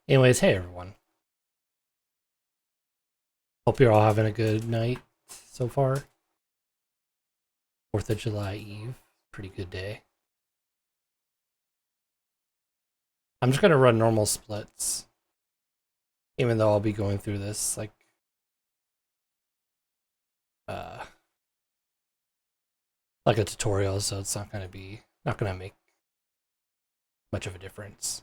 Anyways, hey everyone. Hope you're all having a good night so far. 4th of July Eve. Pretty good day. I'm just going to run normal splits. Even though I'll be going through this like a tutorial, so it's not going to make much of a difference.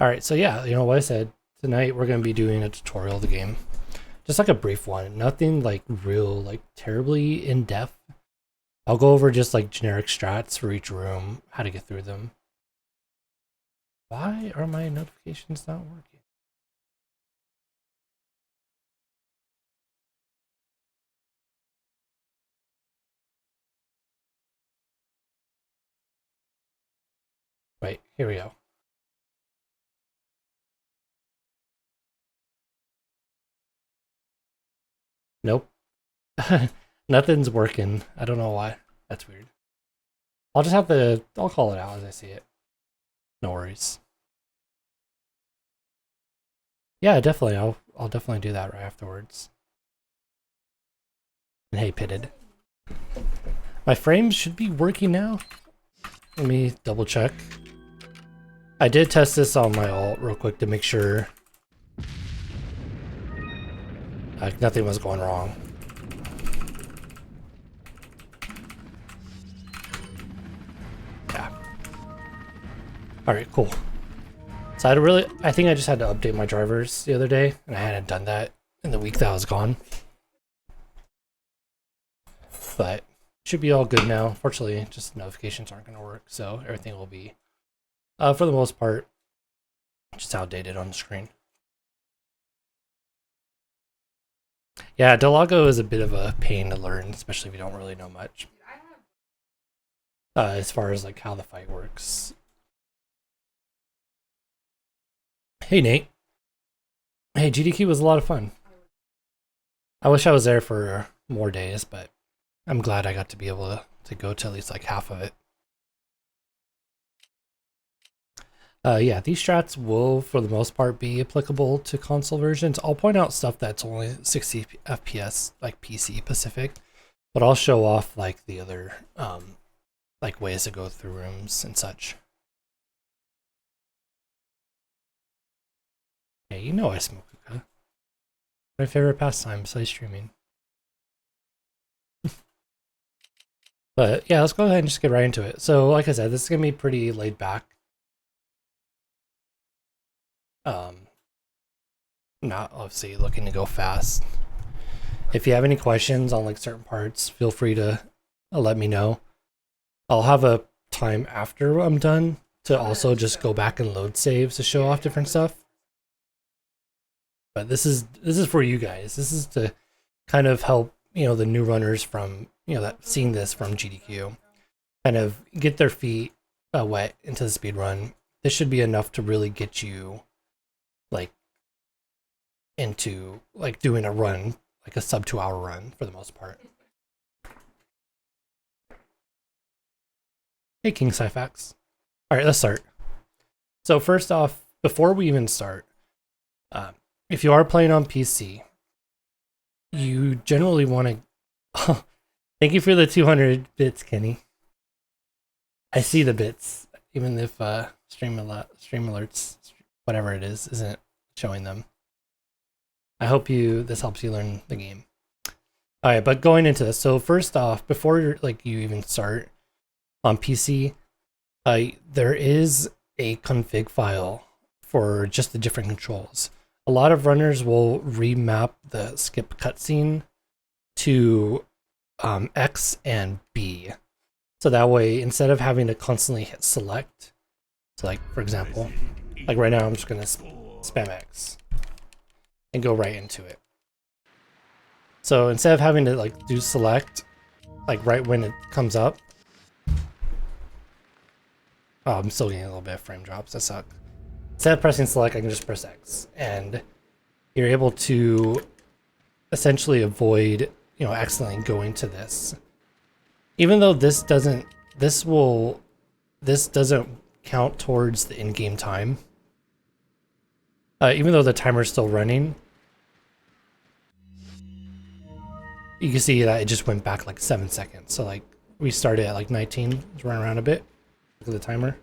Alright, so yeah, you know what I said. Tonight we're going to be doing a tutorial of the game. Just like a brief one. Nothing like real, like terribly in-depth. I'll go over just like generic strats for each room, how to get through them. Why are my notifications not working? Wait, here we go. Nope. Nothing's working. I don't know why. That's weird. I'll call it out as I see it. No worries. Yeah, definitely. I'll definitely do that right afterwards. And hey, Pitted. My frames should be working now. Let me double check. I did test this on my alt real quick to make sure like nothing was going wrong. Yeah. Alright, cool. So I think I just had to update my drivers the other day, and I hadn't done that in the week that I was gone. But should be all good now. Fortunately, just notifications aren't going to work, so everything will be, for the most part, just outdated on the screen. Yeah, Delago is a bit of a pain to learn, especially if you don't really know much. As far as like how the fight works. Hey Nate. Hey, GDQ was a lot of fun. I wish I was there for more days, but I'm glad I got to be able to go to at least like half of it. Yeah, these strats will, for the most part, be applicable to console versions. I'll point out stuff that's only 60 FPS, like PC specific, but I'll show off like the other, like ways to go through rooms and such. Hey, you know I smoke hookah. My favorite pastime besides streaming. But yeah, let's go ahead and just get right into it. So, like I said, this is gonna be pretty laid back. Not obviously looking to go fast. If you have any questions on like certain parts, feel free to let me know. I'll have a time after I'm done to also just go back and load saves to show off different stuff. But this is for you guys. This is to kind of help, you know, the new runners from, you know, that seeing this from GDQ kind of get their feet wet into the speed run. This should be enough to really get you like into like doing a run, like a sub 2 hour run for the most part. Hey King Syfax. Alright, let's start. So first off, before we even start, if you are playing on PC, you generally want to... Oh, thank you for the 200 bits, Kenny. I see the bits, even if stream alerts, whatever it is, isn't showing them. I hope this helps you learn the game. All right, but going into this, so first off, before you even start on PC, there is a config file for just the different controls. A lot of runners will remap the skip cutscene to X and B. So that way, instead of having to constantly hit select, so like, for example, like right now I'm just gonna spam X and go right into it. So instead of having to like do select, like right when it comes up, oh, I'm still getting a little bit of frame drops, that suck. Instead of pressing select, I can just press X, and you're able to essentially avoid, you know, accidentally going to this. Even though this doesn't count towards the in-game time. Even though the timer's still running, you can see that it just went back like 7 seconds. So like we started at like 19, let's run around a bit. Look at the timer.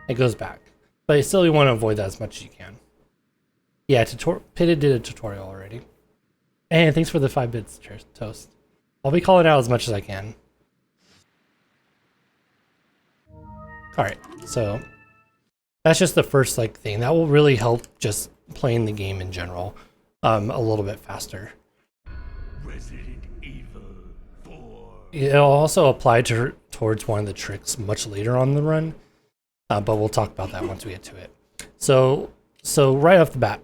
It goes back. But still you want to avoid that as much as you can. Yeah, Pitted did a tutorial already. And thanks for the 5 bits, Toast. I'll be calling out as much as I can. Alright, so that's just the first like thing. That will really help just playing the game in general a little bit faster. Resident Evil 4. It'll also apply towards one of the tricks much later on the run, but we'll talk about that once we get to it. So right off the bat,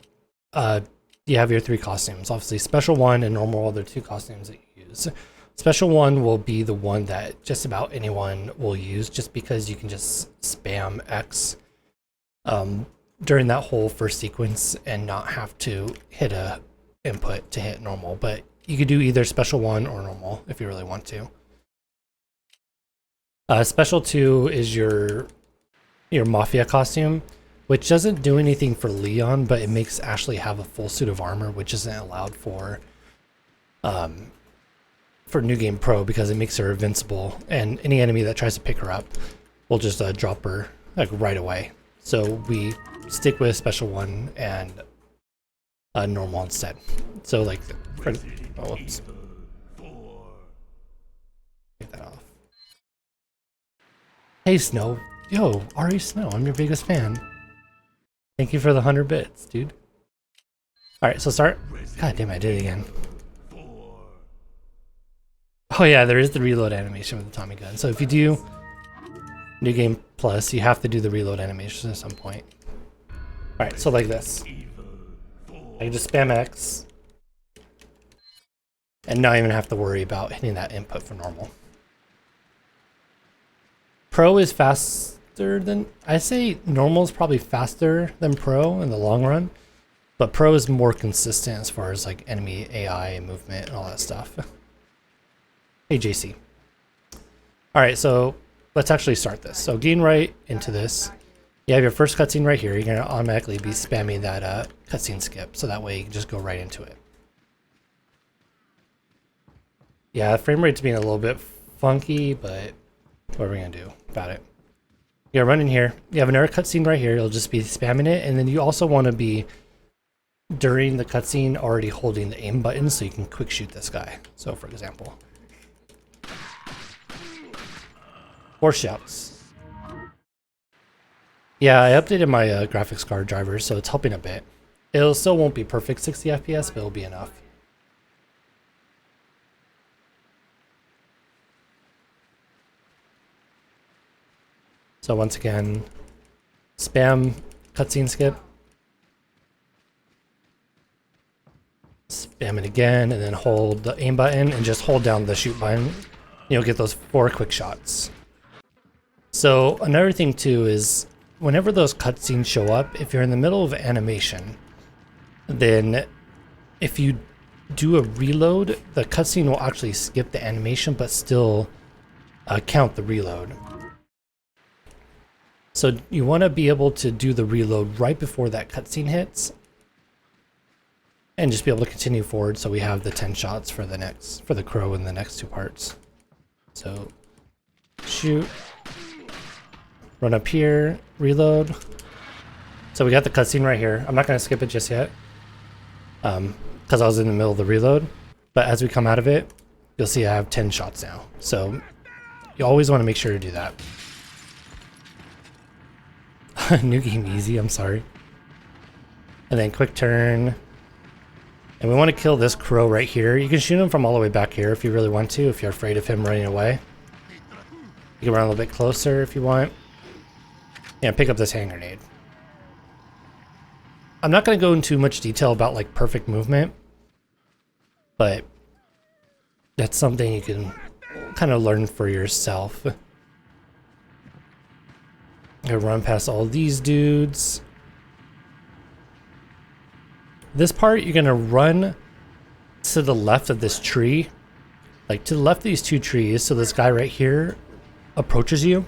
you have your 3 costumes. Obviously, Special 1 and Normal are the 2 costumes that you use. Special 1 will be the one that just about anyone will use, just because you can just spam X during that whole first sequence and not have to hit a input to hit normal. But you could do either Special 1 or Normal if you really want to. Special 2 is your Mafia costume, which doesn't do anything for Leon, but it makes Ashley have a full suit of armor, which isn't allowed for New Game Pro, because it makes her invincible, and any enemy that tries to pick her up will just drop her like right away. So we stick with Special 1 and Normal instead. So like, whoops. Take that off. Hey Snow, yo, Ari Snow, I'm your biggest fan. Thank you for the 100 bits, dude. All right, so start. God damn, I did it again. Oh yeah, there is the reload animation with the Tommy gun. So if you do New Game Plus, you have to do the reload animation at some point. Alright, so like this. I can just spam X and not even have to worry about hitting that input for normal. Pro is faster than... I say normal is probably faster than Pro in the long run, but Pro is more consistent as far as like enemy AI and movement and all that stuff. Hey JC. Alright, so let's actually start this. So getting right into this, you have your first cutscene right here. You're going to automatically be spamming that cutscene skip, so that way you can just go right into it. Yeah, frame rate's being a little bit funky, but what are we going to do about it? You're running here. You have another cutscene right here. You'll just be spamming it, and then you also want to be, during the cutscene, already holding the aim button so you can quick shoot this guy. So for example, 4 shots. Yeah, I updated my graphics card driver, so it's helping a bit. It still won't be perfect 60 FPS, but it'll be enough. So once again, spam cutscene skip. Spam it again, and then hold the aim button and just hold down the shoot button. You'll get those 4 quick shots. So another thing too is whenever those cutscenes show up, if you're in the middle of animation, then if you do a reload, the cutscene will actually skip the animation but still count the reload. So you want to be able to do the reload right before that cutscene hits and just be able to continue forward, so we have the 10 shots for the crow in the next 2 parts. So shoot. Run up here, reload. So we got the cutscene right here. I'm not going to skip it just yet, because I was in the middle of the reload. But as we come out of it, you'll see I have 10 shots now. So you always want to make sure to do that. New game easy, I'm sorry. And then quick turn. And we want to kill this crow right here. You can shoot him from all the way back here if you really want to, if you're afraid of him running away. You can run a little bit closer if you want. Yeah, pick up this hand grenade. I'm not going to go into much detail about like perfect movement, but that's something you can kind of learn for yourself. I run past all these dudes. This part, you're going to run to the left of this tree, like to the left of these 2 trees, so this guy right here approaches you.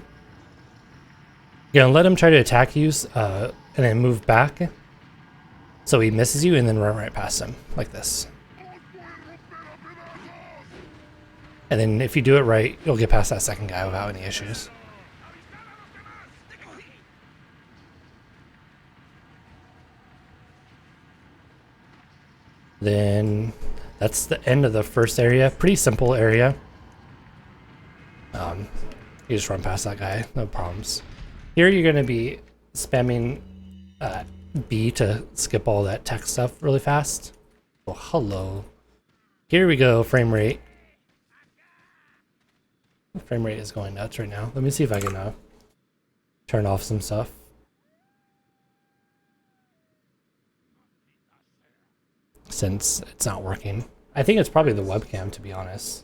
You're gonna let him try to attack you, and then move back, so he misses you, and then run right past him like this. And then if you do it right, you'll get past that second guy without any issues. Then that's the end of the first area. Pretty simple area. You just run past that guy, no problems. Here you're going to be spamming B to skip all that text stuff really fast. Oh, hello. Here we go, frame rate. Frame rate is going nuts right now. Let me see if I can turn off some stuff. Since it's not working. I think it's probably the webcam, to be honest.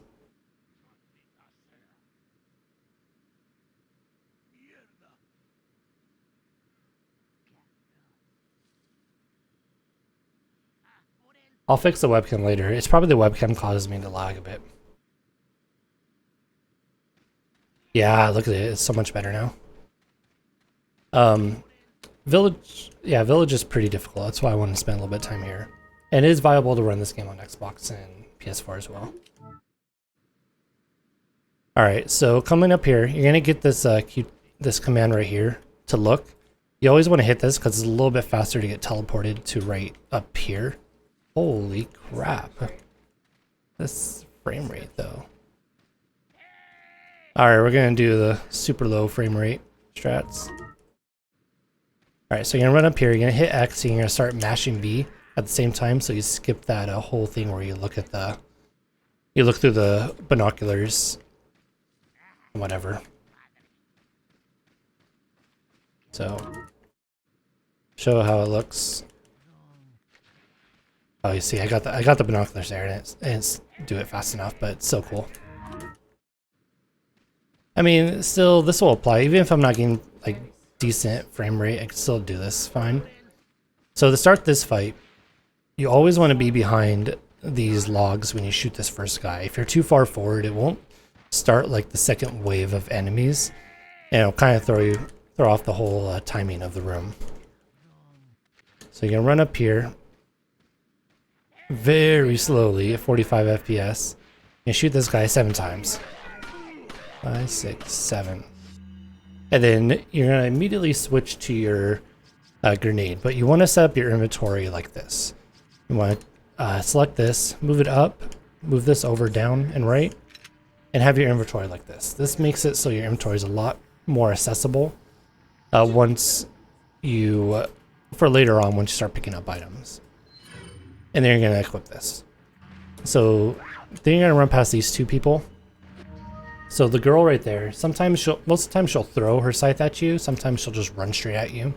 I'll fix the webcam later. It's probably the webcam causes me to lag a bit. Yeah, look at it. It's so much better now. Village, yeah, Village is pretty difficult. That's why I want to spend a little bit of time here. And it is viable to run this game on Xbox and PS4 as well. Alright, so coming up here, you're going to get this this command right here to look. You always want to hit this because it's a little bit faster to get teleported to right up here. Holy crap. This frame rate though. Alright, we're going to do the super low frame rate strats. Alright, so you're going to run up here, you're going to hit X, and you're going to start mashing B at the same time, so you skip that whole thing where you look at you look through the binoculars, whatever. So, show how it looks. Oh, you see, I got the binoculars there, and it's do it fast enough, but it's so cool. I mean, still, this will apply even if I'm not getting like decent frame rate. I can still do this fine. So to start this fight, you always want to be behind these logs when you shoot this first guy. If you're too far forward, it won't start like the second wave of enemies, and it'll kind of throw off the whole timing of the room. So you're gonna run up here very slowly at 45 FPS and shoot this guy 7 times. 5, 6, 7. And then you're gonna immediately switch to your grenade, but you want to set up your inventory like this. You want to select this, move it up, move this over, down, and right, and have your inventory like this. This makes it so your inventory is a lot more accessible once you, for later on, once you start picking up items. And then you're going to equip this. So then you're going to run past these 2 people. So the girl right there, most of the time she'll throw her scythe at you, sometimes she'll just run straight at you.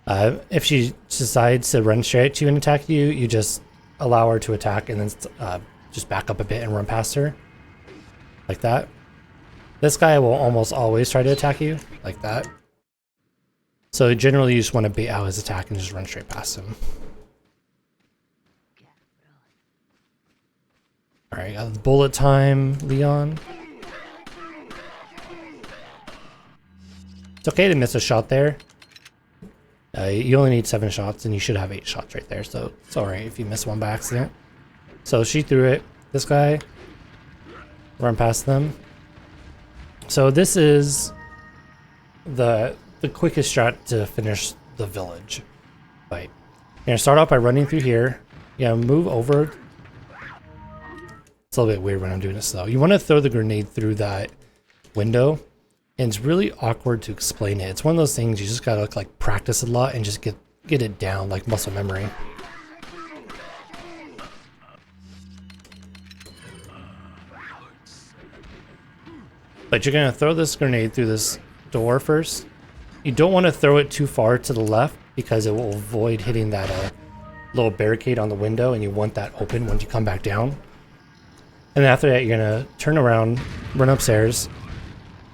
If she decides to run straight at you and attack you, you just allow her to attack and then just back up a bit and run past her. Like that. This guy will almost always try to attack you, like that. So generally you just want to bait out his attack and just run straight past him. Alright, got the bullet time, Leon. It's okay to miss a shot there. You only need 7 shots, and you should have 8 shots right there, so it's alright if you miss one by accident. So she threw it. This guy, run past them. So this is the quickest strat to finish the village fight. You're gonna start off by running through here. You're gonna move over. It's a little bit weird when I'm doing this though. You want to throw the grenade through that window. And it's really awkward to explain it. It's one of those things you just gotta like practice a lot and just get it down like muscle memory. But you're gonna throw this grenade through this door first. You don't want to throw it too far to the left because it will avoid hitting that little barricade on the window, and you want that open once you come back down. And then after that, you're gonna turn around, run upstairs.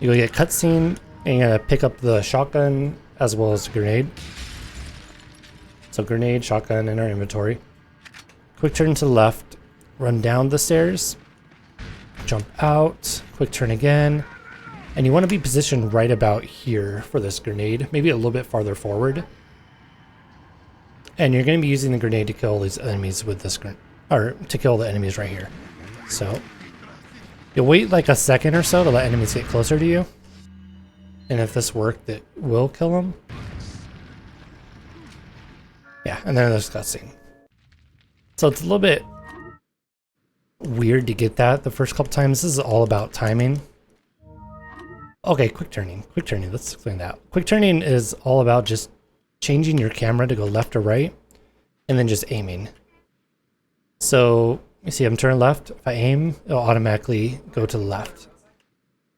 You'll get cutscene, and you're gonna pick up the shotgun as well as the grenade. So grenade, shotgun in our inventory. Quick turn to the left, run down the stairs, jump out, quick turn again, And you want to be positioned right about here for this grenade, maybe a little bit farther forward. And you're going to be using the grenade to kill these enemies with this or to kill the enemies right here. So you'll wait like a second or so to let enemies get closer to you. And if this worked, it will kill them. Yeah, and then there's cutscene. So it's a little bit weird to get that the first couple times. This is all about timing. Okay, quick turning. Quick turning, let's explain that. Quick turning is all about just changing your camera to go left or right, and then just aiming. So, you see I'm turning left. If I aim, it'll automatically go to the left.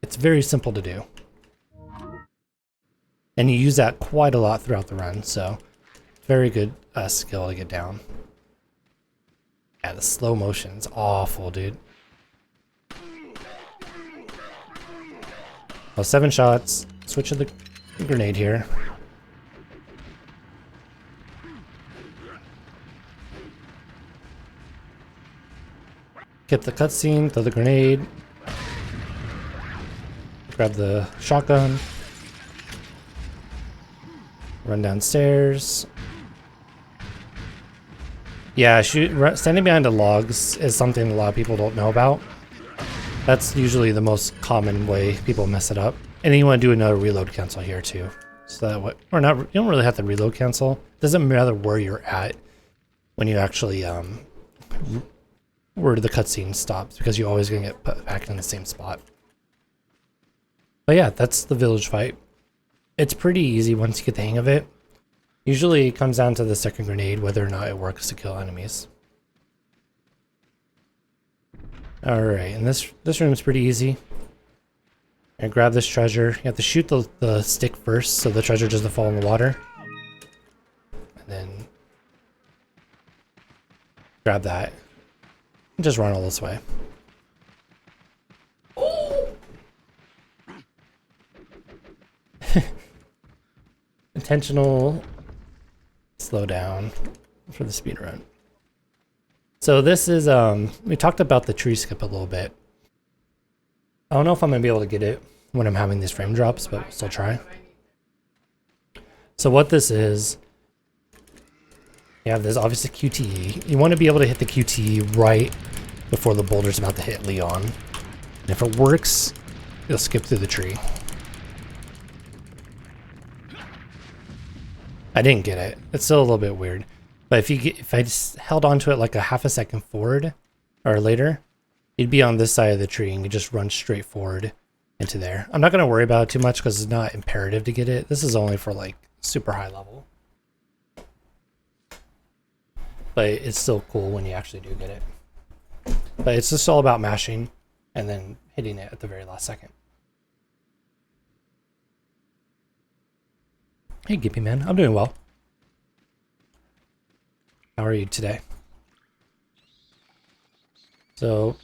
It's very simple to do. And you use that quite a lot throughout the run, so very good skill to get down. Yeah, the slow motion's awful, dude. Well, 7 shots. Switch to the grenade here. Skip the cutscene, throw the grenade. Grab the shotgun. Run downstairs. Yeah, standing behind the logs is something a lot of people don't know about. That's usually the most common way people mess it up. And then you want to do another reload cancel here too. So that way, or not, you don't really have to reload cancel. It doesn't matter where you're at when you actually, where the cutscene stops, because you're always going to get put back in the same spot. But yeah, that's the village fight. It's pretty easy once you get the hang of it. Usually it comes down to the second grenade, whether or not it works to kill enemies. Alright, and this room is pretty easy. And grab this treasure. You have to shoot the stick first so the treasure doesn't fall in the water. And then grab that. And just run all this way. Intentional slow down for the speed run. So this is, we talked about the tree skip a little bit. I don't know if I'm going to be able to get it when I'm having these frame drops, but we'll still try. So what this is, you have this obviously QTE. You want to be able to hit the QTE right before the boulder's about to hit Leon. And if it works, you'll skip through the tree. I didn't get it. It's still a little bit weird. But if I just held onto it like a half a second forward or later, you'd be on this side of the tree and you just run straight forward into there. I'm not going to worry about it too much because it's not imperative to get it. This is only for like super high level. But it's still cool when you actually do get it. But it's just all about mashing and then hitting it at the very last second. Hey Gippy man, I'm doing well. How are you today? So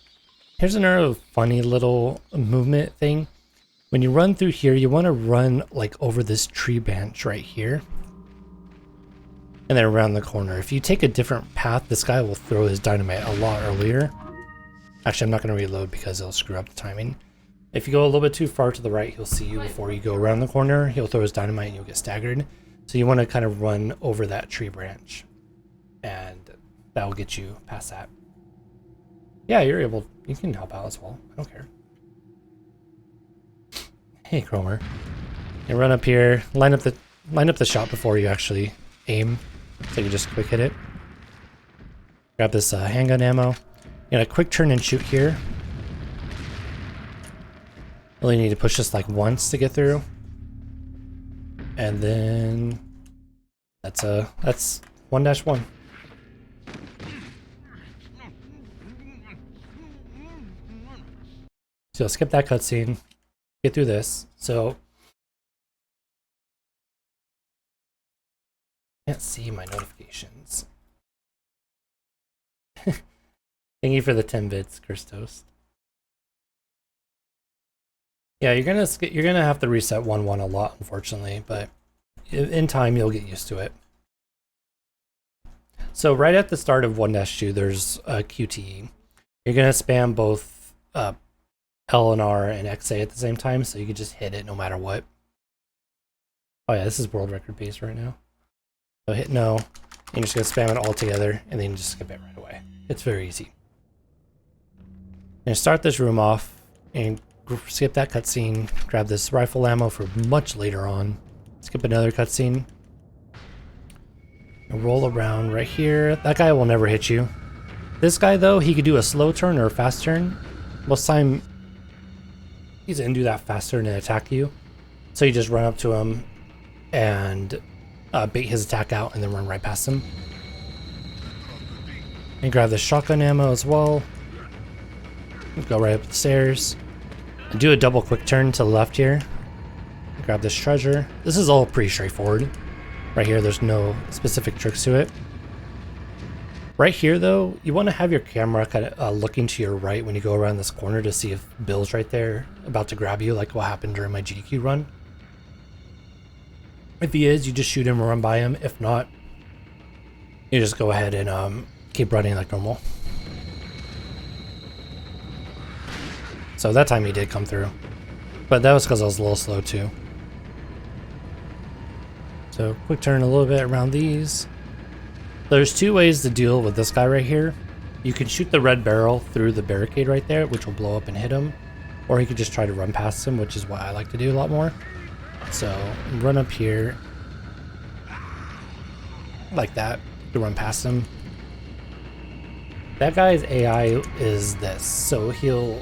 here's another funny little movement thing. When you run through here, you want to run like over this tree branch right here. And then around the corner. If you take a different path, this guy will throw his dynamite a lot earlier. Actually, I'm not going to reload because it'll screw up the timing. If you go a little bit too far to the right, he'll see you before you go around the corner. He'll throw his dynamite and you'll get staggered. So you want to kind of run over that tree branch. And that will get you past that. Yeah, you can help out as well. I don't care. Hey, Cromer. You run up here, line up the shot before you actually aim. So you just quick hit it. Grab this handgun ammo. You gotta quick turn and shoot here. Really need to push this like once to get through. And then that's 1-1. So skip that cutscene, get through this. So I can't see my notifications. Thank you for the 10 bits, Curse Toast. Yeah, you're gonna have to reset 1-1 a lot, unfortunately, but in time you'll get used to it. So right at the start of 1-2, there's a QTE. You're gonna spam both L and R and XA at the same time, so you can just hit it no matter what. Oh yeah, this is world record pace right now. So hit no, and you're just gonna spam it all together, and then you just skip it right away. It's very easy. And start this room off, and skip that cutscene, grab this rifle ammo for much later on, skip another cutscene, and roll around right here. That guy will never hit you. This guy though, he could do a slow turn or a fast turn. Most time, he's gonna do that fast turn and attack you. So you just run up to him and bait his attack out and then run right past him. And grab the shotgun ammo as well. Go right up the stairs. And do a double quick turn to the left here. Grab this treasure. This is all pretty straightforward. Right here, there's no specific tricks to it. Right here though, you want to have your camera kind of looking to your right when you go around this corner to see if Bill's right there about to grab you, like what happened during my GDQ run. If he is, you just shoot him or run by him. If not, you just go ahead and keep running like normal. So that time he did come through, but that was because I was a little slow too. So quick turn a little bit around these. There's two ways to deal with this guy right here. You can shoot the red barrel through the barricade right there, which will blow up and hit him, or you could just try to run past him, which is what I like to do a lot more. So run up here like that to run past him. That guy's AI is this, so he'll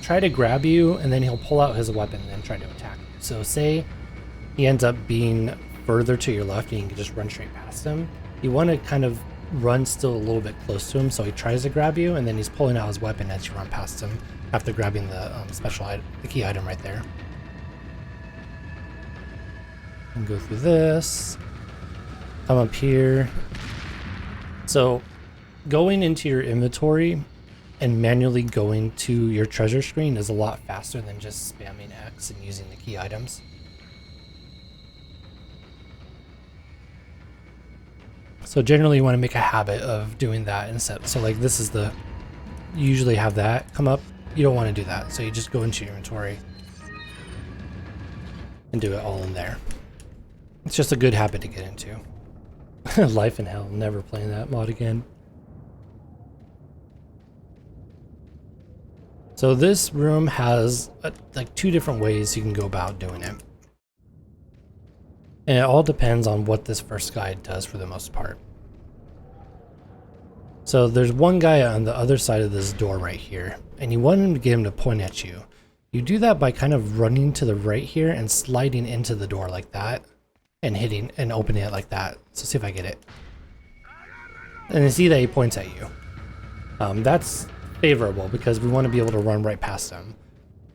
try to grab you and then he'll pull out his weapon and then try to attack you. So say he ends up being further to your left and you can just run straight past him. You want to kind of run still a little bit close to him so he tries to grab you and then he's pulling out his weapon as you run past him after grabbing the the key item right there. And go through this, come up here. So going into your inventory and manually going to your treasure screen is a lot faster than just spamming X and using the key items. So generally you want to make a habit of doing that instead. So like this is you usually have that come up. You don't want to do that. So you just go into your inventory and do it all in there. It's just a good habit to get into. Life in hell, never playing that mod again. So this room has like two different ways you can go about doing it. And it all depends on what this first guy does for the most part. So there's one guy on the other side of this door right here, and you want him to get him to point at you. You do that by kind of running to the right here and sliding into the door like that, and hitting and opening it like that. So see if I get it. And you see that he points at you. That's favorable because we want to be able to run right past him.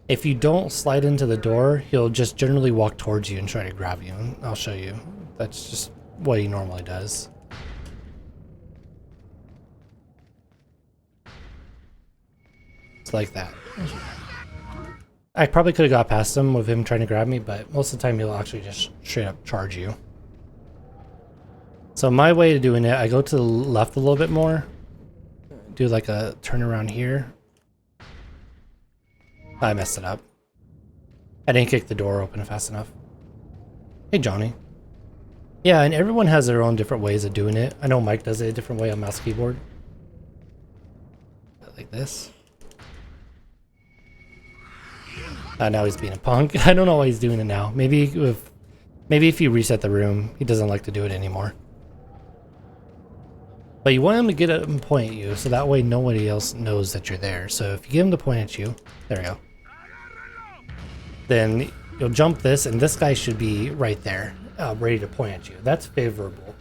If you don't slide into the door, he'll just generally walk towards you and try to grab you. And I'll show you. That's just what he normally does. It's like that. I probably could have got past him with him trying to grab me, but most of the time he'll actually just straight up charge you. So my way of doing it, I go to the left a little bit more. Do like a turn around here. I messed it up. I didn't kick the door open fast enough. Hey Johnny. Yeah, and everyone has their own different ways of doing it. I know Mike does it a different way on mouse keyboard. Like this. Now he's being a punk. I don't know why he's doing it now. Maybe if you reset the room, he doesn't like to do it anymore. But you want him to get up and point at you, so that way nobody else knows that you're there. So if you get him to point at you, there we go. Then you'll jump this, and this guy should be right there, ready to point at you. That's favorable.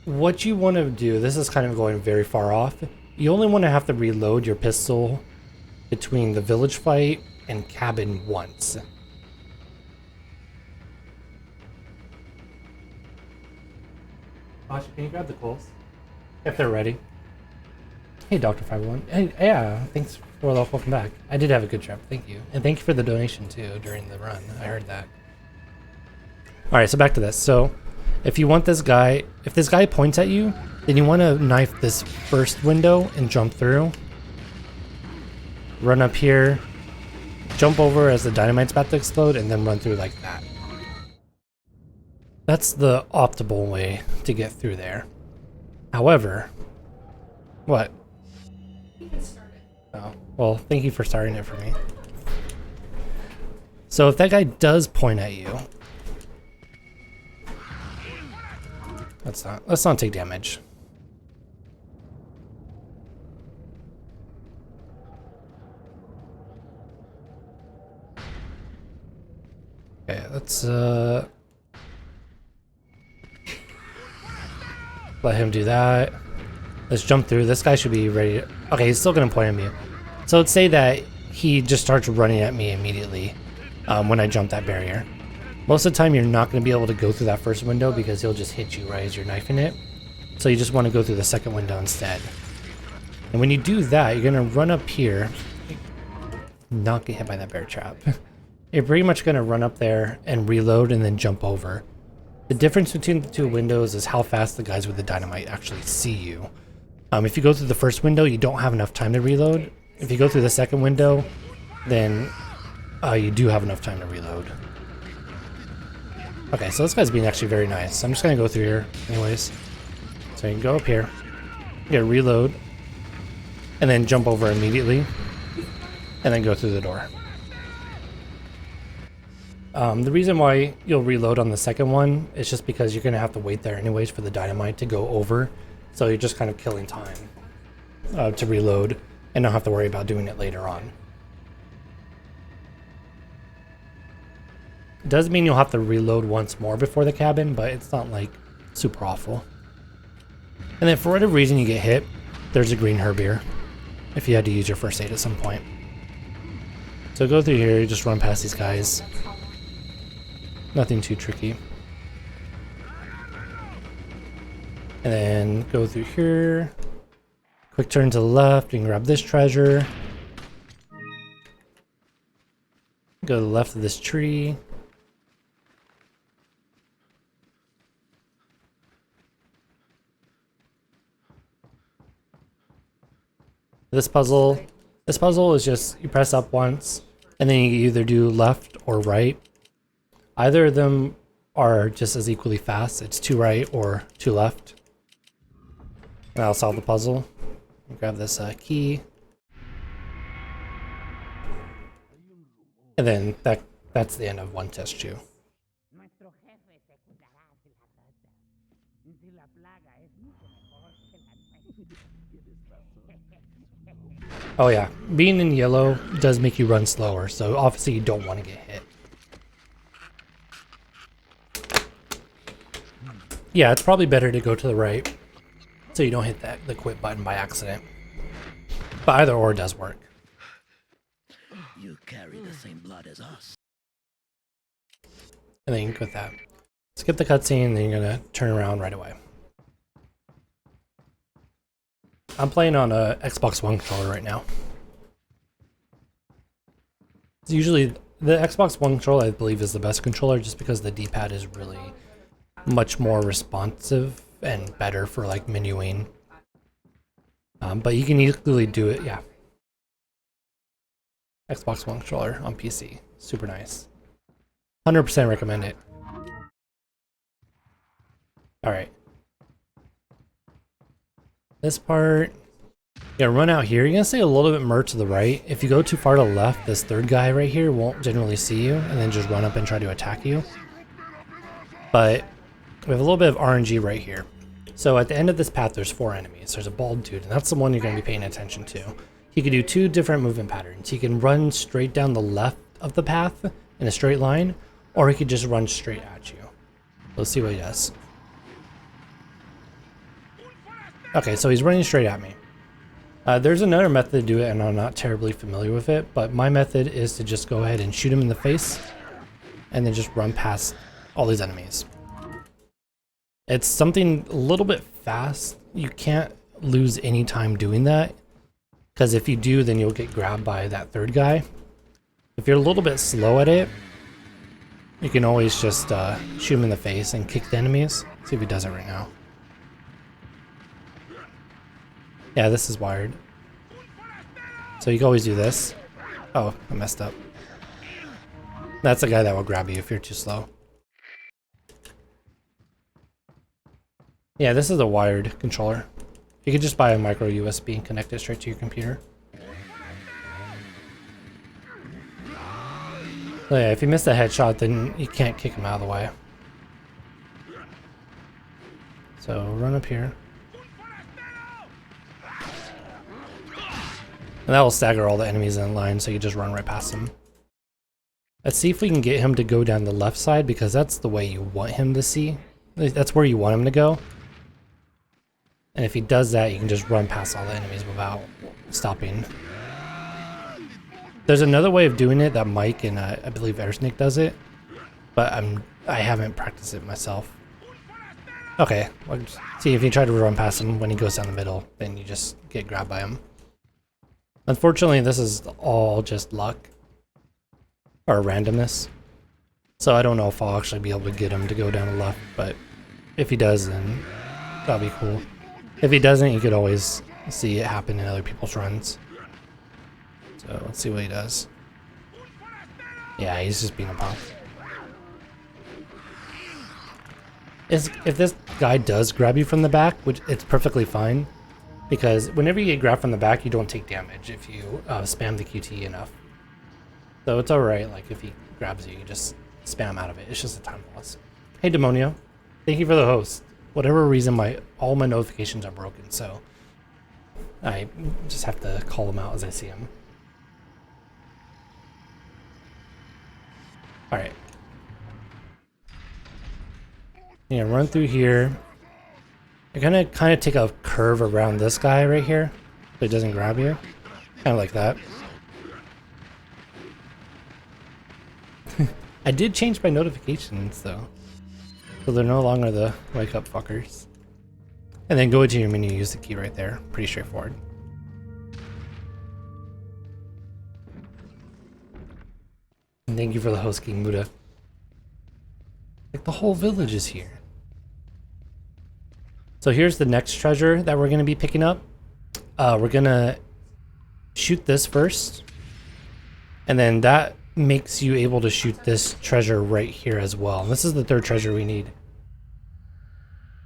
What you want to do, this is kind of going very far off. You only want to have to reload your pistol between the village fight and cabin once. Josh, can you grab the coals? If they're ready. Hey, Dr. 501. Hey, yeah, thanks for the welcome back. I did have a good trip. Thank you. And thank you for the donation, too, during the run. I heard that. Alright, so back to this. So, if you want this guy... If this guy points at you, then you want to knife this first window and jump through. run up here, jump over as the dynamite's about to explode, and then run through like that. That's the optimal way to get through there. However, what? Oh, well, thank you for starting it for me. So if that guy does point at you, let's not take damage. Okay, let's let him do that. Let's jump through. This guy should be ready. Okay, he's still gonna point at me. So let's say that he just starts running at me immediately when I jump that barrier. Most of the time you're not gonna be able to go through that first window because he'll just hit you right as you're knifing it. So you just want to go through the second window instead. And when you do that, you're gonna run up here. Not get hit by that bear trap. You're pretty much gonna run up there and reload and then jump over. The difference between the two windows is how fast the guys with the dynamite actually see you. If you go through the first window, you don't have enough time to reload. If you go through the second window, then you do have enough time to reload. Okay, so this guy's being actually very nice. I'm just gonna go through here anyways. So you can go up here, you gotta reload, and then jump over immediately, and then go through the door. The reason why you'll reload on the second one is just because you're going to have to wait there anyways for the dynamite to go over. So you're just kind of killing time to reload and not have to worry about doing it later on. It does mean you'll have to reload once more before the cabin, but it's not like super awful. And then for whatever reason you get hit, there's a green herb here if you had to use your first aid at some point. So go through here, just run past these guys. Nothing too tricky. And then go through here. Quick turn to the left and grab this treasure. Go to the left of this tree. This puzzle is just you press up once and then you either do left or right. Either of them are just as equally fast. It's 2 right or 2 left. And I'll solve the puzzle. Grab this key. And then that's the end of one test chew. Oh yeah, being in yellow does make you run slower, so obviously you don't want to get hit. Yeah, it's probably better to go to the right so you don't hit the quit button by accident. But either or does work. You carry the same blood as us. And then you can quit that. Skip the cutscene, and then you're gonna turn around right away. I'm playing on a Xbox One controller right now. Usually, the Xbox One controller I believe is the best controller just because the D-pad is really much more responsive and better for like menuing. But you can easily do it, yeah. Xbox One controller on PC, super nice. 100% recommend it. All right. This part, yeah, run out here. You're gonna stay a little bit more to the right. If you go too far to the left, this third guy right here won't generally see you, and then just run up and try to attack you. But we have a little bit of RNG right here. So at the end of this path, there's 4 enemies. There's a bald dude, and that's the one you're going to be paying attention to. He can do 2 different movement patterns. He can run straight down the left of the path in a straight line, or he could just run straight at you. Let's see what he does. Okay, so he's running straight at me. There's another method to do it, and I'm not terribly familiar with it, but my method is to just go ahead and shoot him in the face, and then just run past all these enemies. It's something a little bit fast. You can't lose any time doing that, because if you do, then you'll get grabbed by that third guy. If you're a little bit slow at it, you can always just shoot him in the face and kick the enemies. See if he does it right now. Yeah, this is wired. So you can always do this. Oh, I messed up. That's the guy that will grab you if you're too slow. Yeah, this is a wired controller. You could just buy a micro USB and connect it straight to your computer. So yeah, if you miss a headshot, then you can't kick him out of the way. So run up here. And that will stagger all the enemies in line, so you just run right past them. Let's see if we can get him to go down the left side, because that's the way you want him to see. That's where you want him to go. And if he does that, you can just run past all the enemies without stopping. There's another way of doing it that Mike and I believe Airsnake does it, but I haven't practiced it myself. Okay, well, see if you try to run past him when he goes down the middle, then you just get grabbed by him. Unfortunately, this is all just luck or randomness, so I don't know if I'll actually be able to get him to go down the left, but if he does, then that'll be cool. If he doesn't, you could always see it happen in other people's runs. So let's see what he does. Yeah, he's just being a punk. If this guy does grab you from the back, which it's perfectly fine, because whenever you get grabbed from the back, you don't take damage if you spam the QT enough. So it's alright, like if he grabs you, you just spam out of it. It's just a time loss. Hey Demonio, thank you for the host. Whatever reason, all my notifications are broken, so I just have to call them out as I see them. Alright. Yeah, run through here. You're gonna kind of take a curve around this guy right here, so it doesn't grab you. Kind of like that. I did change my notifications though, so they're no longer the wake up fuckers. And then go into your menu, use the key right there. Pretty straightforward. And thank you for the host, King Buddha. Like the whole village is here. So here's the next treasure that we're going to be picking up. We're going to shoot this first. And then that makes you able to shoot this treasure right here as well. This is the third treasure we need.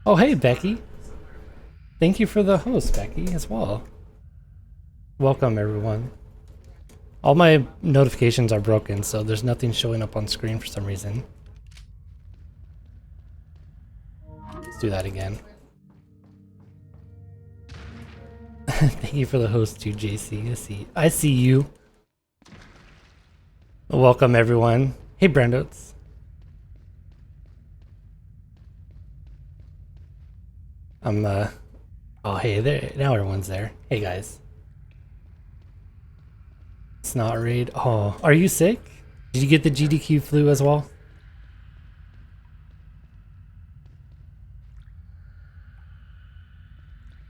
Oh, hey, Becky. Thank you for the host, Becky, as well. Welcome, everyone. All my notifications are broken, so there's nothing showing up on screen for some reason. Let's do that again. Thank you for the host too, JC. I see you. Welcome everyone. Hey Brandots. Oh hey there, now everyone's there. Hey guys. Snot raid. Oh, are you sick? Did you get the GDQ flu as well?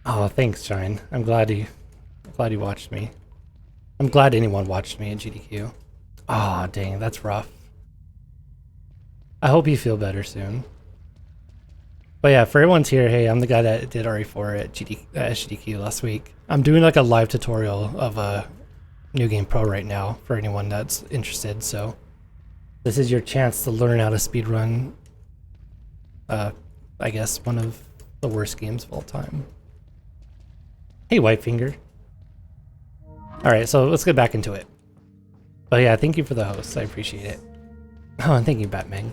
Oh, thanks, Shine. I'm glad you watched me. I'm glad anyone watched me at GDQ. Oh, dang, that's rough. I hope you feel better soon. But yeah, for everyone's here, hey, I'm the guy that did RE4 at GDQ last week. I'm doing like a live tutorial of a New Game Pro right now for anyone that's interested, so this is your chance to learn how to speedrun, I guess, one of the worst games of all time. Hey, Whitefinger. Alright, so let's get back into it. But yeah, thank you for the host. I appreciate it. Oh, and thank you, Batman.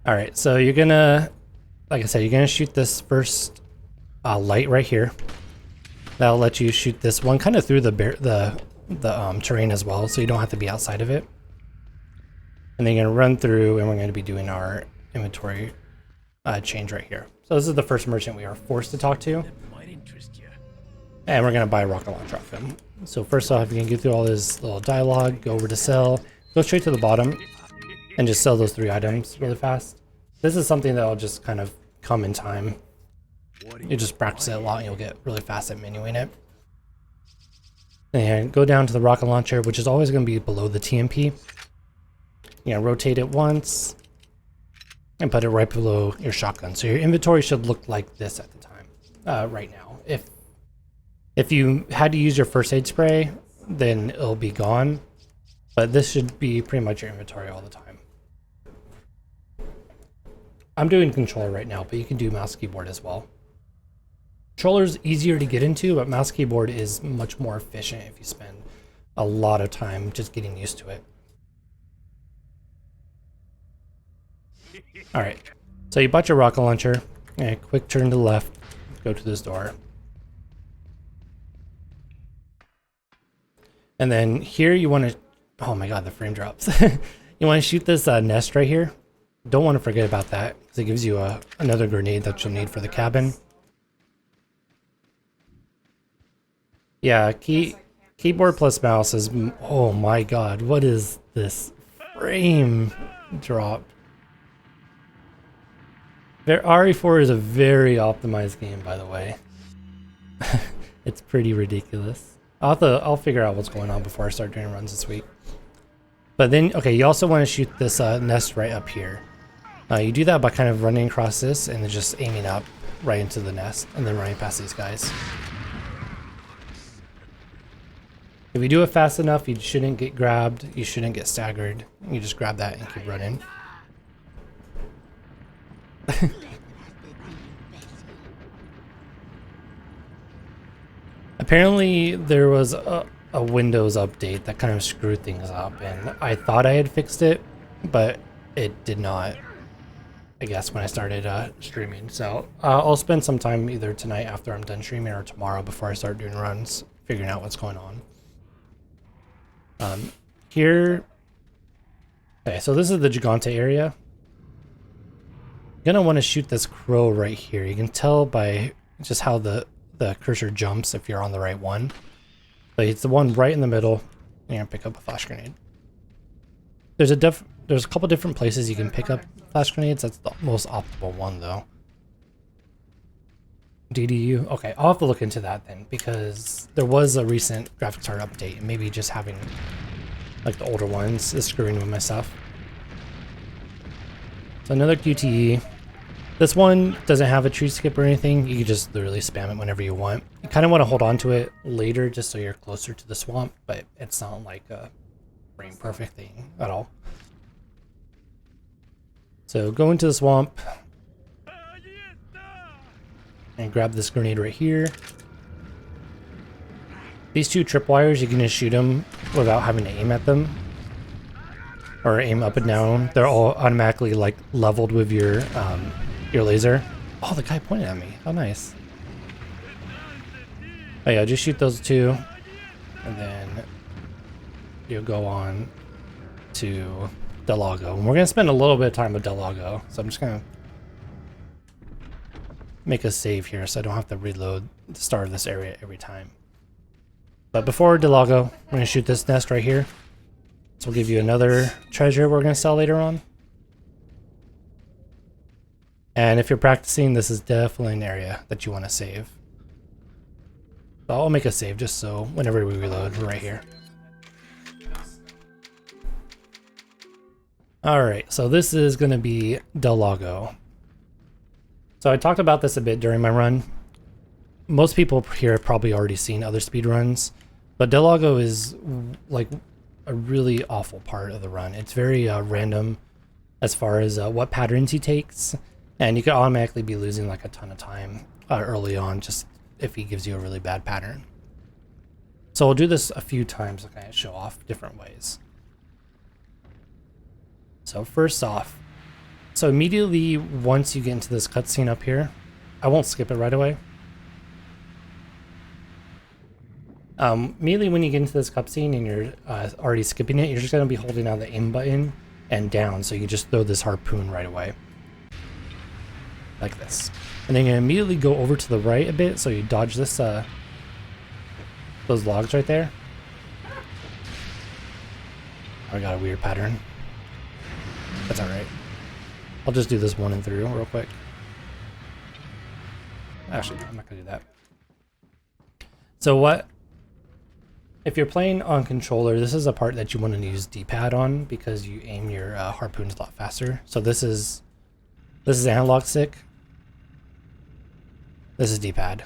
Alright, so you're gonna, like I said, you're gonna shoot this first light right here. That'll let you shoot this one kind of through the terrain as well, so you don't have to be outside of it. And then you're gonna run through, and we're gonna be doing our inventory change right here. So this is the first merchant we are forced to talk to. And we're gonna buy a rocket launcher off him. So first off, you can get through all this little dialogue, go over to sell, go straight to the bottom, and just sell those 3 items really fast. This is something that'll just kind of come in time. You just practice it a lot and you'll get really fast at menuing it. And go down to the rocket launcher, which is always gonna be below the TMP. You know, rotate it once, and put it right below your shotgun. So your inventory should look like this at the time. right now. If you had to use your first aid spray, then it'll be gone. But this should be pretty much your inventory all the time. I'm doing controller right now, but you can do mouse keyboard as well. Controller's easier to get into, but mouse keyboard is much more efficient if you spend a lot of time just getting used to it. Alright, so you bought your rocket launcher, and quick turn to the left, go to this door. And then here you want to, oh my god, the frame drops. You want to shoot this nest right here. Don't want to forget about that, because it gives you another grenade that you'll need for the cabin. Yeah, keyboard plus mouse is, oh my god, what is this frame drop? RE4 is a very optimized game, by the way. It's pretty ridiculous. I'll figure out what's going on before I start doing runs this week. But then, okay, you also want to shoot this nest right up here. You do that by kind of running across this and then just aiming up right into the nest and then running past these guys. If you do it fast enough, you shouldn't get grabbed, you shouldn't get staggered. You just grab that and keep running. Apparently there was a Windows update that kind of screwed things up, and I thought I had fixed it, but it did not, I guess, when I started streaming. So I'll spend some time either tonight after I'm done streaming or tomorrow before I start doing runs, figuring out what's going on. Here, okay, so this is the Gigante area. You're gonna want to shoot this crow right here. You can tell by just how the cursor jumps if you're on the right one. But it's the one right in the middle, and you're gonna pick up a flash grenade. There's a couple different places you can pick up flash grenades. That's the most optimal one though. DDU? Okay, I'll have to look into that then, because there was a recent graphics card update, and maybe just having like the older ones is screwing with my stuff. So another QTE. This one doesn't have a tree skip or anything. You can just literally spam it whenever you want. You kind of want to hold on to it later just so you're closer to the swamp, but it's not like a frame perfect thing at all. So go into the swamp and grab this grenade right here. These two tripwires, you can just shoot them without having to aim at them. Or aim up and down. They're all automatically like leveled with your laser. Oh, the guy pointed at me. How nice. Oh yeah, just shoot those two. And then you'll go on to Del Lago. And we're going to spend a little bit of time with Del Lago. So I'm just going to make a save here so I don't have to reload the start of this area every time. But before Del Lago, we're going to shoot this nest right here. So we'll give you another treasure we're going to sell later on. And if you're practicing, this is definitely an area that you want to save. So I'll make a save just so whenever we reload, we're right here. Alright, so this is going to be Del Lago. So I talked about this a bit during my run. Most people here have probably already seen other speedruns, but Del Lago is like a really awful part of the run. It's very random as far as what patterns he takes, and you could automatically be losing like a ton of time early on just if he gives you a really bad pattern. So I'll do this a few times to kind of show off different ways. So first off, so immediately once you get into this cutscene up here, I won't skip it right away. Immediately when you get into this cutscene and you're already skipping it, you're just going to be holding down the aim button and down, so you just throw this harpoon right away. Like this. And then you immediately go over to the right a bit, so you dodge this, those logs right there. I got a weird pattern. That's alright. I'll just do this one and through real quick. Actually, I'm not going to do that. So what? If you're playing on controller, this is a part that you want to use D-pad on because you aim your harpoons a lot faster. So this is analog stick. This is D-pad.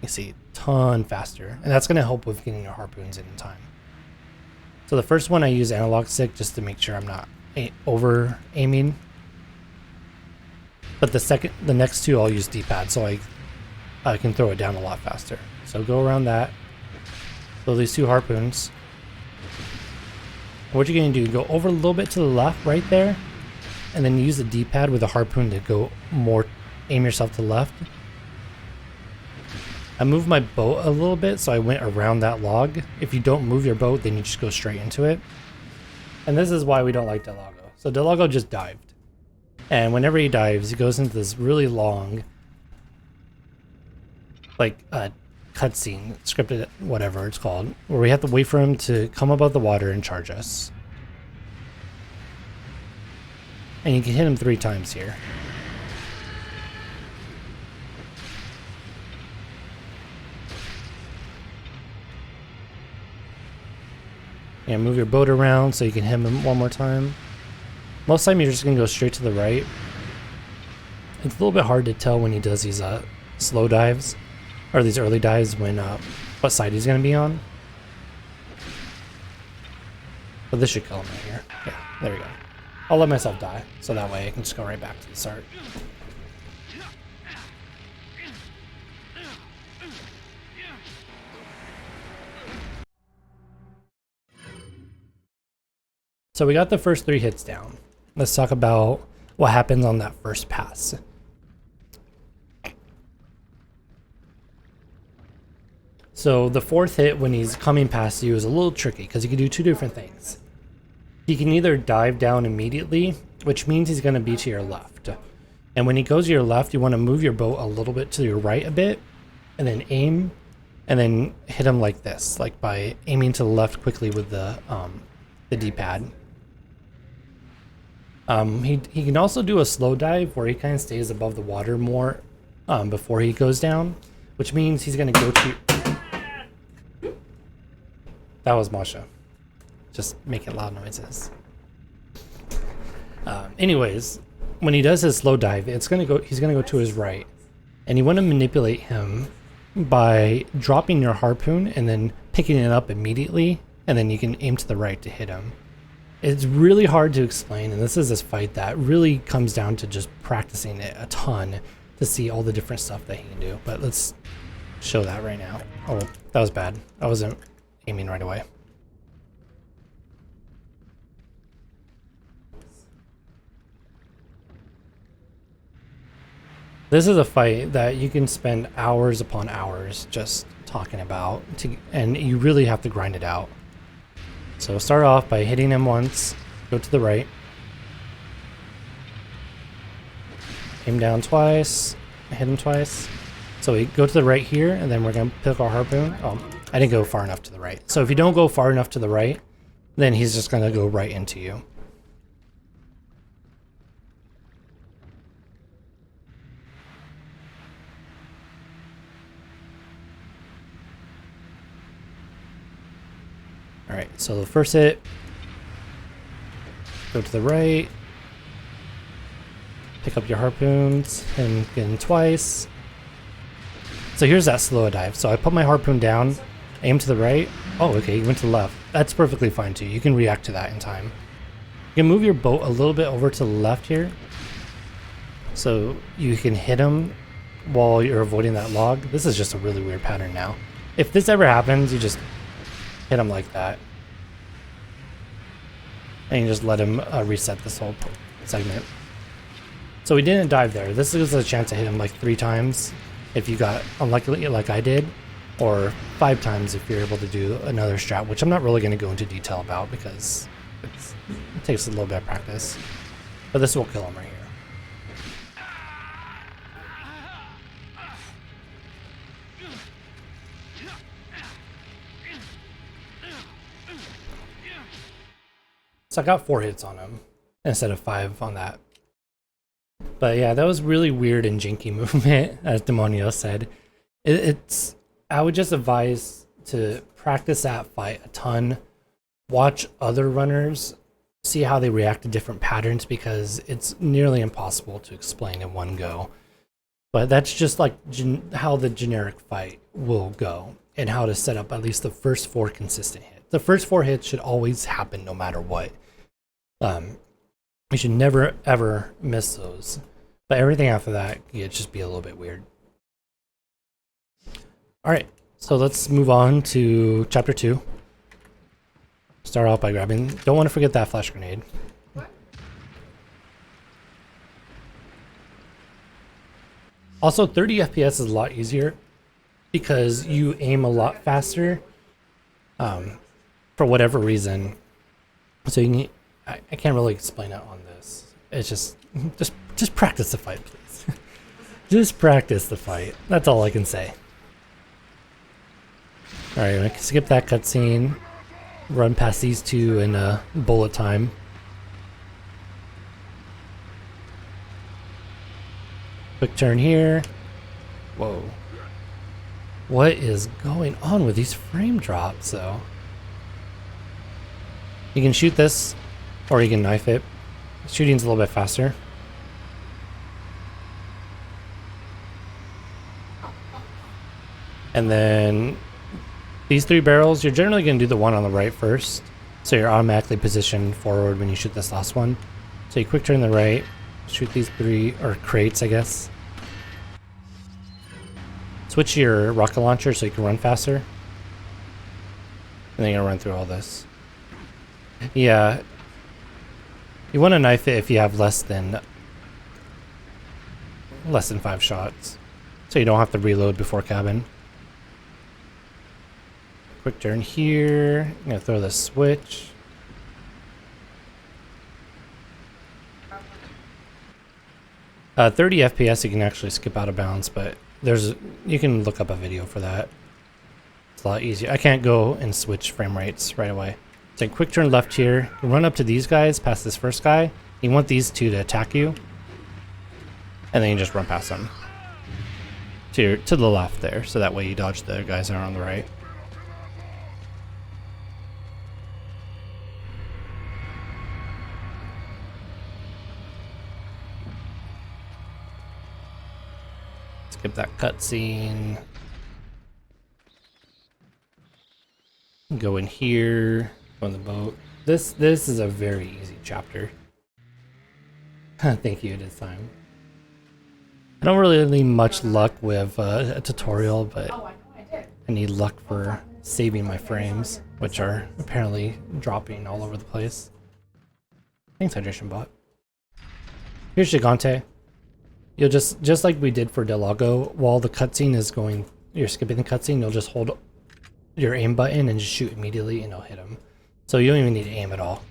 You see, ton faster. And that's going to help with getting your harpoons in time. So the first one I use analog stick just to make sure I'm not over aiming. But the next two I'll use D-pad so I can throw it down a lot faster. So go around that. Throw these two harpoons. What you're going to do, go over a little bit to the left right there, and then use the D-pad with a harpoon to go more, aim yourself to the left. I moved my boat a little bit, so I went around that log. If you don't move your boat, then you just go straight into it. And this is why we don't like Delago. So Delago just dived. And whenever he dives, he goes into this really long, like, cutscene, scripted, whatever it's called, where we have to wait for him to come above the water and charge us. And you can hit him 3 times here. Yeah, move your boat around so you can hit him one more time. Most of the time you're just going to go straight to the right. It's a little bit hard to tell when he does these slow dives, or these early dives, when what side he's going to be on. But this should kill him right here. Yeah, there we go. I'll let myself die, so that way I can just go right back to the start. So we got the first 3 hits down. Let's talk about what happens on that first pass. So the 4th hit when he's coming past you is a little tricky because he can do 2 different things. He can either dive down immediately, which means he's going to be to your left. And when he goes to your left, you want to move your boat a little bit to your right a bit, and then aim, and then hit him like this, like by aiming to the left quickly with the D-pad. He can also do a slow dive where he kind of stays above the water more before he goes down, which means he's going to go to... That was Masha. Just making loud noises. Anyways, when he does his slow dive, he's going to go to his right. And you want to manipulate him by dropping your harpoon and then picking it up immediately, and then you can aim to the right to hit him. It's really hard to explain, and this is this fight that really comes down to just practicing it a ton to see all the different stuff that he can do. But let's show that right now. Oh, that was bad. I wasn't aiming right away. This is a fight that you can spend hours upon hours just talking about, and you really have to grind it out. So start off by hitting him once, go to the right, aim down twice, hit him twice. So we go to the right here, and then we're going to pick our harpoon. Oh, I didn't go far enough to the right. So if you don't go far enough to the right, then he's just going to go right into you. Alright, so the first hit, go to the right, pick up your harpoons, and get in twice. So here's that slow dive. So I put my harpoon down, aim to the right. Oh, okay, you went to the left. That's perfectly fine too. You can react to that in time. You can move your boat a little bit over to the left here, so you can hit him while you're avoiding that log. This is just a really weird pattern now. If this ever happens, you just hit him like that, and you just let him reset this whole segment. So we didn't dive there. This gives us a chance to hit him like 3 times if you got unlucky like I did, or 5 times if you're able to do another strat, which I'm not really going to go into detail about because it takes a little bit of practice. But this will kill him right here. So I got 4 hits on him instead of 5 on that. But yeah, that was really weird and janky movement, as Demonio said. I would just advise to practice that fight a ton. Watch other runners, see how they react to different patterns, because it's nearly impossible to explain in one go. But that's just like how the generic fight will go and how to set up at least the first 4 consistent hits. The first 4 hits should always happen no matter what. We should never ever miss those. But everything after that, it'd just be a little bit weird. Alright, so let's move on to chapter 2. Start off by grabbing, don't want to forget that flash grenade. Also, 30 FPS is a lot easier because you aim a lot faster for whatever reason. So you can, I can't really explain it on this. It's just practice the fight, please. Just practice the fight. That's all I can say. Alright, I can skip that cutscene. Run past these 2 in bullet time. Quick turn here. Whoa. What is going on with these frame drops, though? You can shoot this, or you can knife it. Shooting's a little bit faster. And then these 3 barrels, you're generally going to do the one on the right first. So you're automatically positioned forward when you shoot this last one. So you quick turn the right, shoot these 3, or crates, I guess. Switch your rocket launcher so you can run faster. And then you're going to run through all this. Yeah. You want to knife it if you have less than 5 shots. So you don't have to reload before cabin. Quick turn here. I'm going to throw the switch. Uh, 30 FPS you can actually skip out of bounds, but you can look up a video for that. It's a lot easier. I can't go and switch frame rates right away. So quick turn left here. You run up to these guys, past this first guy. You want these 2 to attack you. And then you just run past them. To the left there, so that way you dodge the guys that are on the right. Skip that cutscene. Go in here. Go on the boat. This is a very easy chapter. Thank you this time. I don't really need much luck with a tutorial, but I need luck for saving my frames, which are apparently dropping all over the place. Thanks, Hydration Bot. Here's Gigante. You'll just like we did for Del Lago, while the cutscene is going, you're skipping the cutscene, you'll just hold your aim button and just shoot immediately and it'll hit him. So you don't even need to aim at all.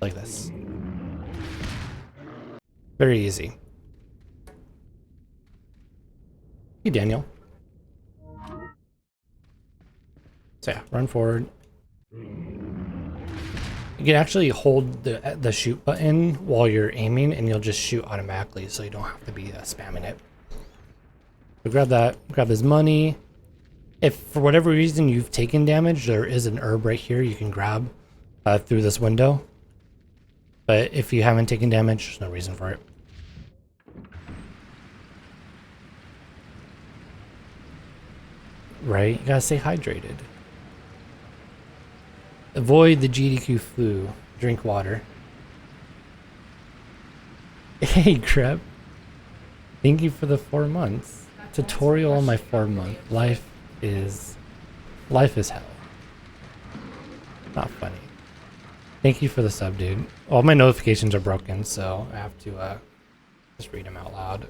Like this. Very easy. Hey, Daniel. So yeah, run forward. You can actually hold the shoot button while you're aiming and you'll just shoot automatically so you don't have to be spamming it. So grab that, grab his money. If for whatever reason you've taken damage, there is an herb right here you can grab through this window. But if you haven't taken damage, there's no reason for it. Right? You gotta stay hydrated. Avoid the GDQ flu. Drink water. Hey, Crep. Thank you for the 4 months. Tutorial on my 4-month. Life is hell. Not funny. Thank you for the sub, dude. All my notifications are broken, so I have to just read them out loud.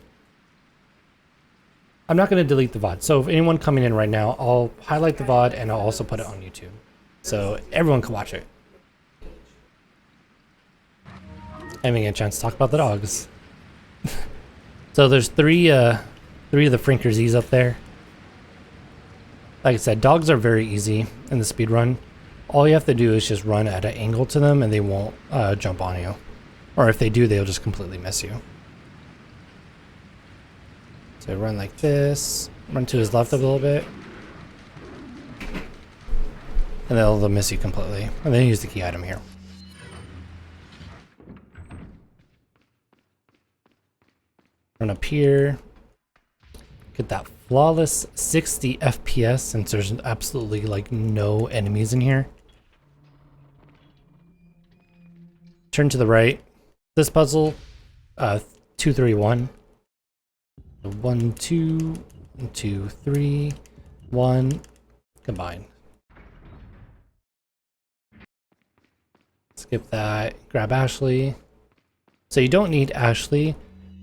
I'm not going to delete the VOD. So if anyone coming in right now, I'll highlight the VOD and I'll also put it on YouTube. So everyone can watch it. Having a chance to talk about the dogs. So there's three of the Frinkers up there. Like I said, dogs are very easy in the speedrun. All you have to do is just run at an angle to them and they won't jump on you. Or if they do, they'll just completely miss you. So run like this, run to his left a little bit. And they'll miss you completely. And then use the key item here. Run up here. Get that flawless 60 FPS since there's absolutely like no enemies in here. Turn to the right. This puzzle, 2, 3, 1. 1, 2, 2, 3, 1. Combine. Skip that. Grab Ashley. So you don't need Ashley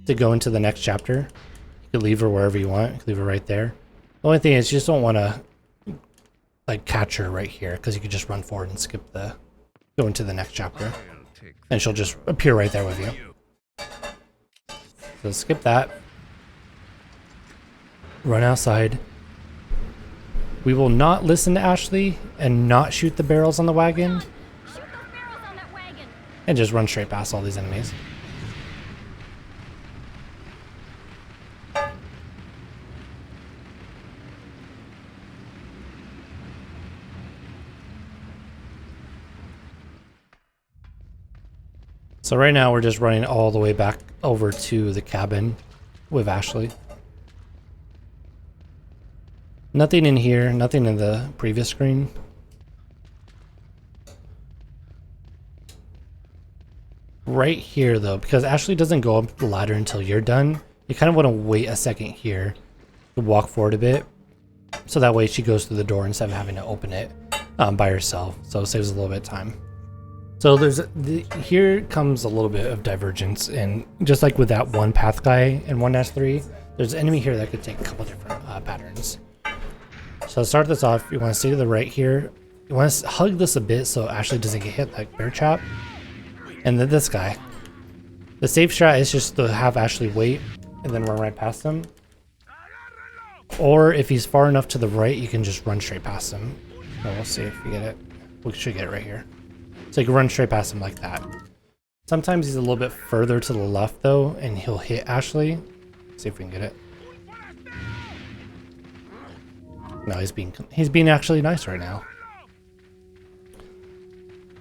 to go into the next chapter. You can leave her wherever you want. You can leave her right there. The only thing is you just don't want to like catch her right here because you could just run forward and skip the go into the next chapter. And she'll just appear right there with you. So skip that. Run outside. We will not listen to Ashley and not shoot the barrels on the wagon. Shoot those barrels on that wagon. And just run straight past all these enemies. So right now we're just running all the way back over to the cabin with Ashley. Nothing in here, nothing in the previous screen. Right here though, because Ashley doesn't go up the ladder until you're done, you kind of want to wait a second here to walk forward a bit. So that way she goes through the door instead of having to open it by herself. So it saves a little bit of time. So here comes a little bit of divergence, and just like with that one path guy in 1-3, there's an enemy here that could take a couple different patterns. So to start this off, you want to stay to the right here. You want to hug this a bit so Ashley doesn't get hit like bear trap. And then this guy. The safe strat is just to have Ashley wait and then run right past him. Or if he's far enough to the right, you can just run straight past him. Oh, we'll see if we get it. We should get it right here. So you can run straight past him like that. Sometimes he's a little bit further to the left though, and he'll hit Ashley. See if we can get it. No, he's being actually nice right now.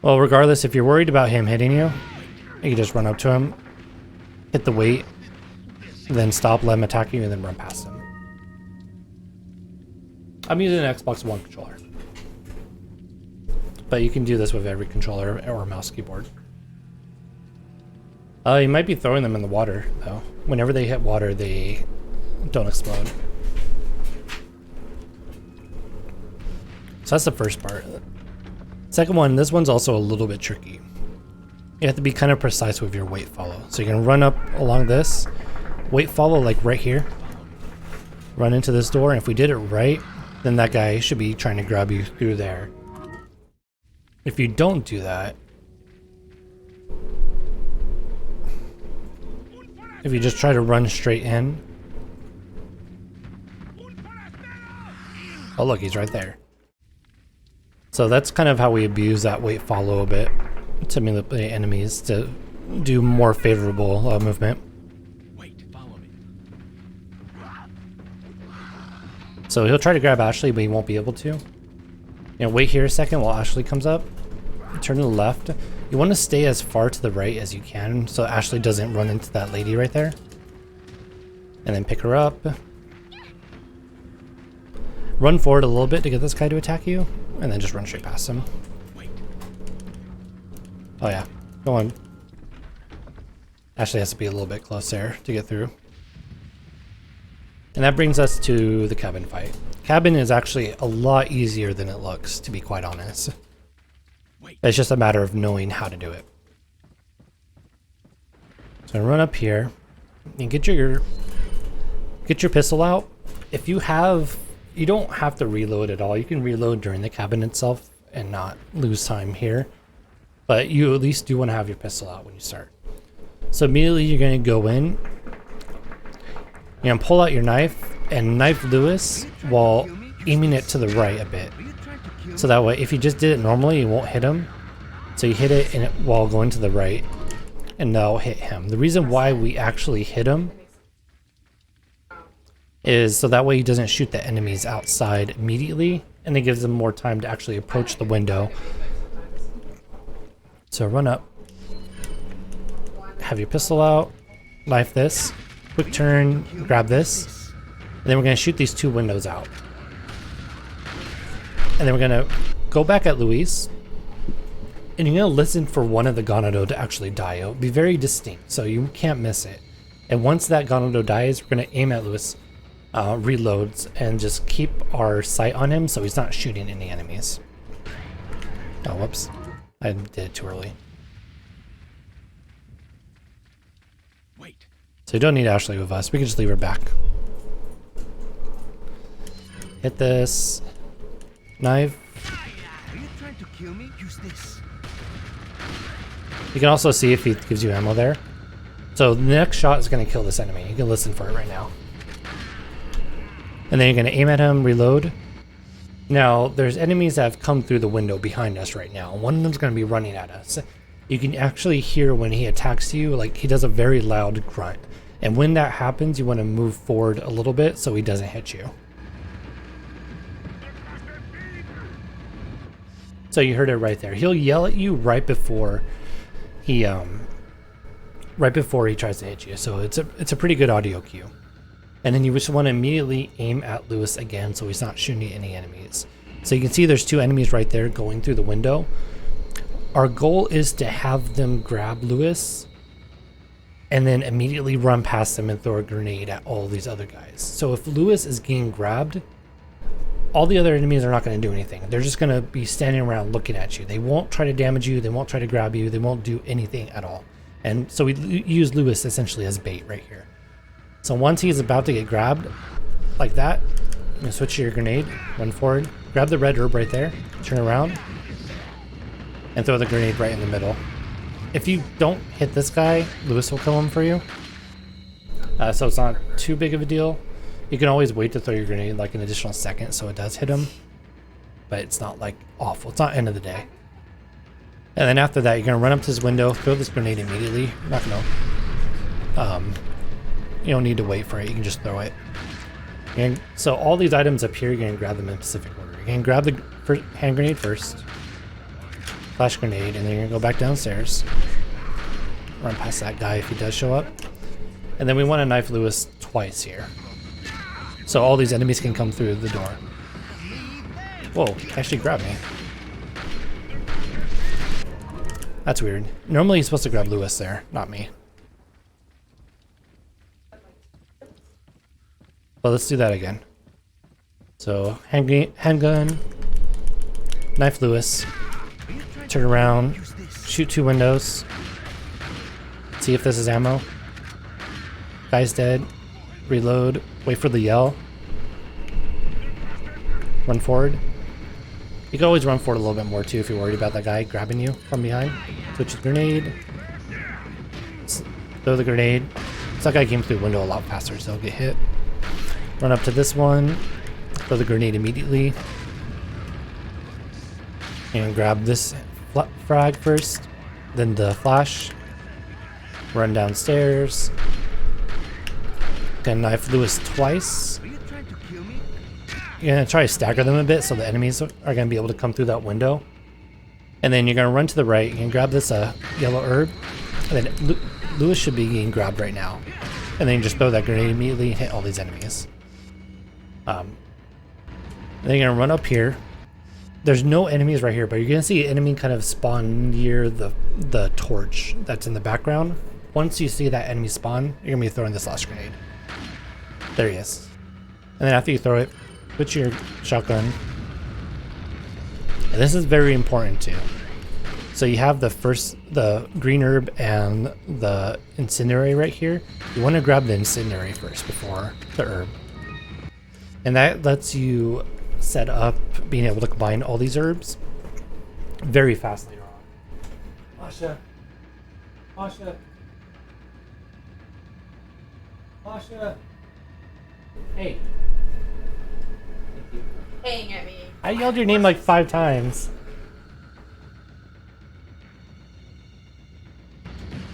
Well, regardless, if you're worried about him hitting you, you can just run up to him, hit the weight, then stop, let him attack you, and then run past him. I'm using an Xbox One controller. But you can do this with every controller or mouse keyboard. You might be throwing them in the water, though. Whenever they hit water, they don't explode. So that's the first part. Second one, this one's also a little bit tricky. You have to be kind of precise with your weight follow. So you can run up along this, weight follow like right here, run into this door, and if we did it right, then that guy should be trying to grab you through there. If you don't do that, if you just try to run straight in, oh look, he's right there. So that's kind of how we abuse that weight follow a bit to manipulate enemies to do more favorable movement. Wait, follow me. So he'll try to grab Ashley, but he won't be able to. You know, wait here a second while Ashley comes up. Turn to the left. You want to stay as far to the right as you can so Ashley doesn't run into that lady right there. And then pick her up. Run forward a little bit to get this guy to attack you, and then just run straight past him. Wait. Oh yeah, go on. Ashley has to be a little bit closer to get through. And that brings us to the cabin fight. Cabin is actually a lot easier than it looks, to be quite honest. It's just a matter of knowing how to do it. So run up here and get your pistol out. If you don't have to reload at all. You can reload during the cabin itself and not lose time here. But you at least do want to have your pistol out when you start. So immediately you're going to go in. You're going to pull out your knife and knife Lewis while aiming it to the right a bit. So that way, if you just did it normally, you won't hit him. So you hit it while going to the right, and that'll hit him. The reason why we actually hit him is so that way he doesn't shoot the enemies outside immediately, and it gives them more time to actually approach the window. So run up, have your pistol out, knife this, quick turn, grab this, And then we're going to shoot these 2 windows out. And then we're going to go back at Luis. And you're going to listen for one of the Gonado to actually die. It'll be very distinct, so you can't miss it. And once that Gonado dies, we're going to aim at Luis, reloads, and just keep our sight on him so he's not shooting any enemies. Oh, whoops. I did it too early. Wait. So you don't need Ashley with us. We can just leave her back. Hit this. Knife. Are you trying to kill me? Use this. You can also see if he gives you ammo there. So the next shot is going to kill this enemy. You can listen for it right now. And then you're going to aim at him, reload. Now, there's enemies that have come through the window behind us right now. One of them's going to be running at us. You can actually hear when he attacks you, like he does a very loud grunt. And when that happens, you want to move forward a little bit so he doesn't hit you. So you heard it right there. He'll yell at you right before he tries to hit you. So it's a pretty good audio cue. And then you just want to immediately aim at Luis again so he's not shooting any enemies. So you can see there's 2 enemies right there going through the window. Our goal is to have them grab Luis and then immediately run past them and throw a grenade at all these other guys. So if Luis is getting grabbed, all the other enemies are not going to do anything. They're just going to be standing around looking at you. They won't try to damage you. They won't try to grab you. They won't do anything at all. And so we use Luis essentially as bait right here. So once he's about to get grabbed, like that, you're going to switch to your grenade, run forward, grab the red herb right there, turn around, and throw the grenade right in the middle. If you don't hit this guy, Luis will kill him for you. So it's not too big of a deal. You can always wait to throw your grenade like an additional second so it does hit him. But it's not like awful. It's not end of the day. And then after that, you're going to run up to this window, throw this grenade immediately. You're not going to... you don't need to wait for it. You can just throw it. And so all these items up here, you're going to grab them in specific order. You're going to grab the hand grenade first. Flash grenade. And then you're going to go back downstairs. Run past that guy if he does show up. And then we want to knife Luis twice here. So all these enemies can come through the door. Whoa, actually grabbed me. That's weird. Normally he's supposed to grab Luis there, not me. But let's do that again. So handgun, knife Luis, turn around, shoot 2 windows, see if this is ammo. Guy's dead. Reload, wait for the yell. Run forward. You can always run forward a little bit more too if you're worried about that guy grabbing you from behind. Switch the grenade. Throw the grenade. So that guy came through the window a lot faster, so he'll get hit. Run up to this one. Throw the grenade immediately. And grab this frag first. Then the flash. Run downstairs. Gonna knife Luis twice. Are you trying to kill me? You're gonna try to stagger them a bit so the enemies are gonna be able to come through that window. And then you're gonna run to the right. You can grab this yellow herb. And then Luis should be getting grabbed right now. And then you just throw that grenade immediately and hit all these enemies. Then you're gonna run up here. There's no enemies right here, but you're gonna see an enemy kind of spawn near the torch that's in the background. Once you see that enemy spawn, you're gonna be throwing this last grenade. There he is. And then after you throw it, put your shotgun. And this is very important too. So you have the green herb and the incendiary right here. You want to grab the incendiary first before the herb. And that lets you set up being able to combine all these herbs very fast later on. Asha. Asha. Asha. Hey. Thank you. Paying at me. I yelled your name like 5 times.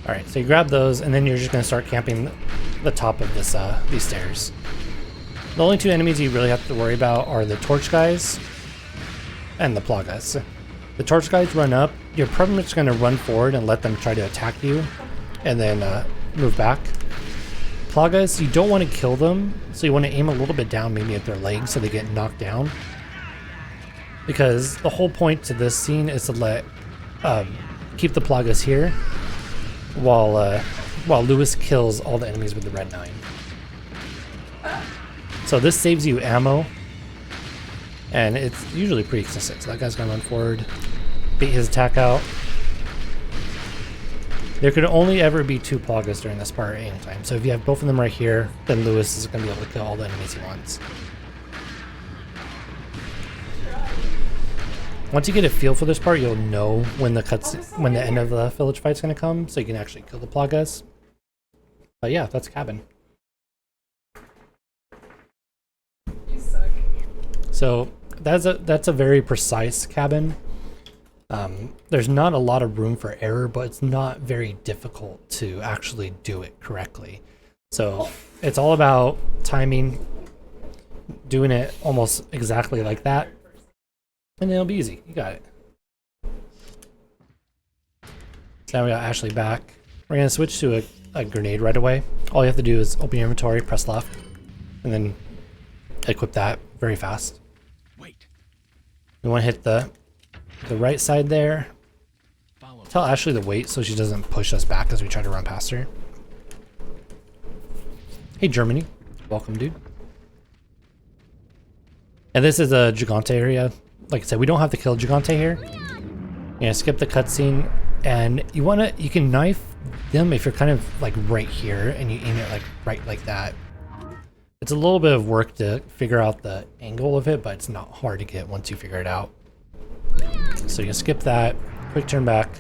Alright, so you grab those, and then you're just going to start camping the top of this these stairs. The only 2 enemies you really have to worry about are the torch guys and the plagas. The torch guys run up. You're pretty much going to run forward and let them try to attack you, and then move back. Plagas, you don't want to kill them, so you want to aim a little bit down, maybe at their legs, so they get knocked down. Because the whole point to this scene is to let keep the Plagas here, while Lewis kills all the enemies with the red 9. So this saves you ammo, and it's usually pretty consistent. So that guy's gonna run forward, bait his attack out. There could only ever be 2 Plagas during this part at any time. So if you have both of them right here, then Lewis is going to be able to kill all the enemies he wants. Once you get a feel for this part, you'll know when the end of the village fight's going to come, so you can actually kill the Plagas. But yeah, that's Cabin. You suck. So that's a very precise cabin. There's not a lot of room for error, but it's not very difficult to actually do it correctly. So it's all about timing, doing it almost exactly like that, and it'll be easy. You got it. So now we got Ashley back. We're going to switch to a grenade right away. All you have to do is open your inventory, press left, and then equip that very fast. Wait. We want to hit the right side there. Follow. Tell Ashley to wait so she doesn't push us back as we try to run past her. Hey Germany, welcome dude. And this is a Gigante area. Like I said, we don't have to kill Gigante here. Yeah, skip the cutscene, and you can knife them if you're kind of like right here and you aim it like right like that. It's a little bit of work to figure out the angle of it, but it's not hard to get once you figure it out. So you can skip that, quick turn back,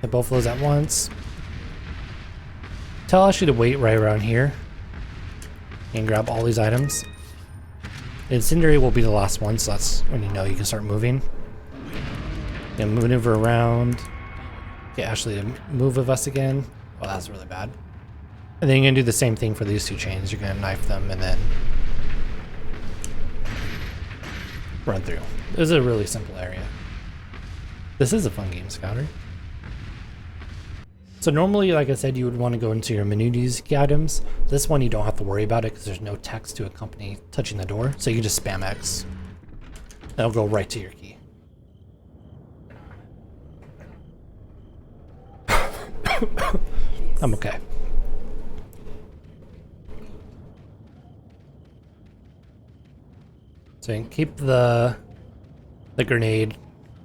hit both of those at once. Tell Ashley to wait right around here and grab all these items. The incendiary will be the last one, so that's when you know you can start moving. Then maneuver around, get Ashley to move with us again. Oh, that's really bad. And then you're going to do the same thing for these 2 chains. You're going to knife them and then run through. This is a really simple area. This is a fun game, Scouter. So normally, like I said, you would want to go into your menus items. This one you don't have to worry about it because there's no text to accompany touching the door. So you can just spam X. That'll go right to your key. I'm okay. So you can keep the grenade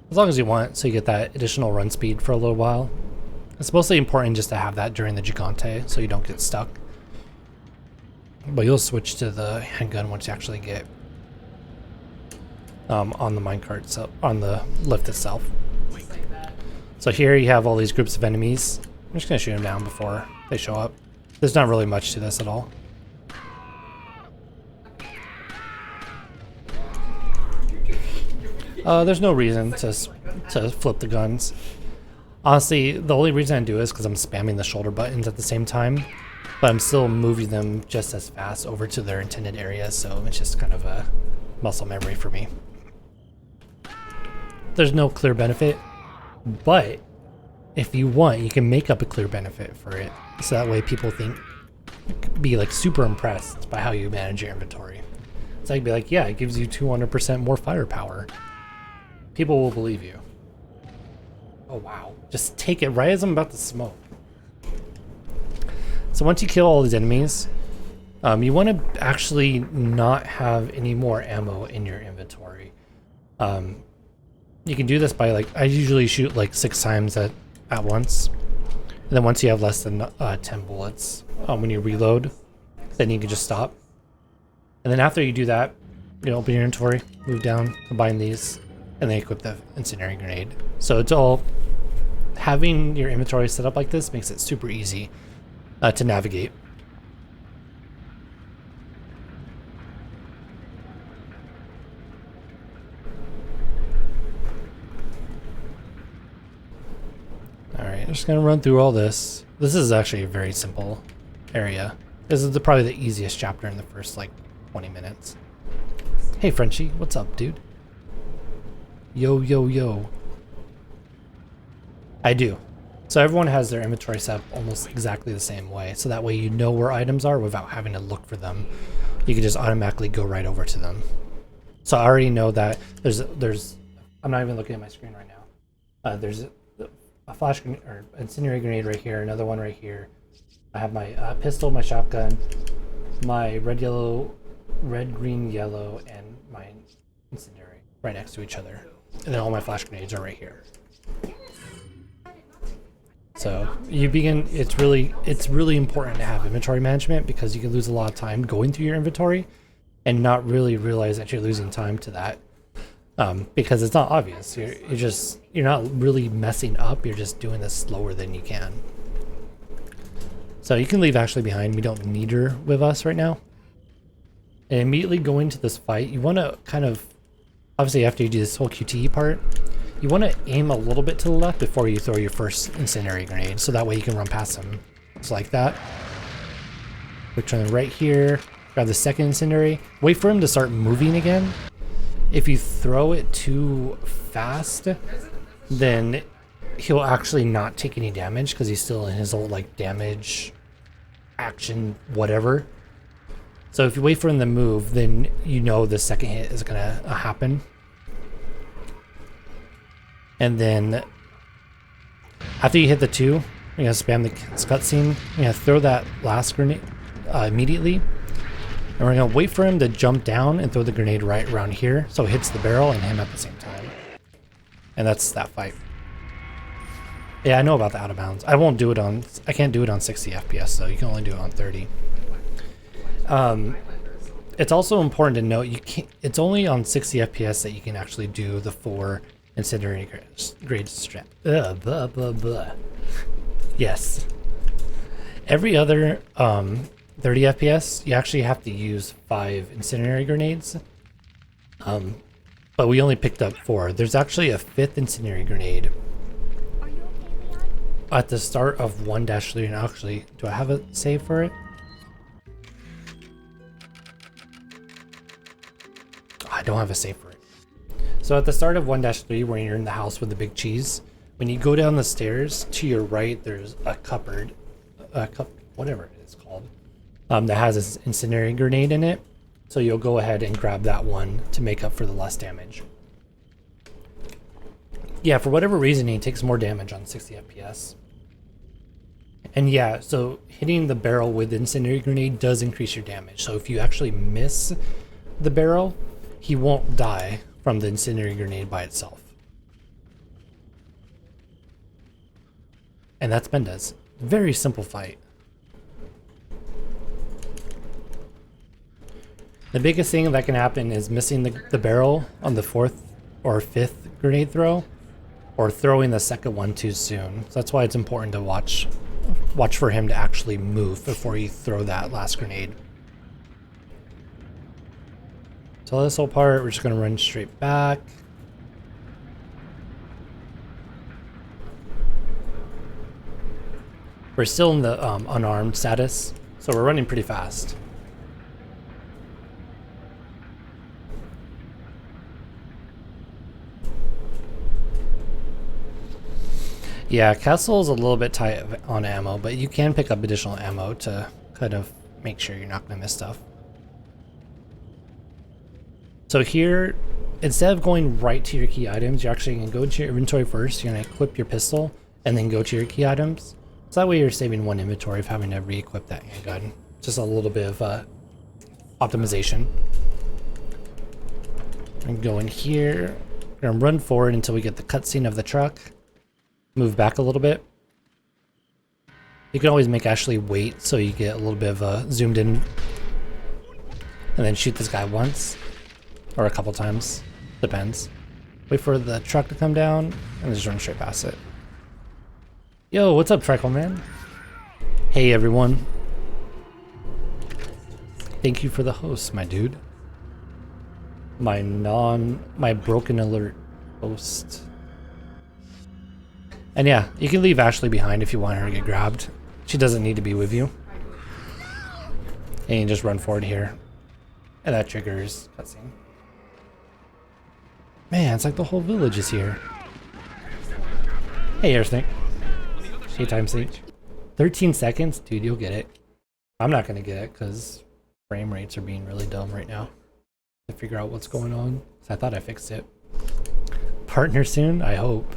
as long as you want, so you get that additional run speed for a little while. It's mostly important just to have that during the Gigante so you don't get stuck. But you'll switch to the handgun once you actually get on the minecart, so on the lift itself. So here you have all these groups of enemies. I'm just gonna shoot them down before they show up. There's not really much to this at all. There's no reason to flip the guns. Honestly, the only reason I do it is because I'm spamming the shoulder buttons at the same time, but I'm still moving them just as fast over to their intended areas, so it's just kind of a muscle memory for me. There's no clear benefit, but if you want, you can make up a clear benefit for it, so that way people be like super impressed by how you manage your inventory. So I can be like, yeah, it gives you 200% more firepower. People will believe you. Oh wow, just take it right as I'm about to smoke. So once you kill all these enemies, you want to actually not have any more ammo in your inventory. You can do this by I usually shoot like 6 times at once. And then once you have less than 10 bullets, when you reload, then you can just stop. And then after you do that, you open your inventory, move down, combine these, and then equip the incendiary grenade. So it's all, having your inventory set up like this makes it super easy to navigate. Alright, I'm just gonna run through all this. This is actually a very simple area. This is probably the easiest chapter in the first 20 minutes. Hey Frenchie, what's up, dude? Yo, yo, yo. I do. So everyone has their inventory set up almost exactly the same way. So that way you know where items are without having to look for them. You can just automatically go right over to them. So I already know that there's I'm not even looking at my screen right now. There's a flash grenade or incendiary grenade right here, another one right here. I have my pistol, my shotgun, my red, green, yellow, and my incendiary right next to each other. And then all my flash grenades are right here. So it's really important to have inventory management because you can lose a lot of time going through your inventory and not really realize that you're losing time to that. Because it's not obvious. You're not really messing up, you're just doing this slower than you can. So you can leave Ashley behind. We don't need her with us right now. And immediately go into this fight, you want to kind of, obviously after you do this whole QTE part, you want to aim a little bit to the left before you throw your first incendiary grenade, so that way you can run past them. Just like that. Return right here, grab the second incendiary, wait for him to start moving again. If you throw it too fast, then he'll actually not take any damage because he's still in his old like damage action whatever. So if you wait for him to move, then you know the second hit is gonna happen. And then after you hit the 2, you're gonna spam the cutscene. You're gonna throw that last grenade immediately. And we're gonna wait for him to jump down and throw the grenade right around here so it hits the barrel and him at the same time. And that's that fight. Yeah, I know about the out of bounds. I can't do it on 60 FPS, so you can only do it on 30. It's also important to note it's only on 60 FPS that you can actually do the 4 incendiary grade strap. Blah, blah, blah. Yes. Every other 30 FPS, you actually have to use 5 incendiary grenades. But we only picked up 4. There's actually a 5th incendiary grenade Are you okay, Leon? at the start of 1-3. And actually, do I have a save for it? I don't have a save for it. So at the start of 1-3, when you're in the house with the big cheese, when you go down the stairs to your right, there's a cupboard, whatever it is called, that has this incendiary grenade in it. So you'll go ahead and grab that one to make up for the less damage. Yeah, for whatever reason, he takes more damage on 60 FPS. And yeah, so hitting the barrel with the incendiary grenade does increase your damage. So if you actually miss the barrel, he won't die from the incendiary grenade by itself. And that's Mendez. Very simple fight. The biggest thing that can happen is missing the barrel on the 4th or 5th grenade throw, or throwing the second one too soon. So that's why it's important to watch for him to actually move before you throw that last grenade. So this whole part, we're just gonna run straight back. We're still in the unarmed status, so we're running pretty fast. Yeah, Castle is a little bit tight on ammo, but you can pick up additional ammo to kind of make sure you're not gonna miss stuff. So here, instead of going right to your key items, you're actually going to go to your inventory first. You're going to equip your pistol and then go to your key items. So that way you're saving 1 inventory of having to re-equip that handgun. Just a little bit of optimization. And go in here. We're going to run forward until we get the cutscene of the truck. Move back a little bit. You can always make Ashley wait so you get a little bit of a zoomed in. And then shoot this guy once. Or a couple times, depends. Wait for the truck to come down, and just run straight past it. Yo, what's up, Trickle Man? Hey, everyone. Thank you for the host, my dude. My broken alert host. And yeah, you can leave Ashley behind if you want her to get grabbed. She doesn't need to be with you. And you just run forward here. And that triggers cutscene. Man, it's like the whole village is here. Hey, Airsnake. Hey, time sync. 13 seconds? Dude, you'll get it. I'm not gonna get it because frame rates are being really dumb right now. To figure out what's going on. So I thought I fixed it. Partner soon? I hope.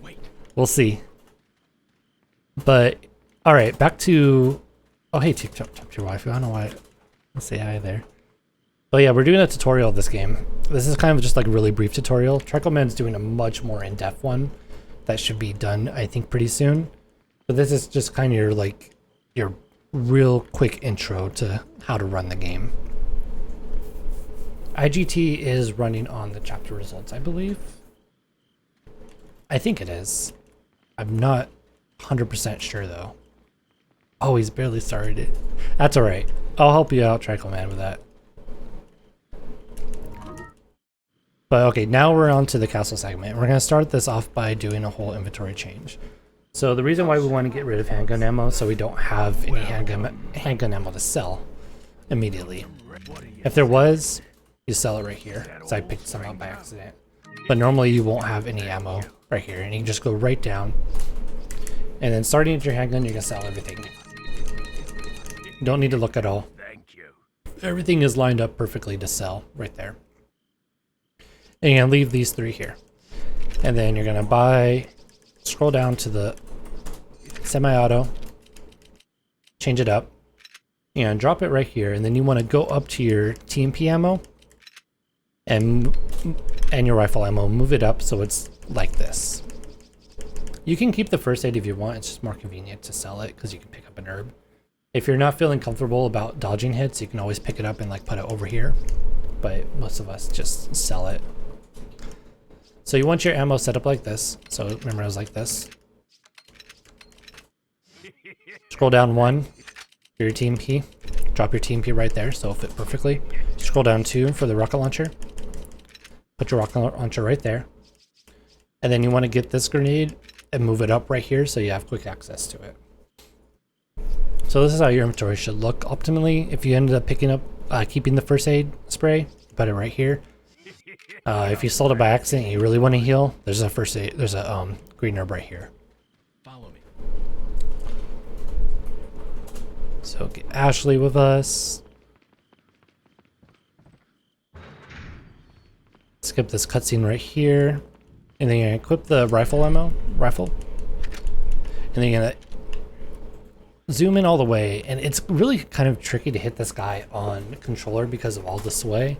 Wait. We'll see. But, alright, back to... Oh, hey, TikTok, your wife. I don't know why. Let's say hi there. But yeah, we're doing a tutorial of this game. This is kind of just like a really brief tutorial. Trickleman's doing a much more in-depth one that should be done, I think, pretty soon. But this is just kind of your, like, your real quick intro to how to run the game. IGT is running on the chapter results, I believe. I think it is. I'm not 100% sure, though. Oh, he's barely started it. That's alright. I'll help you out, Trickleman, with that. But okay, now we're on to the castle segment. We're going to start this off by doing a whole inventory change. So the reason why we want to get rid of handgun ammo so we don't have any handgun ammo to sell immediately. If there was, you sell it right here. So I picked some up by accident. But normally you won't have any ammo right here. And you can just go right down. And then starting at your handgun, you're going to sell everything. You don't need to look at all. Thank you. Everything is lined up perfectly to sell right there. And you're going to leave these three here. And then you're going to buy, scroll down to the semi-auto, change it up, and drop it right here. And then you want to go up to your TMP ammo and your rifle ammo, move it up so it's like this. You can keep the first aid if you want, it's just more convenient to sell it because you can pick up an herb. If you're not feeling comfortable about dodging hits, you can always pick it up and like put it over here. But most of us just sell it. So you want your ammo set up like this. So remember it was like this. Scroll down 1 for your TMP. Drop your TMP right there so it'll fit perfectly. Scroll down 2 for the rocket launcher. Put your rocket launcher right there. And then you want to get this grenade and move it up right here so you have quick access to it. So this is how your inventory should look optimally. If you ended up picking up, keeping the first aid spray, put it right here. If you sold it by accident and you really want to heal, there's a first aid, there's a green herb right here. Follow me. So get Ashley with us. Skip this cutscene right here. And then you're gonna equip the rifle. And then you're gonna zoom in all the way. And it's really kind of tricky to hit this guy on controller because of all the sway.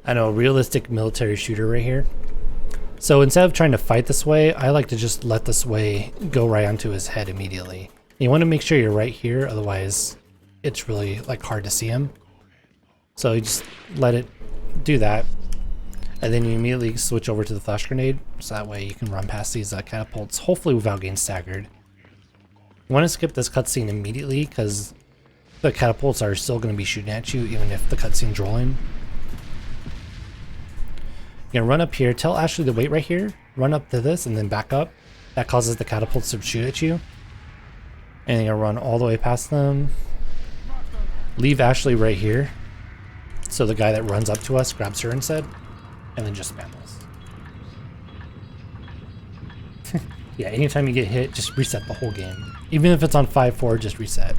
I know, realistic military shooter right here. So instead of trying to fight the sway, I like to just let the sway go right onto his head immediately. You want to make sure you're right here, otherwise it's really like hard to see him. So you just let it do that. And then you immediately switch over to the flash grenade, so that way you can run past these catapults, hopefully without getting staggered. You want to skip this cutscene immediately, because the catapults are still going to be shooting at you, even if the cutscene's rolling. You're going to run up here, tell Ashley to wait right here, run up to this, and then back up. That causes the catapults to shoot at you. And you're going to run all the way past them. Leave Ashley right here, so the guy that runs up to us grabs her instead. And then just spam this. Yeah, anytime you get hit, just reset the whole game. Even if it's on 5-4, just reset.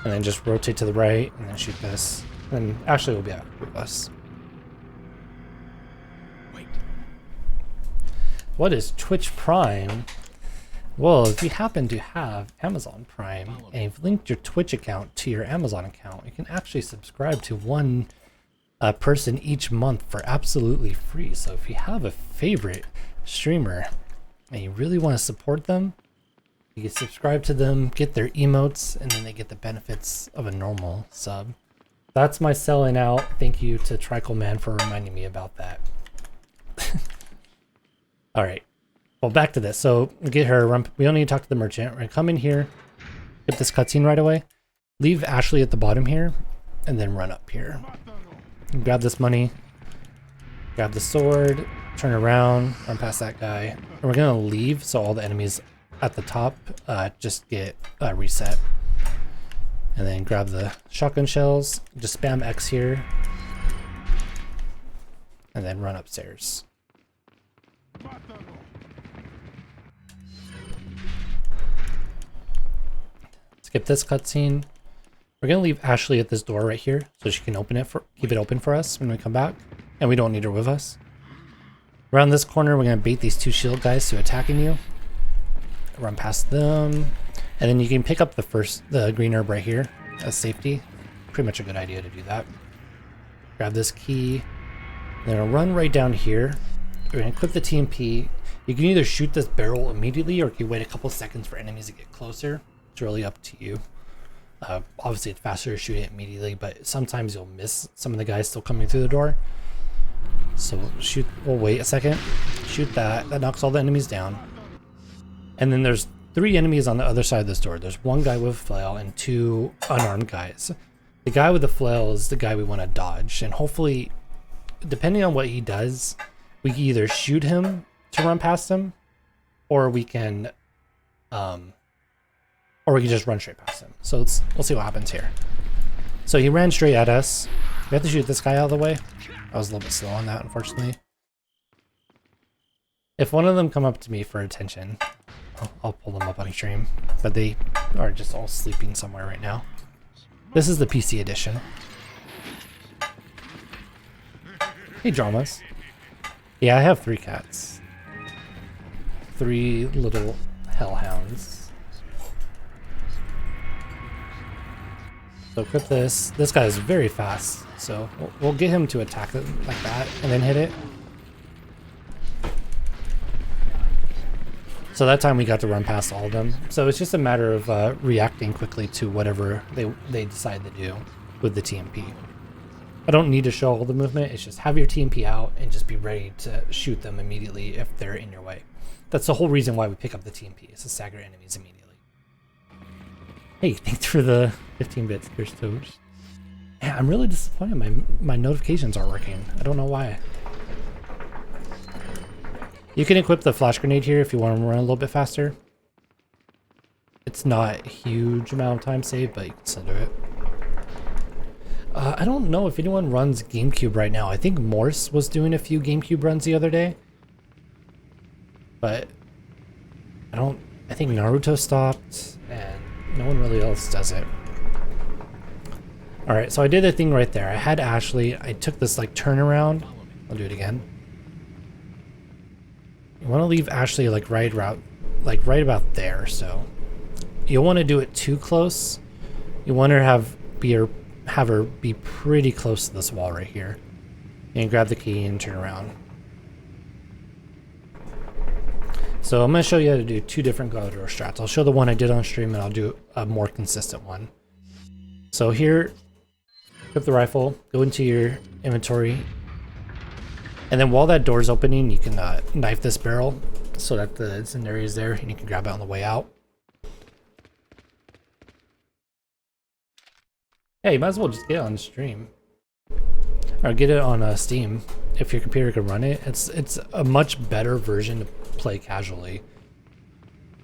And then just rotate to the right, and then shoot this. And Ashley will be out with us. Wait. What is Twitch Prime? Well, if you happen to have Amazon Prime and you've linked your Twitch account to your Amazon account, you can actually subscribe to one person each month for absolutely free. So if you have a favorite streamer and you really want to support them, you can subscribe to them, get their emotes, and then they get the benefits of a normal sub. That's my selling out. Thank you to Trickleman for reminding me about that. All right. Well, back to this. So get her. We don't need to talk to the merchant. We're gonna come in here, get this cutscene right away. Leave Ashley at the bottom here, and then run up here. Grab this money. Grab the sword. Turn around. Run past that guy. And we're gonna leave so all the enemies at the top just get reset. And then grab the shotgun shells. Just spam X here, and then run upstairs. skip this cutscene. We're gonna leave Ashley at this door right here so she can keep it open for us when we come back, and we don't need her with us. Around this corner, we're gonna bait these 2 shield guys to attacking you. Run past them, and then you can pick up the green herb right here as safety. Pretty much a good idea to do that. Grab this key, then I'll run right down here. We're gonna equip the TMP. You can either shoot this barrel immediately, or you can wait a couple seconds for enemies to get closer. It's really up to you. Obviously, it's faster to shoot it immediately, but sometimes you'll miss some of the guys still coming through the door. So we'll wait a second. Shoot that. That knocks all the enemies down. And then there's 3 enemies on the other side of this door. There's 1 guy with a flail and 2 unarmed guys. The guy with the flail is the guy we want to dodge, and hopefully, depending on what he does, we can either shoot him to run past him, or we can just run straight past him. So we'll see what happens here. So he ran straight at us. We have to shoot this guy out of the way. I was a little bit slow on that, unfortunately. If one of them come up to me for attention, I'll pull them up on stream, but they are just all sleeping somewhere right now. This is the PC edition. Hey, dramas. Yeah, I have 3 cats. 3 little hellhounds. So equip this. This guy is very fast, so we'll get him to attack it like that and then hit it. So that time we got to run past all of them. So it's just a matter of reacting quickly to whatever they decide to do with the TMP. I don't need to show all the movement. It's just have your TMP out and just be ready to shoot them immediately if they're in your way. That's the whole reason why we pick up the TMP, is to stagger enemies immediately. Hey, thanks for the 15 bits, Chris Toast. Man, I'm really disappointed my notifications aren't working. I don't know why. You can equip the flash grenade here if you want to run a little bit faster. It's not a huge amount of time saved, but you can still do it. I don't know if anyone runs GameCube right now. I think Morse was doing a few GameCube runs the other day. But I think Naruto stopped, and no one really else does it. Alright, so I did a thing right there. I had Ashley. I took this like turnaround. I'll do it again. You want to leave Ashley like right about there, so you don't want to do it too close. You want her to have her be pretty close to this wall right here. And grab the key and turn around. So I'm going to show you how to do 2 different Gladiator strats. I'll show the one I did on stream, and I'll do a more consistent one. So here, equip the rifle, go into your inventory, and then while that door's opening, you can knife this barrel so that the incendiary is there, and you can grab it on the way out. Hey, you might as well just get it on stream. Or get it on Steam, if your computer can run it. It's a much better version to play casually.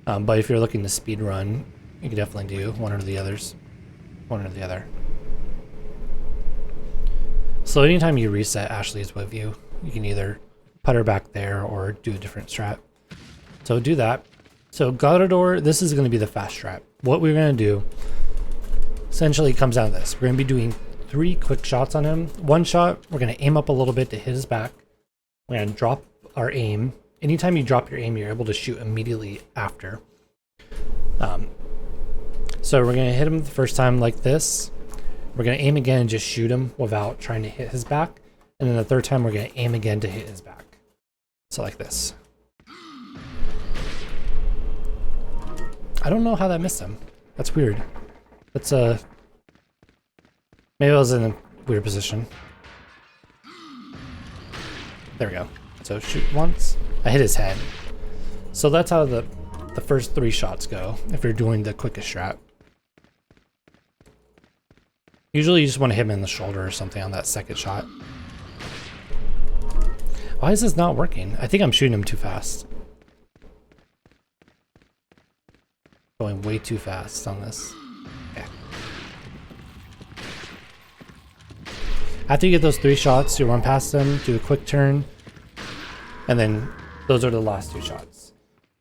But if you're looking to speed run, you can definitely do one or the others. One or the other. So anytime you reset Ashley's with you, you can either put her back there or do a different strat. So do that. So Gladiator, this is going to be the fast strat. What we're going to do essentially comes down to this. We're going to be doing 3 quick shots on him. 1 shot, we're going to aim up a little bit to hit his back. We're going to drop our aim. Anytime you drop your aim, you're able to shoot immediately after. So we're going to hit him the first time like this. We're going to aim again and just shoot him without trying to hit his back. And then the 3rd time, we're going to aim again to hit his back. So like this. I don't know how that missed him. That's weird. That's maybe I was in a weird position. There we go. So shoot once. I hit his head. So that's how the first 3 shots go, if you're doing the quickest strat. Usually you just want to hit him in the shoulder or something on that 2nd shot. Why is this not working? I think I'm shooting him too fast. Going way too fast on this. Okay. After you get those 3 shots, you run past them, do a quick turn, and then those are the last 2 shots.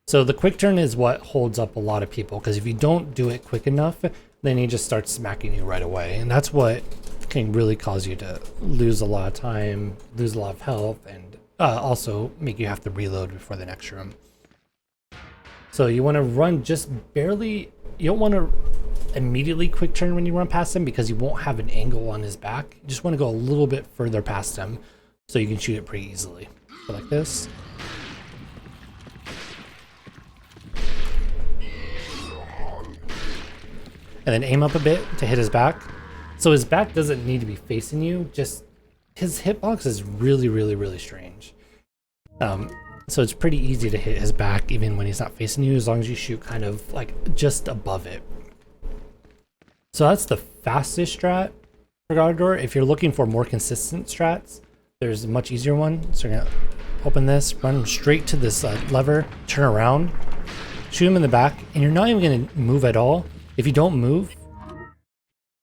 So the quick turn is what holds up a lot of people, because if you don't do it quick enough, then he just starts smacking you right away. And that's what can really cause you to lose a lot of time, lose a lot of health, and also make you have to reload before the next room. So you want to run just barely. You don't want to immediately quick turn when you run past him, because you won't have an angle on his back. You just want to go a little bit further past him so you can shoot it pretty easily. So like this. And then aim up a bit to hit his back. So his back doesn't need to be facing you, just his hitbox is really, really, really strange. So it's pretty easy to hit his back even when he's not facing you, as long as you shoot kind of like just above it. So that's the fastest strat for God of War. If you're looking for more consistent strats, there's a much easier one. So you're gonna open this, run straight to this lever, turn around, shoot him in the back, and you're not even gonna move at all. If you don't move,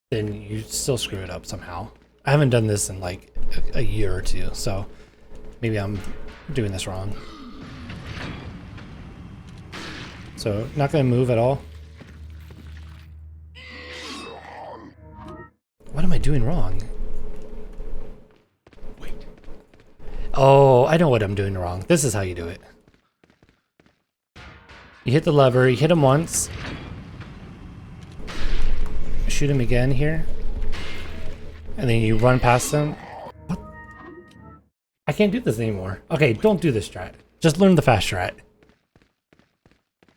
then you still screw it up somehow. I haven't done this in like a year or two, so maybe I'm doing this wrong. So not gonna move at all. What am I doing wrong? Wait. Oh, I know what I'm doing wrong. This is how you do it. You hit the lever, you hit him once. Shoot him again here. And then you run past him. What? I can't do this anymore. Okay, don't do this strat. Just learn the fast strat.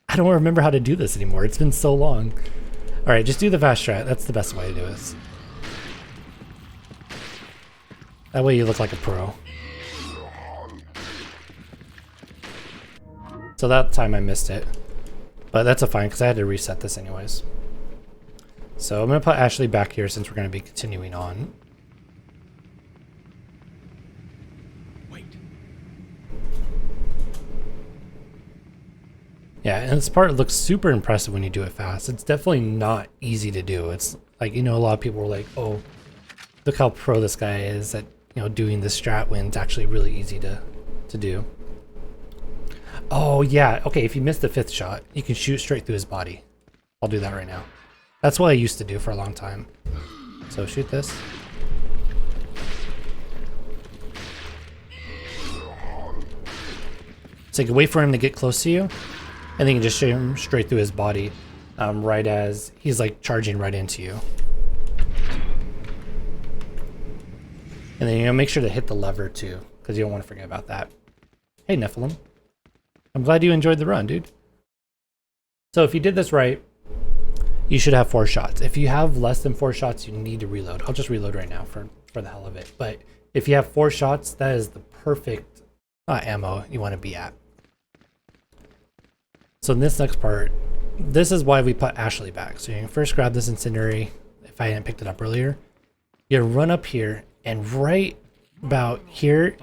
I don't remember how to do this anymore. It's been so long. Alright, just do the fast strat. That's the best way to do this. That way you look like a pro. So that time I missed it. But that's a fine, because I had to reset this anyways. So I'm going to put Ashley back here since we're going to be continuing on. Wait. Yeah, and this part looks super impressive when you do it fast. It's definitely not easy to do. It's like, you know, a lot of people were like, oh, look how pro this guy is at, you know, doing this strat when it's actually really easy to do. Oh, yeah. Okay, if you miss the fifth shot, you can shoot straight through his body. I'll do that right now. That's what I used to do for a long time. So shoot this. So you can wait for him to get close to you, and then you can just shoot him straight through his body, right as he's like charging right into you. And then, you know, make sure to hit the lever too, because you don't want to forget about that. Hey, Nephilim. I'm glad you enjoyed the run, dude. So if you did this right, you should have 4 shots. If you have less than 4 shots, you need to reload. I'll just reload right now for the hell of it. But if you have 4 shots, that is the perfect ammo you want to be at. So in this next part, this is why we put Ashley back. So you can first grab this incendiary, if I hadn't picked it up earlier. You run up here, and right about here,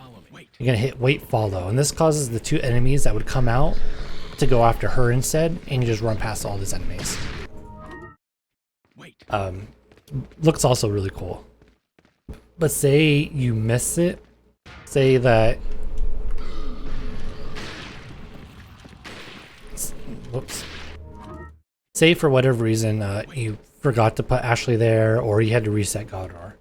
you're going to hit wait follow. And this causes the 2 enemies that would come out to go after her instead, and you just run past all these enemies. Looks also really cool. But say you miss it. Say that... Whoops. Say for whatever reason you forgot to put Ashley there, or you had to reset God of War.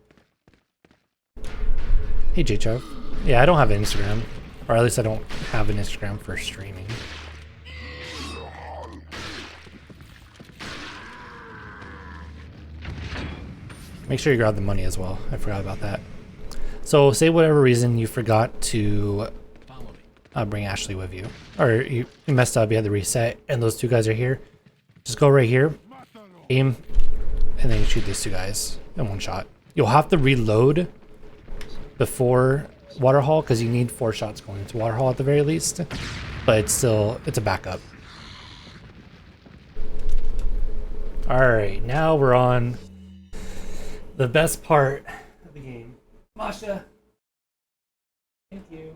Hey JChov. Yeah, I don't have an Instagram. Or at least I don't have an Instagram for streaming. Make sure you grab the money as well. I forgot about that. So say whatever reason you forgot to bring Ashley with you. Or you messed up, you had to reset, and those 2 guys are here. Just go right here, aim, and then you shoot these 2 guys in 1 shot. You'll have to reload before Waterhall, because you need 4 shots going into Waterhall at the very least. But it's a backup. Alright, now we're on the best part of the game. Masha! Thank you.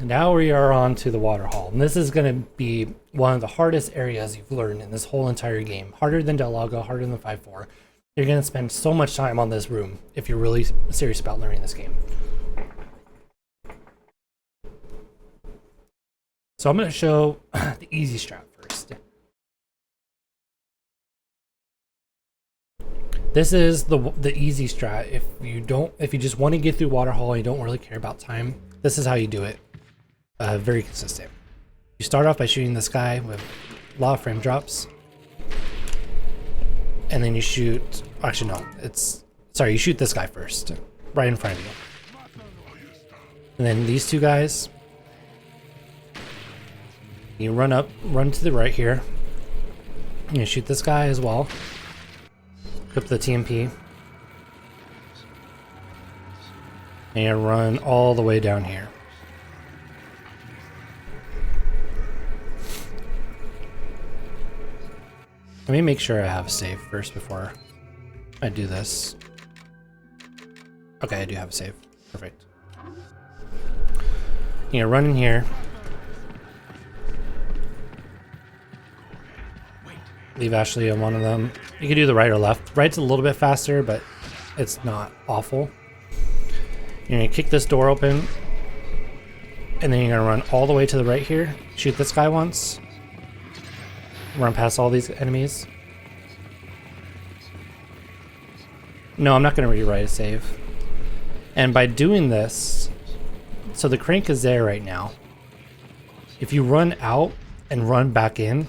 Now we are on to the Waterhall, and this is going to be one of the hardest areas you've learned in this whole entire game. Harder than Del Lago, harder than 5-4. You're going to spend so much time on this room if you're really serious about learning this game. So I'm going to show the easy strat first. This is the easy strat. If you just want to get through Waterhall and you don't really care about time, this is how you do it. Very consistent. You start off by shooting this guy with a lot of frame drops. And then you shoot, actually no, you shoot this guy first, right in front of you. And then these two guys, you run to the right here. You shoot this guy as well. Equip the TMP. And you run all the way down here. Let me make sure I have a save first before I do this. Okay, I do have a save. Perfect. You run in here. Leave Ashley on one of them. You can do the right or left. Right's a little bit faster, but it's not awful. You're gonna kick this door open, and then you're gonna run all the way to the right here. Shoot this guy once. Run past all these enemies. No, I'm not gonna rewrite a save. And by doing this, so the crank is there right now. If you run out and run back in,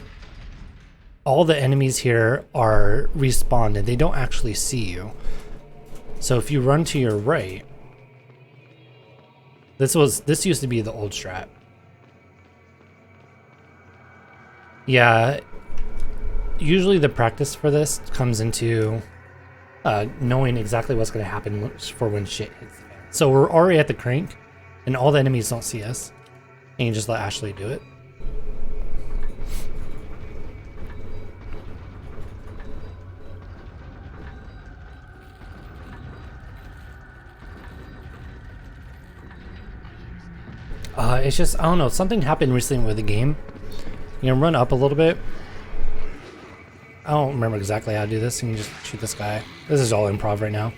all the enemies here are respawned and they don't actually see you. So if you run to your right, this used to be the old strat. Yeah, usually the practice for this comes into knowing exactly what's going to happen for when shit hits the fan. So we're already at the crank and all the enemies don't see us, and you just let Ashley do it. It's just, I don't know, something happened recently with the game. You can run up a little bit. I don't remember exactly how to do this. You can just shoot this guy. This is all improv right now.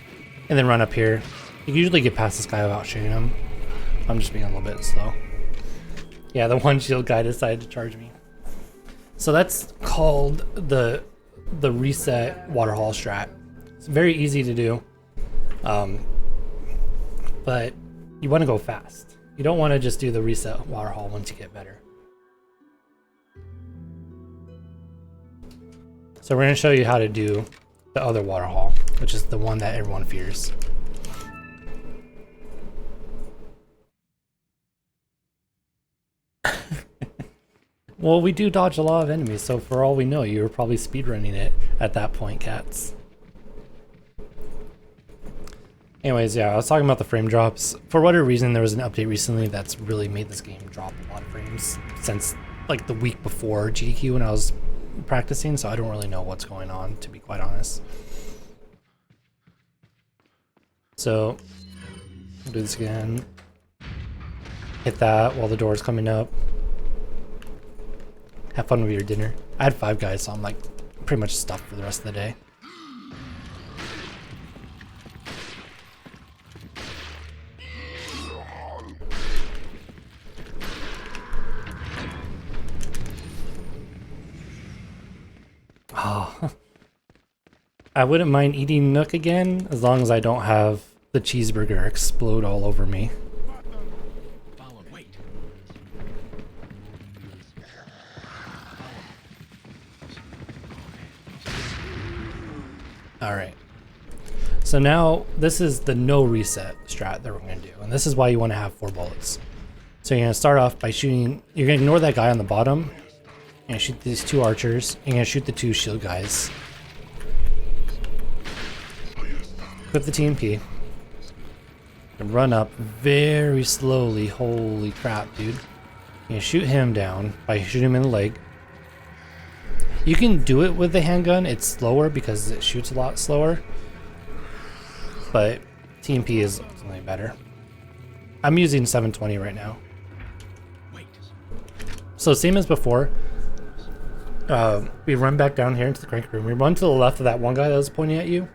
And then run up here. You can usually get past this guy without shooting him. I'm just being a little bit slow. Yeah, the one shield guy decided to charge me. So that's called the reset Waterhall strat. It's very easy to do. But you want to go fast. You don't want to just do the reset Waterhall once you get better. So we're going to show you how to do the other Waterhall, which is the one that everyone fears. Well, we do dodge a lot of enemies, so for all we know, you were probably speedrunning it at that point, cats. Anyways, yeah, I was talking about the frame drops. For whatever reason, there was an update recently that's really made this game drop a lot of frames since like the week before GDQ when I was practicing, so I don't really know what's going on, to be quite honest. So, we'll do this again. Hit that while the door's coming up. Have fun with your dinner. I had 5 guys, so I'm like pretty much stuffed for the rest of the day. Oh, I wouldn't mind eating Nook again as long as I don't have the cheeseburger explode all over me. Follow, wait. Alright. So now this is the no reset strat that we're going to do. And this is why you want to have 4 bullets. So you're going to start off by shooting, you're going to ignore that guy on the bottom. You're going to shoot these 2 archers. You're going to shoot the 2 shield guys. Equip the TMP. And run up very slowly. Holy crap, dude. You're going to shoot him down by shooting him in the leg. You can do it with the handgun. It's slower because it shoots a lot slower. But TMP is ultimately better. I'm using 720 right now. So same as before. We run back down here into the crank room. We run to the left of that one guy that was pointing at you.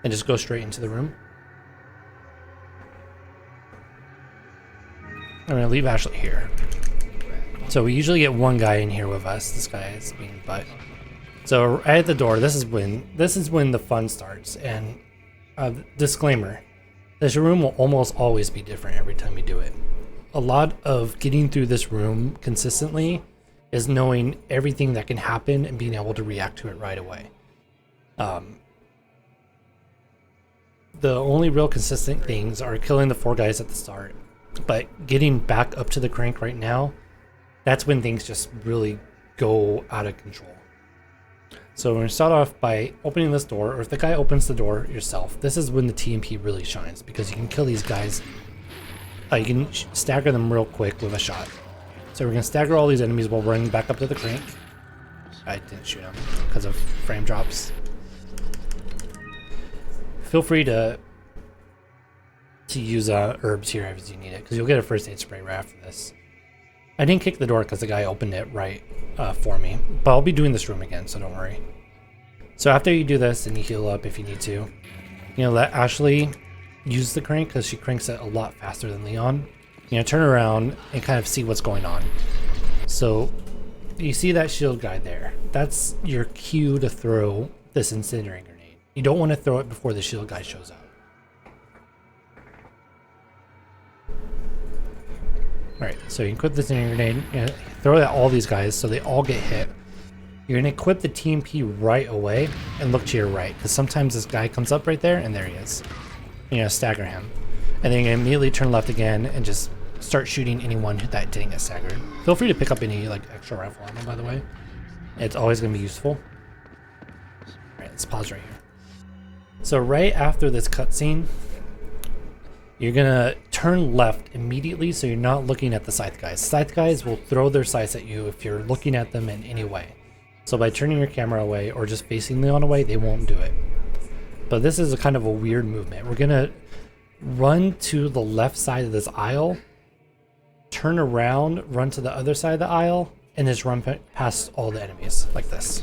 And just go straight into the room. I'm going to leave Ashley here. So we usually get one guy in here with us. This guy is being butt. So right at the door, this is when the fun starts. And disclaimer, this room will almost always be different every time you do it. A lot of getting through this room consistently is knowing everything that can happen and being able to react to it right away. The only real consistent things are killing the 4 guys at the start, but getting back up to the crank right now, that's when things just really go out of control. So we're going to start off by opening this door, or if the guy opens the door yourself, this is when the TMP really shines, because you can kill these guys. You can stagger them real quick with a shot. So we're going to stagger all these enemies while running back up to the crank. I didn't shoot him because of frame drops. Feel free to use herbs here as you need it, because you'll get a first aid spray right after this. I didn't kick the door because the guy opened it right for me, but I'll be doing this room again, so don't worry. So after you do this and you heal up if you need to, you know, let Ashley use the crank because she cranks it a lot faster than Leon. You know, turn around and kind of see what's going on. So you see that shield guy there. That's your cue to throw this incendiary grenade. You don't want to throw it before the shield guy shows up. Alright, so you can equip this incendiary grenade, throw it at all these guys so they all get hit. You're going to equip the TMP right away and look to your right, because sometimes this guy comes up right there, and there he is. You're going to stagger him. And then you're going to immediately turn left again and just start shooting anyone that didn't get staggered. Feel free to pick up any like extra rifle ammo, by the way. It's always going to be useful. Alright, let's pause right here. So right after this cutscene, you're gonna turn left immediately so you're not looking at the scythe guys. Scythe guys will throw their scythes at you if you're looking at them in any way. So by turning your camera away or just facing Leon away, they won't do it. But this is a kind of a weird movement. We're gonna run to the left side of this aisle, turn around, run to the other side of the aisle, and just run past all the enemies like this.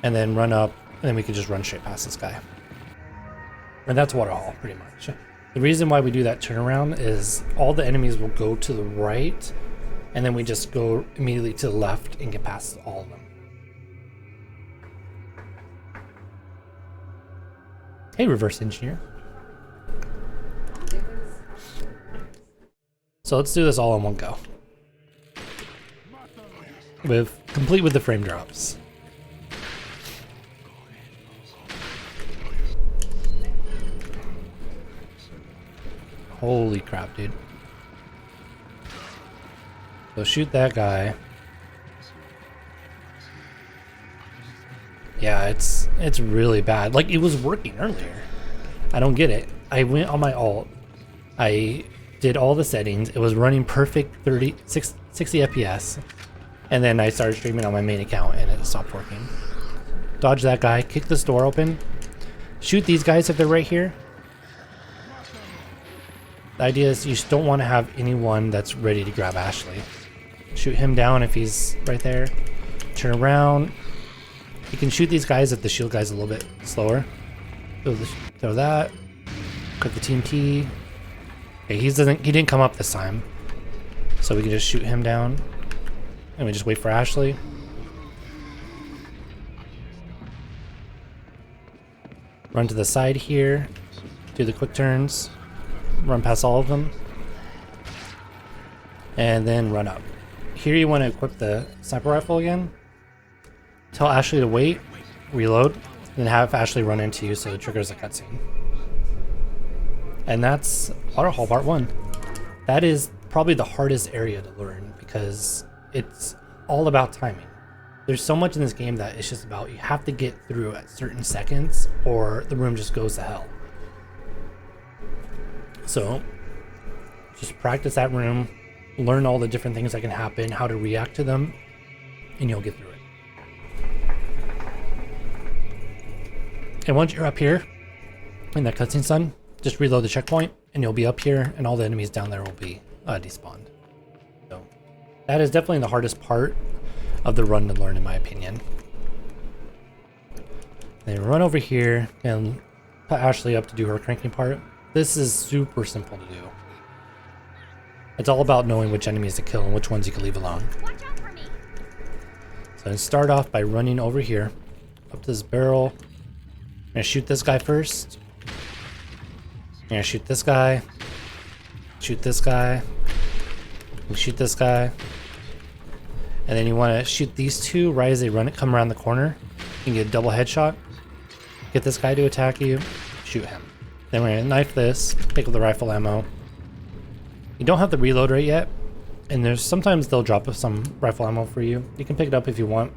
And then run up, and then we can just run straight past this guy. And that's Waterhall, pretty much. The reason why we do that turnaround is all the enemies will go to the right, and then we just go immediately to the left and get past all of them. Hey, reverse engineer. So let's do this all in one go. Complete with the frame drops. Holy crap, dude. So shoot that guy. Yeah, it's really bad. Like, it was working earlier. I don't get it. I went on my alt. I did all the settings. It was running perfect 60 FPS. And then I started streaming on my main account and it stopped working. Dodge that guy. Kick this door open. Shoot these guys if they're right here. The idea is you just don't want to have anyone that's ready to grab Ashley. Shoot him down if he's right there. Turn around. You can shoot these guys if the shield guy's a little bit slower. Throw that. Click the TMT. Okay, he didn't come up this time. So we can just shoot him down. And we just wait for Ashley. Run to the side here. Do the quick turns. Run past all of them. And then run up. Here you want to equip the sniper rifle again. Tell Ashley to wait, reload, then have Ashley run into you so it triggers a cutscene. And that's Waterhall Part 1. That is probably the hardest area to learn because it's all about timing. There's so much in this game that it's just about you have to get through at certain seconds or the room just goes to hell. So just practice that room, learn all the different things that can happen, how to react to them, and you'll get through it. And once you're up here in that cutscene's done, just reload the checkpoint and you'll be up here and all the enemies down there will be despawned. So that is definitely the hardest part of the run to learn in my opinion. Then run over here and put Ashley up to do her cranking part. This is super simple to do. It's all about knowing which enemies to kill and which ones you can leave alone. Watch out for me. So I start off by running over here, up to this barrel. I'm gonna shoot this guy first. I'm gonna shoot this guy. Shoot this guy. And shoot this guy. And then you want to shoot these two right as they come around the corner. You can get a double headshot. Get this guy to attack you. Shoot him. Then we're gonna knife this. Pick up the rifle ammo. You don't have the reload rate yet, and there's sometimes they'll drop some rifle ammo for you. You can pick it up if you want.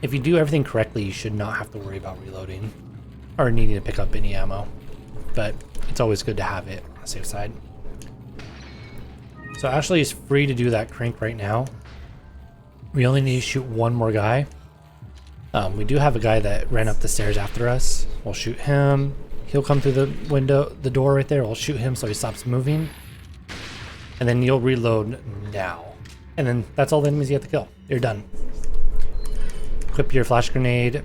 If you do everything correctly, you should not have to worry about reloading or needing to pick up any ammo. But it's always good to have it on the safe side. So Ashley is free to do that crank right now. We only need to shoot one more guy. We do have a guy that ran up the stairs after us. We'll shoot him. He'll come through the window, the door right there. We'll shoot him so he stops moving. And then you'll reload now. And then that's all the enemies you have to kill. You're done. Equip your flash grenade.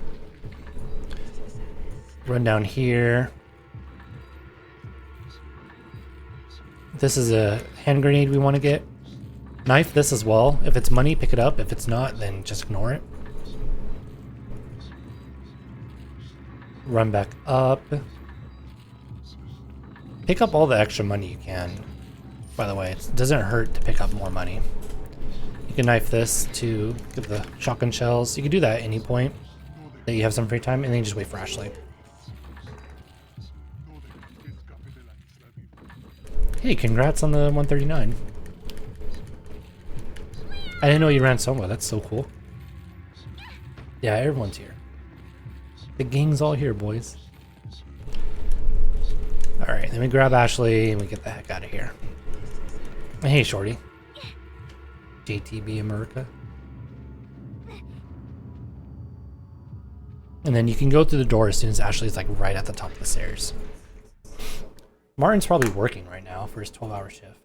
Run down here. This is a hand grenade we want to get. Knife this as well. If it's money, pick it up. If it's not, then just ignore it. Run back up. Pick up all the extra money you can. By the way, it doesn't hurt to pick up more money. You can knife this to give the shotgun shells. You can do that at any point that you have some free time, and then just wait for Ashley. Hey, congrats on the 139. I didn't know you ran solo. That's so cool. Yeah, everyone's here. The gang's all here, boys. Alright, then we grab Ashley and we get the heck out of here. Hey, shorty. JTB America. And then you can go through the door as soon as Ashley's like right at the top of the stairs. Martin's probably working right now for his 12-hour shift.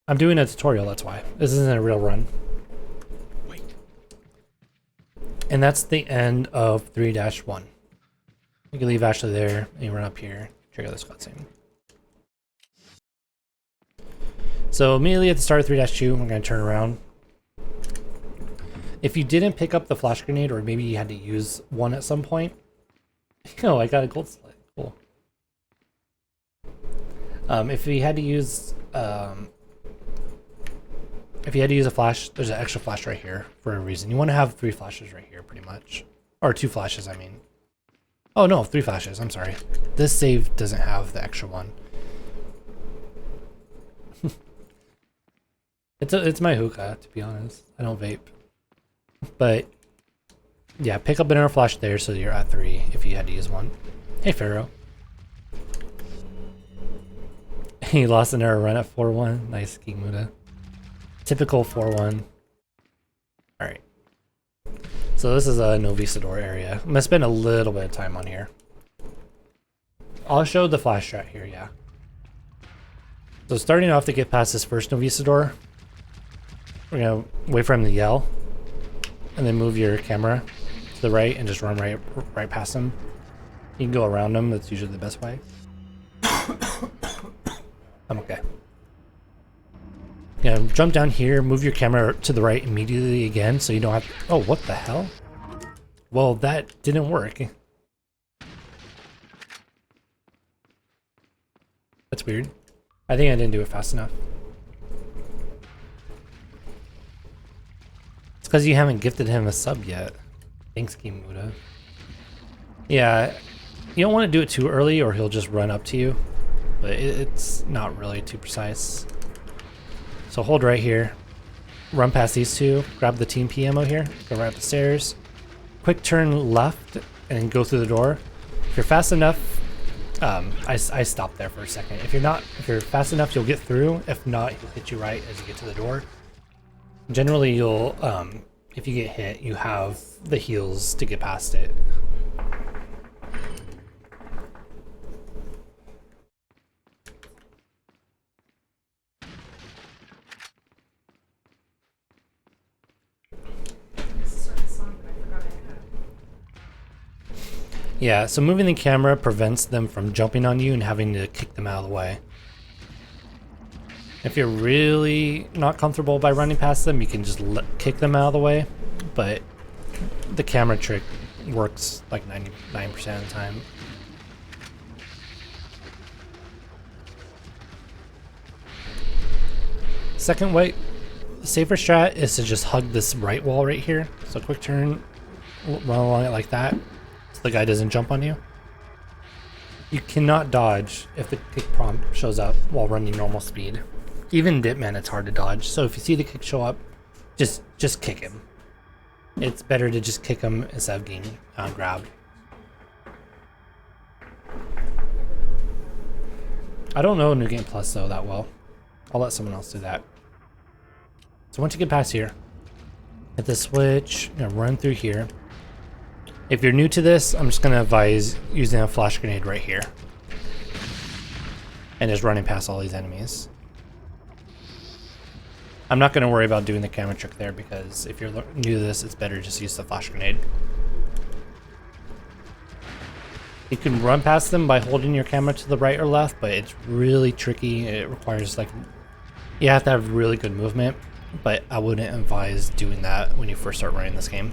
I'm doing a tutorial, that's why. This isn't a real run. Wait. And that's the end of 3-1. You can leave Ashley there and you run up here. Trigger this cutscene. So immediately at the start of 3-2, we're going to turn around. If you didn't pick up the flash grenade, or maybe you had to use one at some point. Oh, I got a gold slide. Cool. If you had to use a flash, there's an extra flash right here for a reason. You want to have 3 flashes right here, pretty much, or 2 flashes. I mean. Oh no, 3 flashes. I'm sorry. This save doesn't have the extra one. It's my hookah, to be honest. I don't vape. But yeah, pick up another flash there so you're at 3 if you had to use one. Hey, Pharaoh. He lost an error run at 4-1. Nice, King Muda. Typical 4-1. Alright. So this is a Novisador area. I'm gonna spend a little bit of time on here. I'll show the flash strat here, yeah. So starting off to get past this first Novisador, we're gonna wait for him to yell, and then move your camera to the right and just run right past him. You can go around him, that's usually the best way. I'm okay. Yeah, jump down here, move your camera to the right immediately again so you don't have to... Oh, what the hell? Well, that didn't work. That's weird. I think I didn't do it fast enough. It's because you haven't gifted him a sub yet. Thanks, King Muda. Yeah, you don't want to do it too early or he'll just run up to you. But it's not really too precise. So hold right here, run past these two, grab the team PMO here, go right up the stairs, quick turn left, and then go through the door. If you're fast enough, I stopped there for a second. If you're fast enough, you'll get through. If not, he'll hit you right as you get to the door. Generally, you'll, if you get hit, you have the heals to get past it. Yeah, so moving the camera prevents them from jumping on you and having to kick them out of the way. If you're really not comfortable by running past them, you can just kick them out of the way, but the camera trick works like 99% of the time. Second way, safer strat is to just hug this right wall right here. So quick turn, run along it like that, so the guy doesn't jump on you. You cannot dodge if the kick prompt shows up while running normal speed. Even Dipman, it's hard to dodge. So if you see the kick show up, just kick him. It's better to just kick him instead of getting grabbed. I don't know New Game Plus though that well. I'll let someone else do that. So once you get past here, hit the switch, run through here. If you're new to this, I'm just going to advise using a flash grenade right here. And just running past all these enemies. I'm not going to worry about doing the camera trick there because if you're new to this, it's better just use the flash grenade. You can run past them by holding your camera to the right or left, but it's really tricky. It requires you have to have really good movement, but I wouldn't advise doing that when you first start running this game.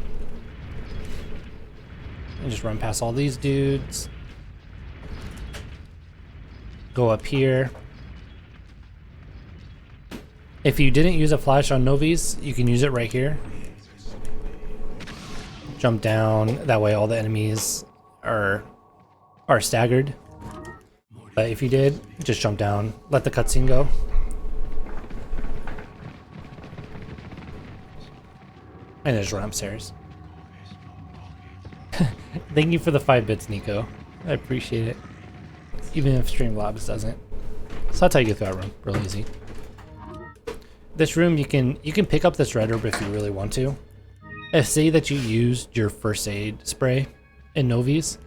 And just run past all these dudes. Go up here. If you didn't use a flash on Novies, you can use it right here. Jump down, that way all the enemies are staggered. But if you did, just jump down, let the cutscene go. And just run upstairs. Thank you for the 5 bits, Nico. I appreciate it. Even if Streamlabs doesn't. So that's how you get through that room, real easy. This room, you can pick up this red herb if you really want to. If say that you used your first aid spray in Novies,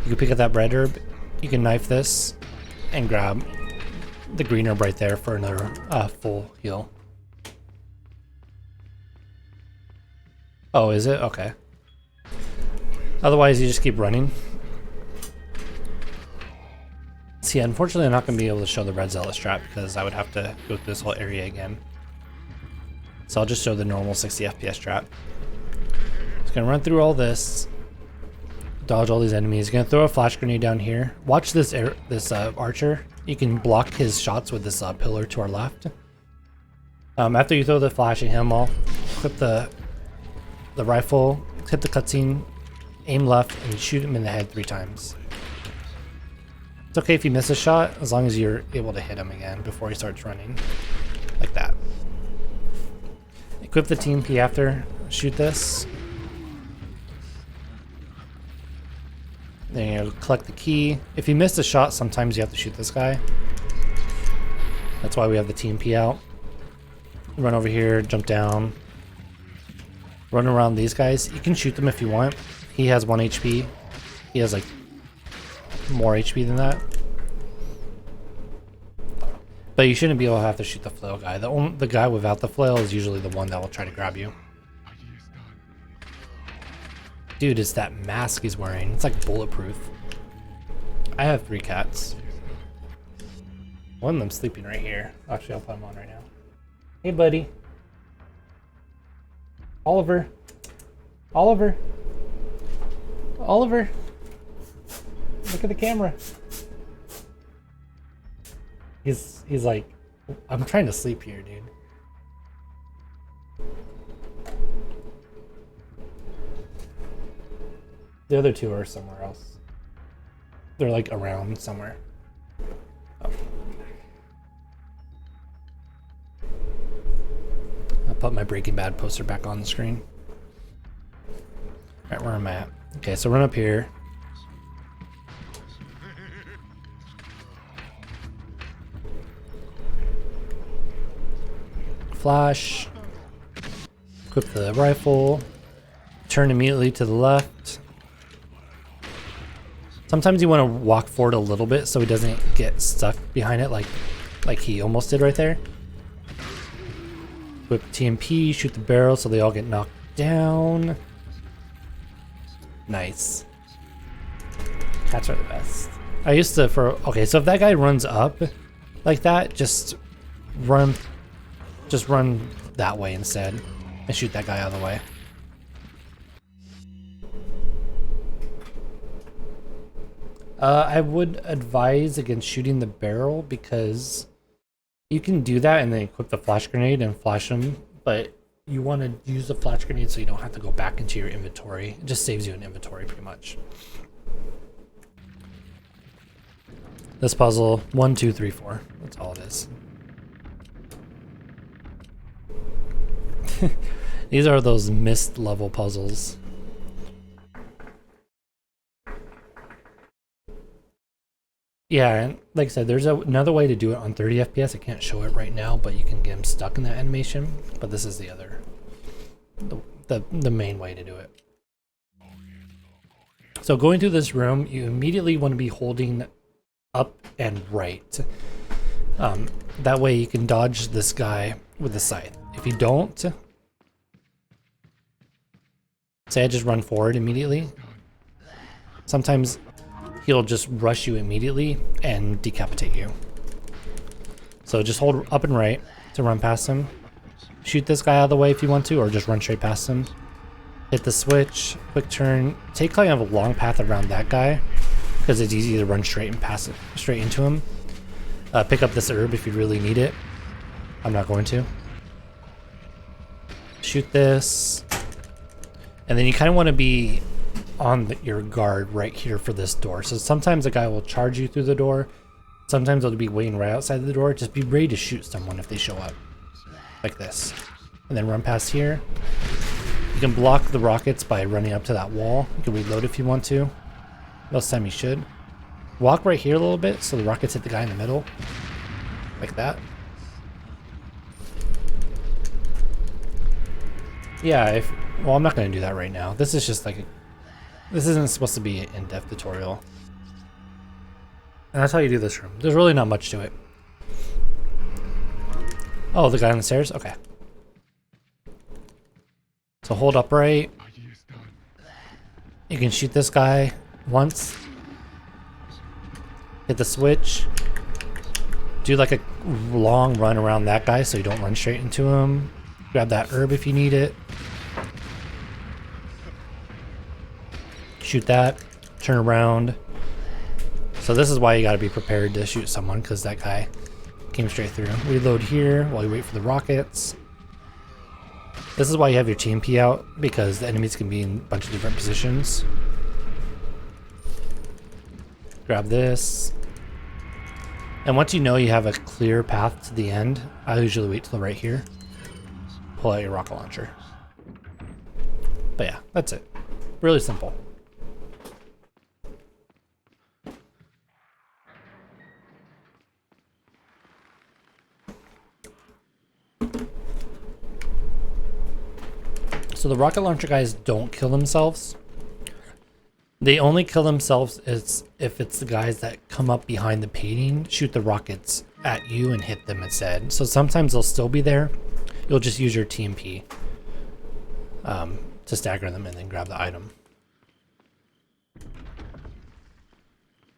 you can pick up that red herb, you can knife this, and grab the green herb right there for another full heal. Oh, is it? Okay. Otherwise, you just keep running. See, unfortunately, I'm not going to be able to show the red zealot strat because I would have to go through this whole area again. So I'll just show the normal 60 FPS strat. Just going to run through all this. Dodge all these enemies. Going to throw a flash grenade down here. Watch this archer. You can block his shots with this pillar to our left. After you throw the flash at him, I'll equip the rifle, hit the cutscene, aim left, and shoot him in the head 3 times. It's okay if you miss a shot, as long as you're able to hit him again before he starts running. Like that. Equip the TMP after, shoot this. Then you collect the key. If you missed a shot, sometimes you have to shoot this guy. That's why we have the TMP out. Run over here, jump down. Run around these guys. You can shoot them if you want. He has 1 HP. He has like more HP than that. But you shouldn't be able to have to shoot the flail guy. The guy without the flail is usually the one that will try to grab you. Dude, it's that mask he's wearing. It's like bulletproof. I have 3 cats. One of them's sleeping right here. Actually, I'll put him on right now. Hey, buddy. Oliver. Oliver. Oliver. Look at the camera. He's like, I'm trying to sleep here, dude. The other 2 are somewhere else. They're like around somewhere. Oh. I'll put my Breaking Bad poster back on the screen. Right where I'm at. Okay, so run up here. Flash. Equip the rifle. Turn immediately to the left. Sometimes you want to walk forward a little bit so he doesn't get stuck behind it like he almost did right there. Equip TMP, shoot the barrel so they all get knocked down. Nice. Cats are the best. I used to okay, so if that guy runs up like that, just run that way instead and shoot that guy out of the way. I would advise against shooting the barrel because you can do that and then equip the flash grenade and flash them, but you want to use the flash grenade so you don't have to go back into your inventory. It just saves you an inventory pretty much. This puzzle, 1, 2, 3, 4. That's all it is. These are those mist level puzzles. Yeah, and like I said, there's another way to do it on 30 FPS. I can't show it right now, but you can get them stuck in that animation. But this is the other, the main way to do it. So going through this room, you immediately want to be holding up and right. That way you can dodge this guy with the scythe. If you don't, say I just run forward immediately, sometimes he'll just rush you immediately and decapitate you. So just hold up and right to run past him. Shoot this guy out of the way if you want to, or just run straight past him. Hit the switch, quick turn, take kind of a long path around that guy because it's easy to run straight and pass it straight into him. Pick up this herb if you really need it. I'm not going to. Shoot this. And then you kind of want to be on your guard right here for this door. So sometimes a guy will charge you through the door. Sometimes they'll be waiting right outside the door. Just be ready to shoot someone if they show up. Like this. And then run past here. You can block the rockets by running up to that wall. You can reload if you want to. Most time you should. Walk right here a little bit so the rockets hit the guy in the middle. Like that. Yeah, well, I'm not going to do that right now. This is just like this isn't supposed to be an in-depth tutorial. And that's how you do this room. There's really not much to it. Oh, the guy on the stairs? Okay. So hold upright. You can shoot this guy once. Hit the switch. Do like a long run around that guy so you don't run straight into him. Grab that herb if you need it. Shoot that. Turn around. So this is why you gotta be prepared to shoot someone, because that guy came straight through. Reload here while you wait for the rockets. This is why you have your TMP out, because the enemies can be in a bunch of different positions. Grab this. And once you know you have a clear path to the end, I usually wait till right here. Pull out your rocket launcher. But yeah, that's it. Really simple. So the rocket launcher guys don't kill themselves. They only kill themselves if it's the guys that come up behind the painting, shoot the rockets at you and hit them instead. So sometimes they'll still be there. You'll just use your TMP to stagger them and then grab the item.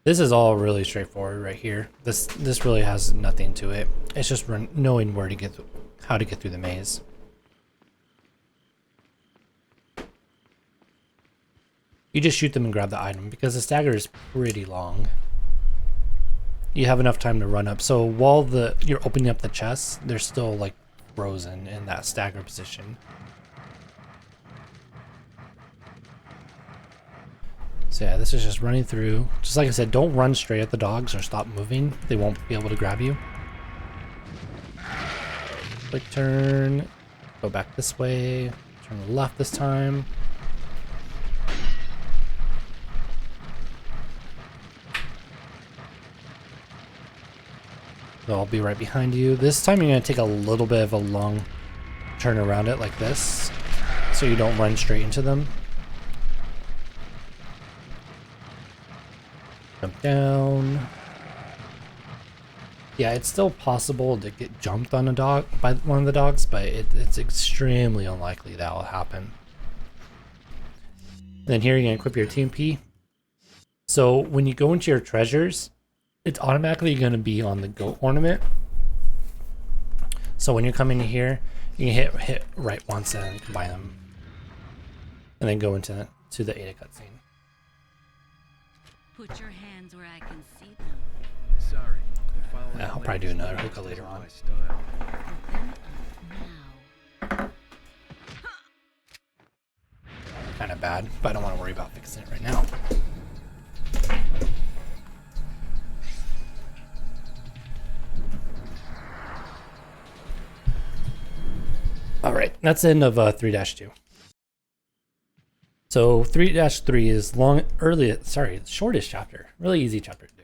This is all really straightforward right here. This really has nothing to it. It's just knowing where to get, how to get through the maze. You just shoot them and grab the item because the stagger is pretty long. You have enough time to run up. So while you're opening up the chest, they're still like frozen in that stagger position. So yeah, this is just running through. Just like I said, don't run straight at the dogs or stop moving. They won't be able to grab you. Quick turn. Go back this way. Turn left this time. They'll all be right behind you. This time you're going to take a little bit of a long turn around it like this, so you don't run straight into them. Jump down. Yeah, it's still possible to get jumped on a dog by one of the dogs, but it's extremely unlikely that will happen. Then here you're going to equip your TMP. So when you go into your treasures, it's automatically going to be on the goat ornament. So when you're coming here, you can hit right once and combine them, and then go into the Ada cutscene. Put your hands where I can see them. Sorry. the following I'll probably do latest another style hookah later is on. my style. Put them up now. Kind of bad, but I don't want to worry about fixing it right now. All right, that's the end of 3-2. So 3-3 is shortest chapter. Really easy chapter to do.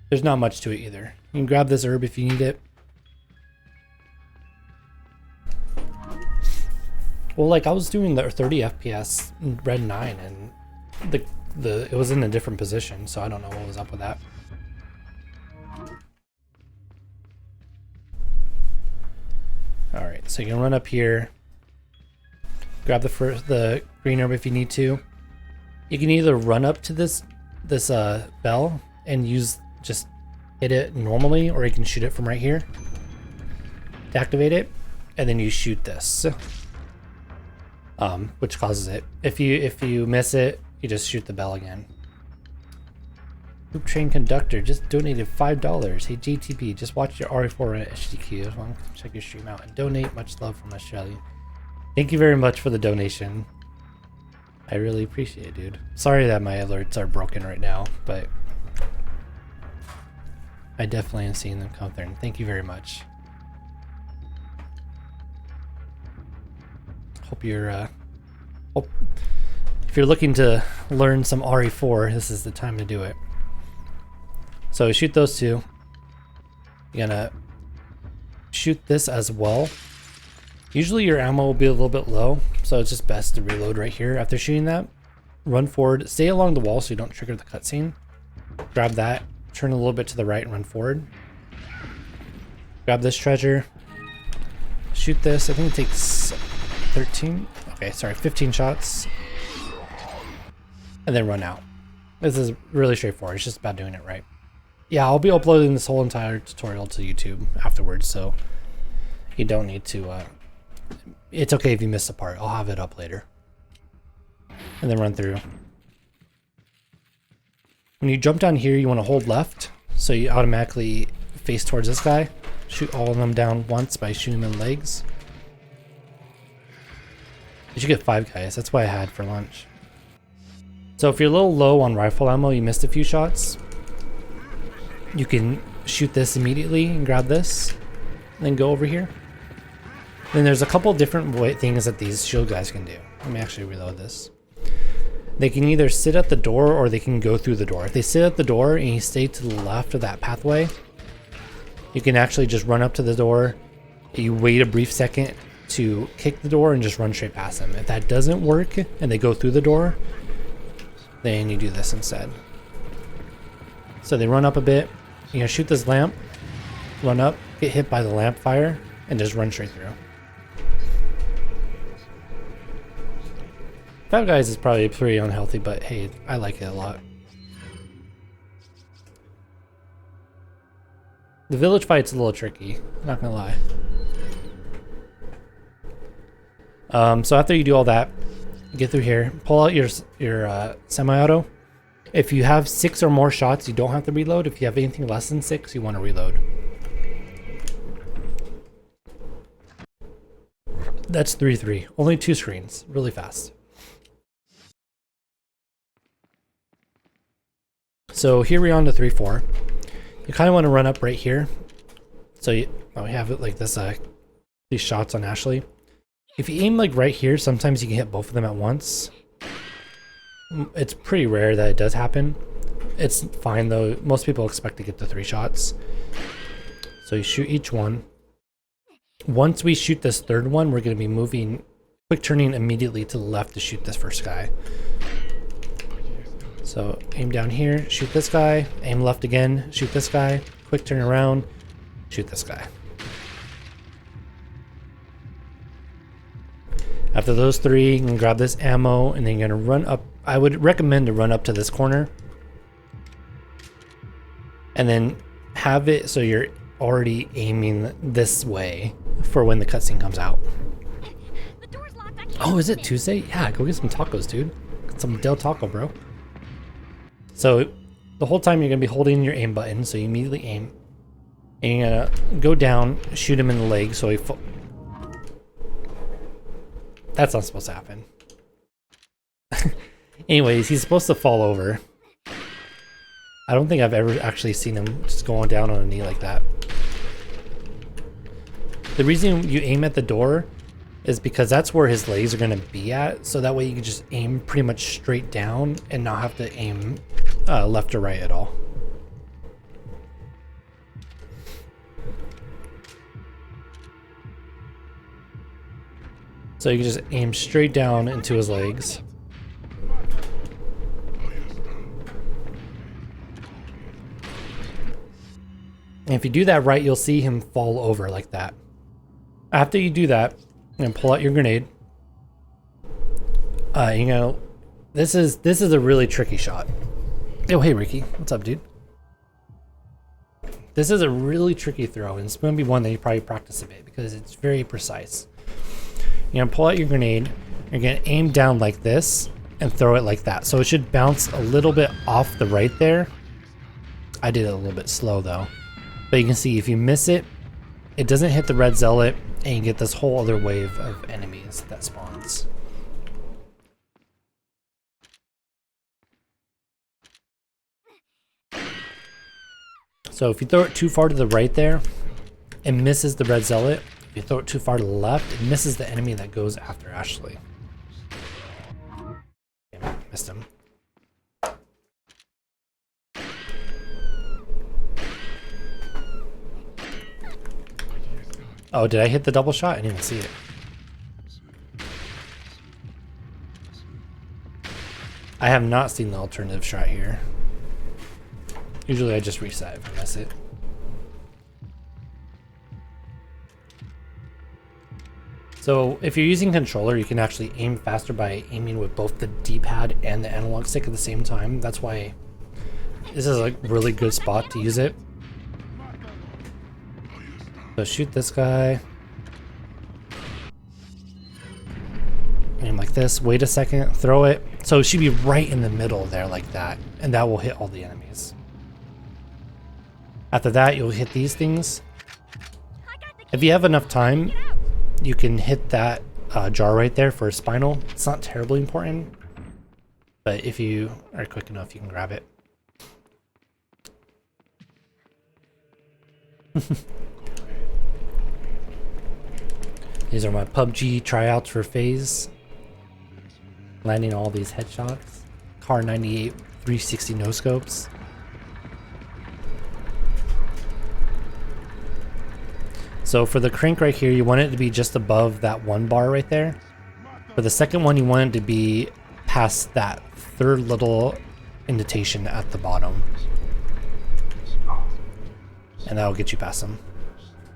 There's not much to it either. You can grab this herb if you need it. Well, like I was doing the 30 FPS in Red 9 and it was in a different position, so I don't know what was up with that. All right, so you can run up here, grab the green herb if you need to. You can either run up to this bell and just hit it normally, or you can shoot it from right here to activate it, and then you shoot this, which causes it. If you miss it, you just shoot the bell again. Loop Train Conductor just donated $5. Hey GTP, just watch your RE4 at HDQ. Just want to check your stream out and donate. Much love from Australia. Thank you very much for the donation. I really appreciate it, dude. Sorry that my alerts are broken right now, but I definitely am seeing them come through. And thank you very much. Hope you're if you're looking to learn some RE4, this is the time to do it. So shoot those two. You're gonna shoot this as well. Usually your ammo will be a little bit low, so it's just best to reload right here after shooting that. Run forward, stay along the wall so you don't trigger the cutscene. Grab that, turn a little bit to the right and run forward. Grab this treasure. Shoot this, I think it takes 15 shots. And then run out. This is really straightforward, it's just about doing it right. Yeah, I'll be uploading this whole entire tutorial to YouTube afterwards, so you don't need to, it's okay if you miss a part, I'll have it up later. And then run through. When you jump down here, you want to hold left, so you automatically face towards this guy. Shoot all of them down once by shooting them in legs. You should get 5 guys, that's what I had for lunch. So if you're a little low on rifle ammo, you missed a few shots, you can shoot this immediately and grab this, and then go over here. Then there's a couple different things that these shield guys can do. Let me actually reload this. They can either sit at the door or they can go through the door. If they sit at the door and you stay to the left of that pathway, you can actually just run up to the door, you wait a brief second to kick the door and just run straight past them. If that doesn't work and they go through the door, then you do this instead. So they run up a bit, you know, shoot this lamp, run up, get hit by the lamp fire, and just run straight through. 5 guys is probably pretty unhealthy, but hey, I like it a lot. The village fight's a little tricky, not gonna lie. So after you do all that, get through here, pull out your semi-auto. If you have 6 or more shots, you don't have to reload. If you have anything less than 6, you want to reload. That's 3-3. Only 2 screens. Really fast. So here we're on to 3-4. You kind of want to run up right here. So we have it like this. These shots on Ashley. If you aim like right here, sometimes you can hit both of them at once. It's pretty rare that it does happen. It's fine though. Most people expect to get the 3 shots. So you shoot each one. Once we shoot this third one, we're going to be moving, quick turning immediately to the left to shoot this first guy. So aim down here, shoot this guy, aim left again, shoot this guy, quick turn around, shoot this guy. After those three, you can grab this ammo and then you're gonna run up. I would recommend to run up to this corner and then have it so you're already aiming this way for when the cutscene comes out. The door's locked. I can't Oh, is it open Tuesday? Yeah, go get some tacos, dude. Get some Del Taco, bro. So the whole time you're gonna be holding your aim button, so you immediately aim. And you're gonna go down, shoot him in the leg so he That's not supposed to happen. Anyways, he's supposed to fall over. I don't think I've ever actually seen him just going down on a knee like that. The reason you aim at the door is because that's where his legs are going to be at, so that way you can just aim pretty much straight down and not have to aim left or right at all. So you can just aim straight down into his legs. And if you do that right, you'll see him fall over like that. After you do that, and pull out your grenade. You know, this is a really tricky shot. Oh, hey Ricky, what's up, dude? This is a really tricky throw, and it's going to be one that you probably practice a bit because it's very precise. You're gonna pull out your grenade. You're gonna aim down like this and throw it like that. So it should bounce a little bit off the right there. I did it a little bit slow though. But you can see if you miss it, it doesn't hit the red zealot and you get this whole other wave of enemies that spawns. So if you throw it too far to the right there, it misses the red zealot. If you throw it too far to the left, it misses the enemy that goes after Ashley. Damn it, missed him. Oh, did I hit the double shot? I didn't even see it. I have not seen the alternative shot here. Usually I just reset if I miss it. So if you're using controller, you can actually aim faster by aiming with both the D-pad and the analog stick at the same time. That's why this is a really good spot to use it. So shoot this guy. Aim like this, wait a second, throw it. So it should be right in the middle there like that, and that will hit all the enemies. After that, you'll hit these things. If you have enough time, you can hit that jar right there for a spinal. It's not terribly important, but if you are quick enough, you can grab it. These are my PUBG tryouts for phase. Landing all these headshots. Car 98 360 no scopes. So for the crank right here, you want it to be just above that one bar right there. For the second one, you want it to be past that third little indentation at the bottom. And that will get you past them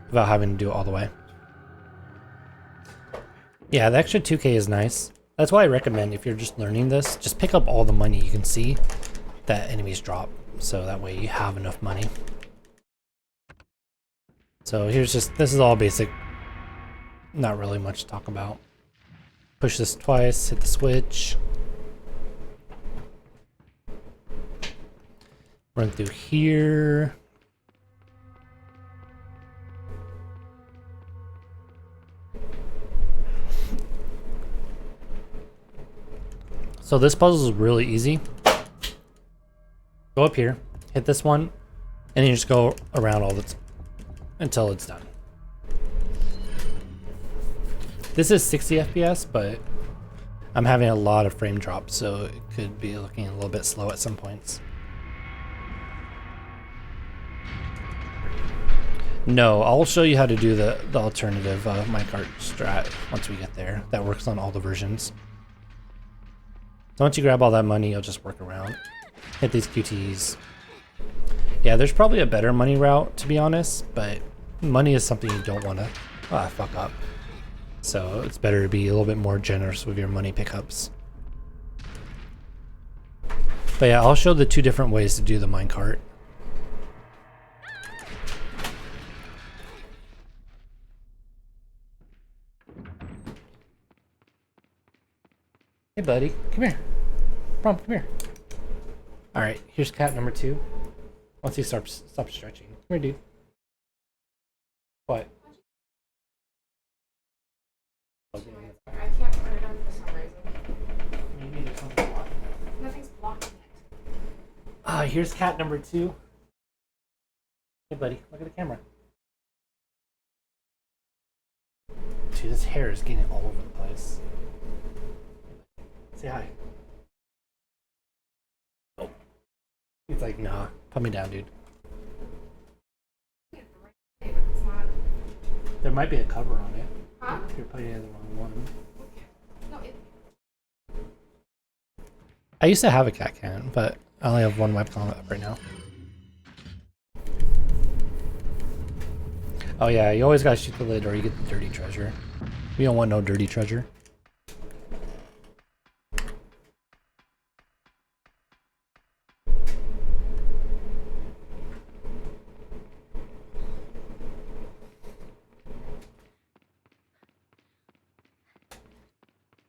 without having to do it all the way. Yeah, the extra 2K is nice. That's why I recommend, if you're just learning this, just pick up all the money you can see that enemies drop. So that way you have enough money. So here's just, this is all basic. Not really much to talk about. Push this twice, hit the switch. Run through here. So this puzzle is really easy. Go up here, hit this one, and then you just go around all the until it's done. This is 60 FPS, but I'm having a lot of frame drops, so it could be looking a little bit slow at some points. No, I'll show you how to do the alternative minecart strat once we get there. That works on all the versions. So once you grab all that money, you'll just work around. Hit these QTs. Yeah, there's probably a better money route, to be honest, but money is something you don't want to fuck up. So it's better to be a little bit more generous with your money pickups. But yeah, I'll show the two different ways to do the minecart. Hey buddy, come here. Come here. Alright, here's cat number 2. Once he stops stretching. Come here, dude. What? I can't turn it on for some reason. Nothing's blocking it. Here's cat number 2. Hey buddy, look at the camera. Dude, his hair is getting all over the place. Say hi. Oh. He's like, nah, put me down, dude. It's not. There might be a cover on it. Huh? You're putting it in the wrong one. No, it. I used to have a cat cannon, but I only have one webcam up right now. Oh yeah, you always gotta shoot the lid or you get the dirty treasure. You don't want no dirty treasure.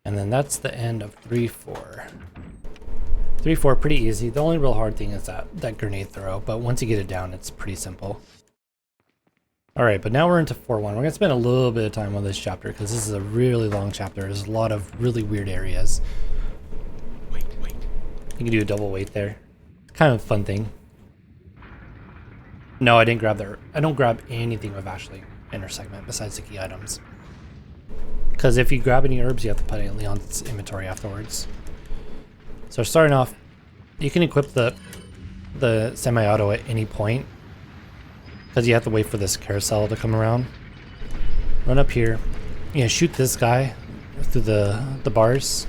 And then that's the end of 3-4. 3-4, pretty easy. The only real hard thing is that grenade throw, but once you get it down, it's pretty simple. Alright, but now we're into 4-1. We're going to spend a little bit of time on this chapter, because this is a really long chapter. There's a lot of really weird areas. Wait. You can do a double weight there. Kind of a fun thing. No, I didn't grab the... I don't grab anything with Ashley in her segment, besides the key items. Because if you grab any herbs, you have to put it in Leon's inventory afterwards. So starting off, you can equip the semi-auto at any point. Because you have to wait for this carousel to come around. Run up here. You know, shoot this guy through the bars.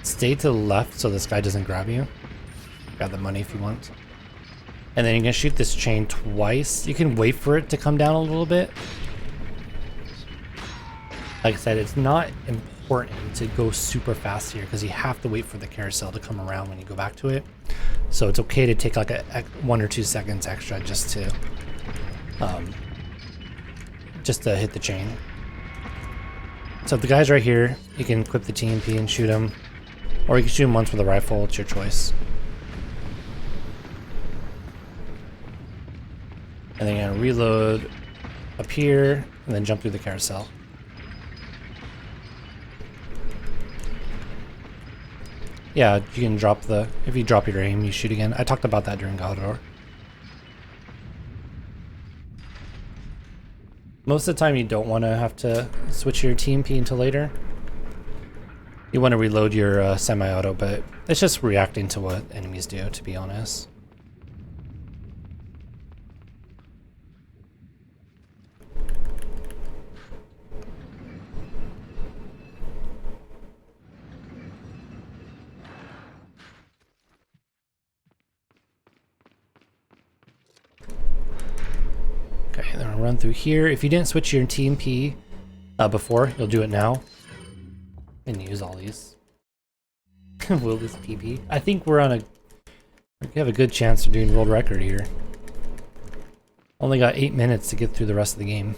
Stay to the left so this guy doesn't grab you. Grab the money if you want. And then you're going to shoot this chain twice. You can wait for it to come down a little bit. Like I said, it's not important to go super fast here because you have to wait for the carousel to come around when you go back to it. So it's okay to take like a 1 or 2 seconds extra just to hit the chain. So if the guy's right here, you can equip the TMP and shoot him, or you can shoot him once with a rifle. It's your choice. And then you're gonna reload up here and then jump through the carousel. Yeah, you can drop if you drop your aim, you shoot again. I talked about that during Galador. Most of the time you don't want to have to switch your TMP until later. You want to reload your semi-auto, but it's just reacting to what enemies do, to be honest. Okay, then I'll run through here. If you didn't switch your TMP before, you'll do it now. And use all these. Will this PP? I think we have a good chance of doing world record here. Only got 8 minutes to get through the rest of the game.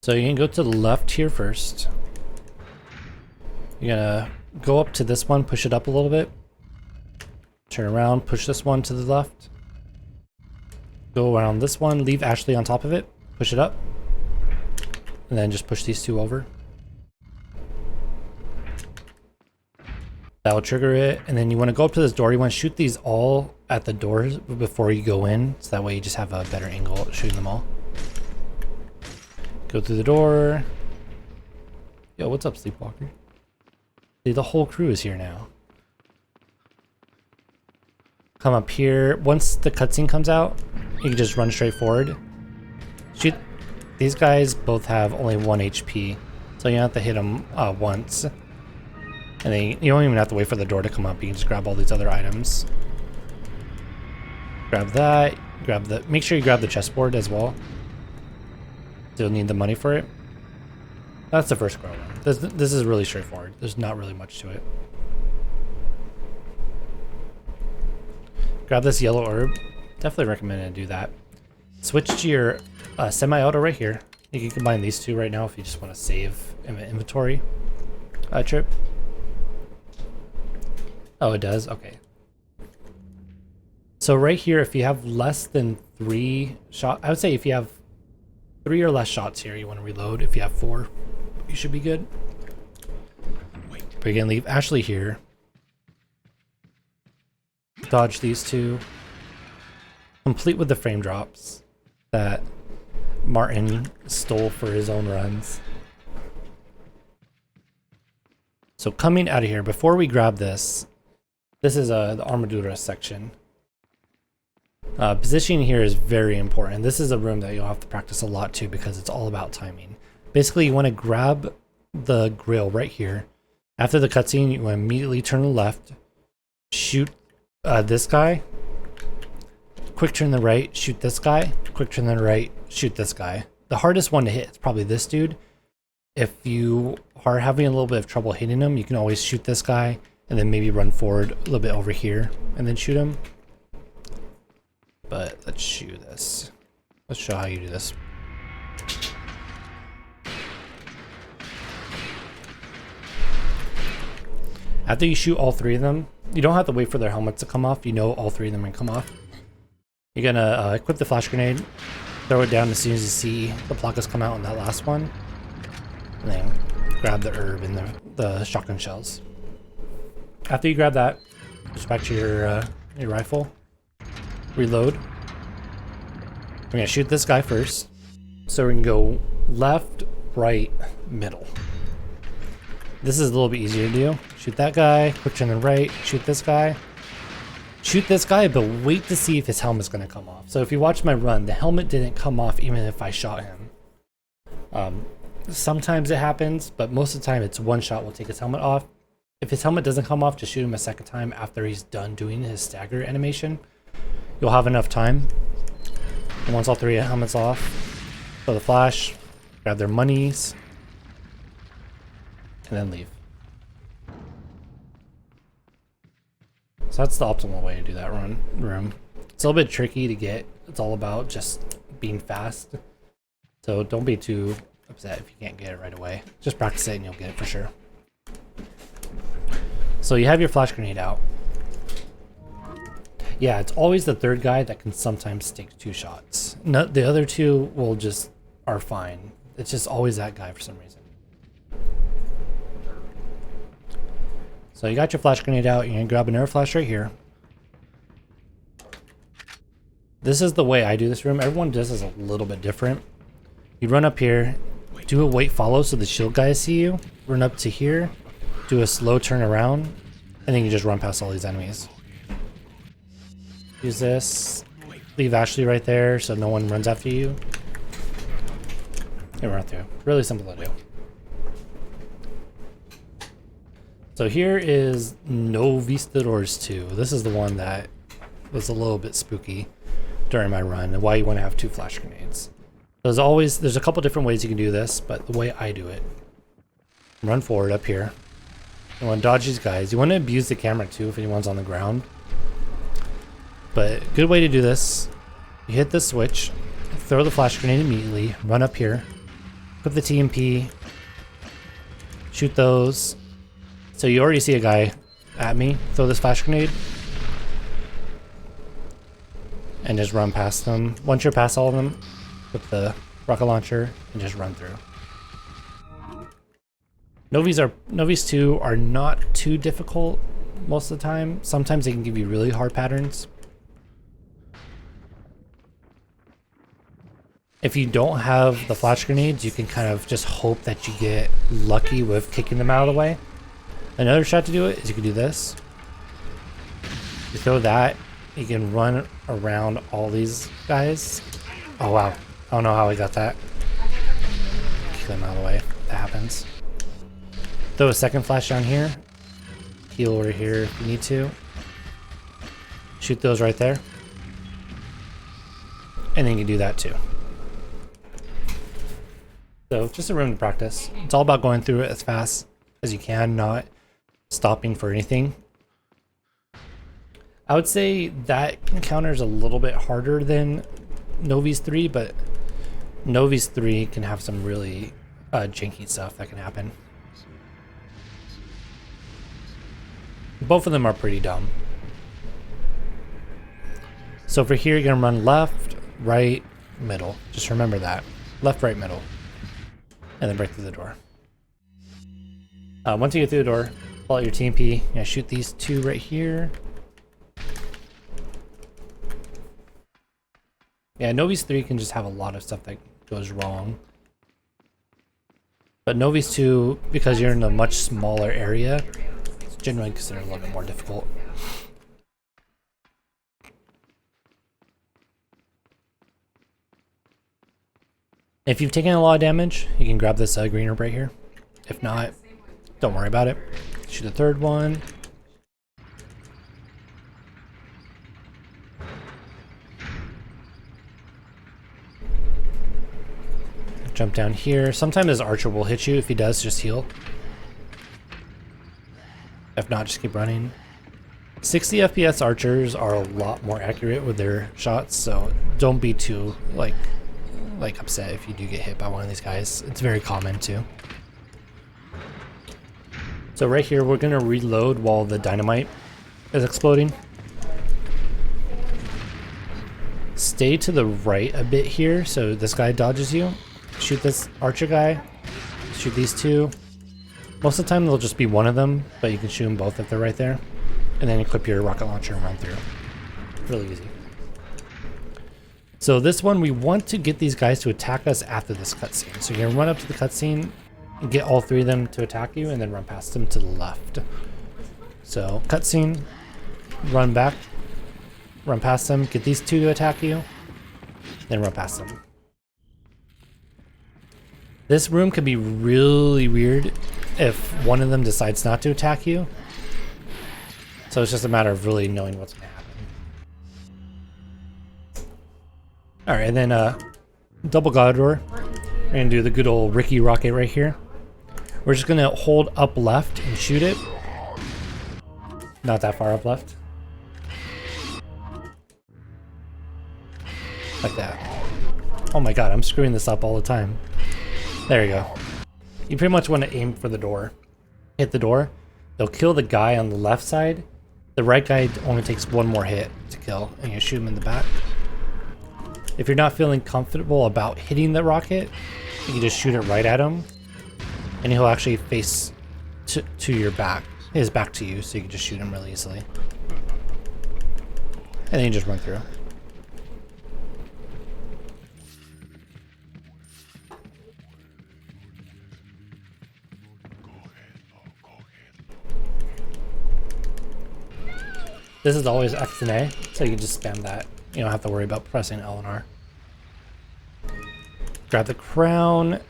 So you can go to the left here first. You're gonna go up to this one, push it up a little bit. Turn around, push this one to the left. Go around this one, leave Ashley on top of it, push it up. And then just push these two over. That will trigger it, and then you want to go up to this door. You want to shoot these all at the doors before you go in, so that way you just have a better angle at shooting them all. Go through the door. Yo, what's up, Sleepwalker? See, the whole crew is here now. come up here. Once the cutscene comes out, you can just run straight forward. Shoot. These guys both have only 1 HP, so you have to hit them once. And then you don't even have to wait for the door to come up. You can just grab all these other items. Grab that. Make sure you grab the chessboard as well. You'll need the money for it. That's the first scroll. This is really straightforward. There's not really much to it. Grab this yellow herb. Definitely recommend to do that. Switch to your semi-auto right here. You can combine these two right now if you just want to save an inventory trip. Oh, it does? Okay. So right here, if you have less than 3 shots, I would say if you have 3 or less shots here, you want to reload. If you have 4, you should be good. But you're going to leave Ashley here. Dodge these 2. Complete with the frame drops that Martin stole for his own runs. So coming out of here, before we grab this, this is the Armadura section. Positioning here is very important. This is a room that you'll have to practice a lot too because it's all about timing. Basically, you want to grab the grill right here. After the cutscene, you want to immediately turn to the left, shoot this guy, quick turn to the right, shoot this guy, quick turn to the right, shoot this guy. The hardest one to hit is probably this dude. If you are having a little bit of trouble hitting him, you can always shoot this guy and then maybe run forward a little bit over here and then shoot him. But let's shoot this. Let's show how you do this. After you shoot all 3 of them, you don't have to wait for their helmets to come off. You know all 3 of them are gonna come off. You're gonna equip the flash grenade, throw it down as soon as you see the plakas come out on that last one, and then grab the herb and the shotgun shells. After you grab that, switch back to your rifle. Reload. We're gonna shoot this guy first. So we can go left, right, middle. This is a little bit easier to do. Shoot that guy, quick turn to the right, shoot this guy. Shoot this guy, but wait to see if his helmet's gonna come off. So if you watch my run, the helmet didn't come off even if I shot him. Sometimes it happens, but most of the time it's one shot will take his helmet off. If his helmet doesn't come off, just shoot him a second time after he's done doing his stagger animation. You'll have enough time. And once all 3 helmets off, throw the flash, grab their monies, and then leave. So that's the optimal way to do that room. It's a little bit tricky to get. It's all about just being fast. So don't be too upset if you can't get it right away. Just practice it and you'll get it for sure. So you have your flash grenade out. Yeah, it's always the 3rd guy that can sometimes take 2 shots. No, the other 2 are fine. It's just always that guy for some reason. So you got your flash grenade out. You're gonna grab an air flash right here. This is the way I do this room. Everyone does this a little bit different. You run up here, do a wait follow so the shield guys see you. Run up to here, do a slow turn around, and then you just run past all these enemies. Use this. Leave Ashley right there so no one runs after you. And run through. Really simple to do. So here is No Vistadors 2. This is the one that was a little bit spooky during my run and why you want to have 2 flash grenades. There's a couple different ways you can do this, but the way I do it, run forward up here. You want to dodge these guys. You want to abuse the camera too if anyone's on the ground. But a good way to do this, you hit the switch, throw the flash grenade immediately, run up here, put the TMP, shoot those. So you already see a guy at me, throw this flash grenade, and just run past them. Once you're past all of them, with the rocket launcher, and just run through. Novies 2 are not too difficult most of the time. Sometimes they can give you really hard patterns. If you don't have the flash grenades, you can kind of just hope that you get lucky with kicking them out of the way. Another shot to do it is you can do this. You throw that, you can run around all these guys. Oh wow, I don't know how I got that. Kill them out of the way. That happens. Throw a second flash down here. Heal over here if you need to. Shoot those right there. And then you can do that too. So just a room to practice. It's all about going through it as fast as you can, not stopping for anything. I would say that encounter is a little bit harder than Novi's 3, but Novi's 3 can have some really janky stuff that can happen. Both of them are pretty dumb. So for here, you're going to run left, right, middle. Just remember that. Left, right, middle. And then break through the door. Once you get through the door, pull out your TMP. You're going to shoot these two right here. Yeah, Novi's 3 can just have a lot of stuff that goes wrong. But Novi's 2, because you're in a much smaller area, it's generally considered a little bit more difficult. If you've taken a lot of damage, you can grab this green herb right here. If not, don't worry about it. Shoot the third one. Jump down here. Sometimes his archer will hit you. If he does, just heal. If not, just keep running. 60 FPS archers are a lot more accurate with their shots, so don't be too like upset if you do get hit by one of these guys. It's very common too. So right here, we're gonna reload while the dynamite is exploding. Stay to the right a bit here, so this guy dodges you. Shoot this archer guy. Shoot these two. Most of the time, there'll just be one of them, but you can shoot them both if they're right there. And then equip your rocket launcher and run through. Really easy. So this one, we want to get these guys to attack us after this cutscene. So you're going to run up to the cutscene and get all three of them to attack you, and then run past them to the left. So cutscene, run back, run past them, get these two to attack you, then run past them. This room can be really weird if one of them decides not to attack you. So it's just a matter of really knowing what's going to happen. Alright, and then double Godor. We're going to do the good old Ricky rocket right here. We're just going to hold up left and shoot it. Not that far up left. Like that. Oh my god, I'm screwing this up all the time. There you go. You pretty much want to aim for the door. Hit the door. They'll kill the guy on the left side. The right guy only takes one more hit to kill, and you shoot him in the back. If you're not feeling comfortable about hitting the rocket, you can just shoot it right at him, and he'll actually face to your back, his back to you, so you can just shoot him really easily. And then you just run through. This is always X and A, so you can just spam that. You don't have to worry about pressing L and R. Grab the crown,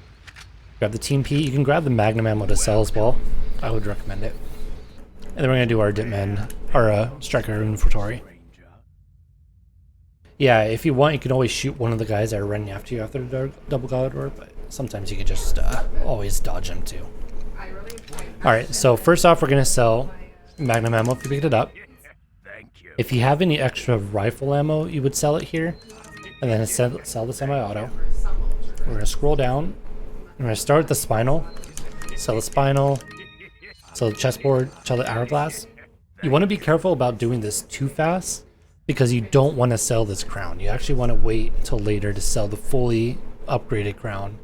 grab the Team P. You can grab the Magnum ammo to sell as well. I would recommend it. And then we're gonna do our Ditman, our Striker Inventory. Yeah, if you want, you can always shoot one of the guys that are running after you after the double Godor, but sometimes you can just always dodge them too. Alright, so first off, we're gonna sell Magnum ammo if you picked it up. If you have any extra rifle ammo, you would sell it here, and then sell the semi-auto. We're going to scroll down. We're going to start with the spinal, sell the spinal, sell the chessboard, sell the hourglass. You want to be careful about doing this too fast, because you don't want to sell this crown. You actually want to wait until later to sell the fully upgraded crown.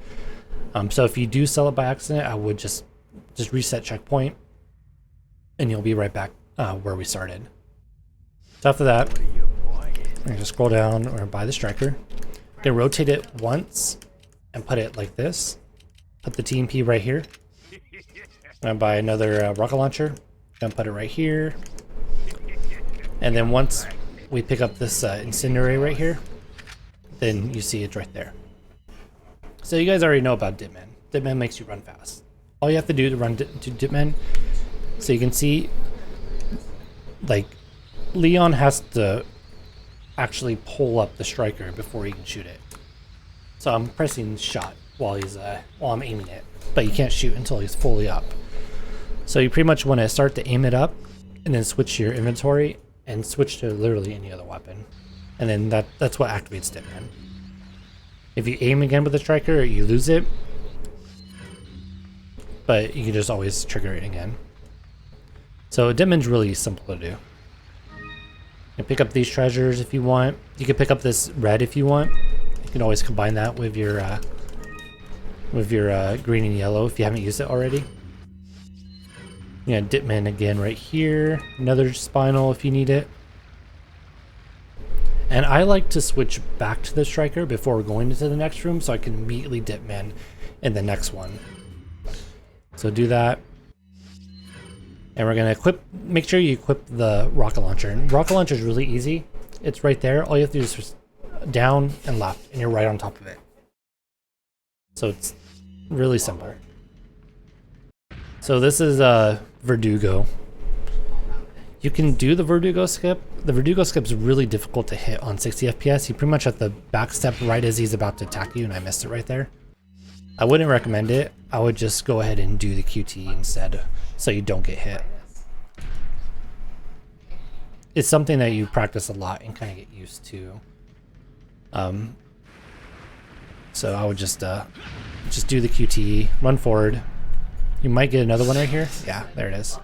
So if you do sell it by accident, I would just reset checkpoint, and you'll be right back where we started. So after that, we're going to scroll down, we're going to buy the Striker. We're going to rotate it once and put it like this. Put the TMP right here. I'm going to buy another rocket launcher. Going to put it right here. And then once we pick up this incendiary right here, then you see it's right there. So you guys already know about Ditman. Ditman makes you run fast. All you have to do to run to Ditman, so you can see, like, Leon has to actually pull up the striker before he can shoot it. So I'm pressing shot while I'm aiming it, but you can't shoot until he's fully up. So you pretty much want to start to aim it up, and then switch to your inventory and switch to literally any other weapon, and then that's what activates Ditman. If you aim again with the striker, you lose it, but you can just always trigger it again. So Ditman's really simple to do. You can pick up these treasures if you want. You can pick up this red if you want. You can always combine that with your green and yellow if you haven't used it already. Yeah, Ditman again right here. Another spinal if you need it. And I like to switch back to the striker before going into the next room so I can immediately Ditman in the next one. So do that. And we're gonna make sure you equip the rocket launcher. And rocket launcher is really easy. It's right there. All you have to do is just down and left, and you're right on top of it. So it's really simple. So this is Verdugo. You can do the Verdugo skip. The Verdugo skip is really difficult to hit on 60 FPS. You pretty much have to backstep right as he's about to attack you, and I missed it right there. I wouldn't recommend it. I would just go ahead and do the QT instead, so you don't get hit. It's something that you practice a lot and kind of get used to. So I would just do the QT, run forward. You might get another one right here. Yeah, there it is.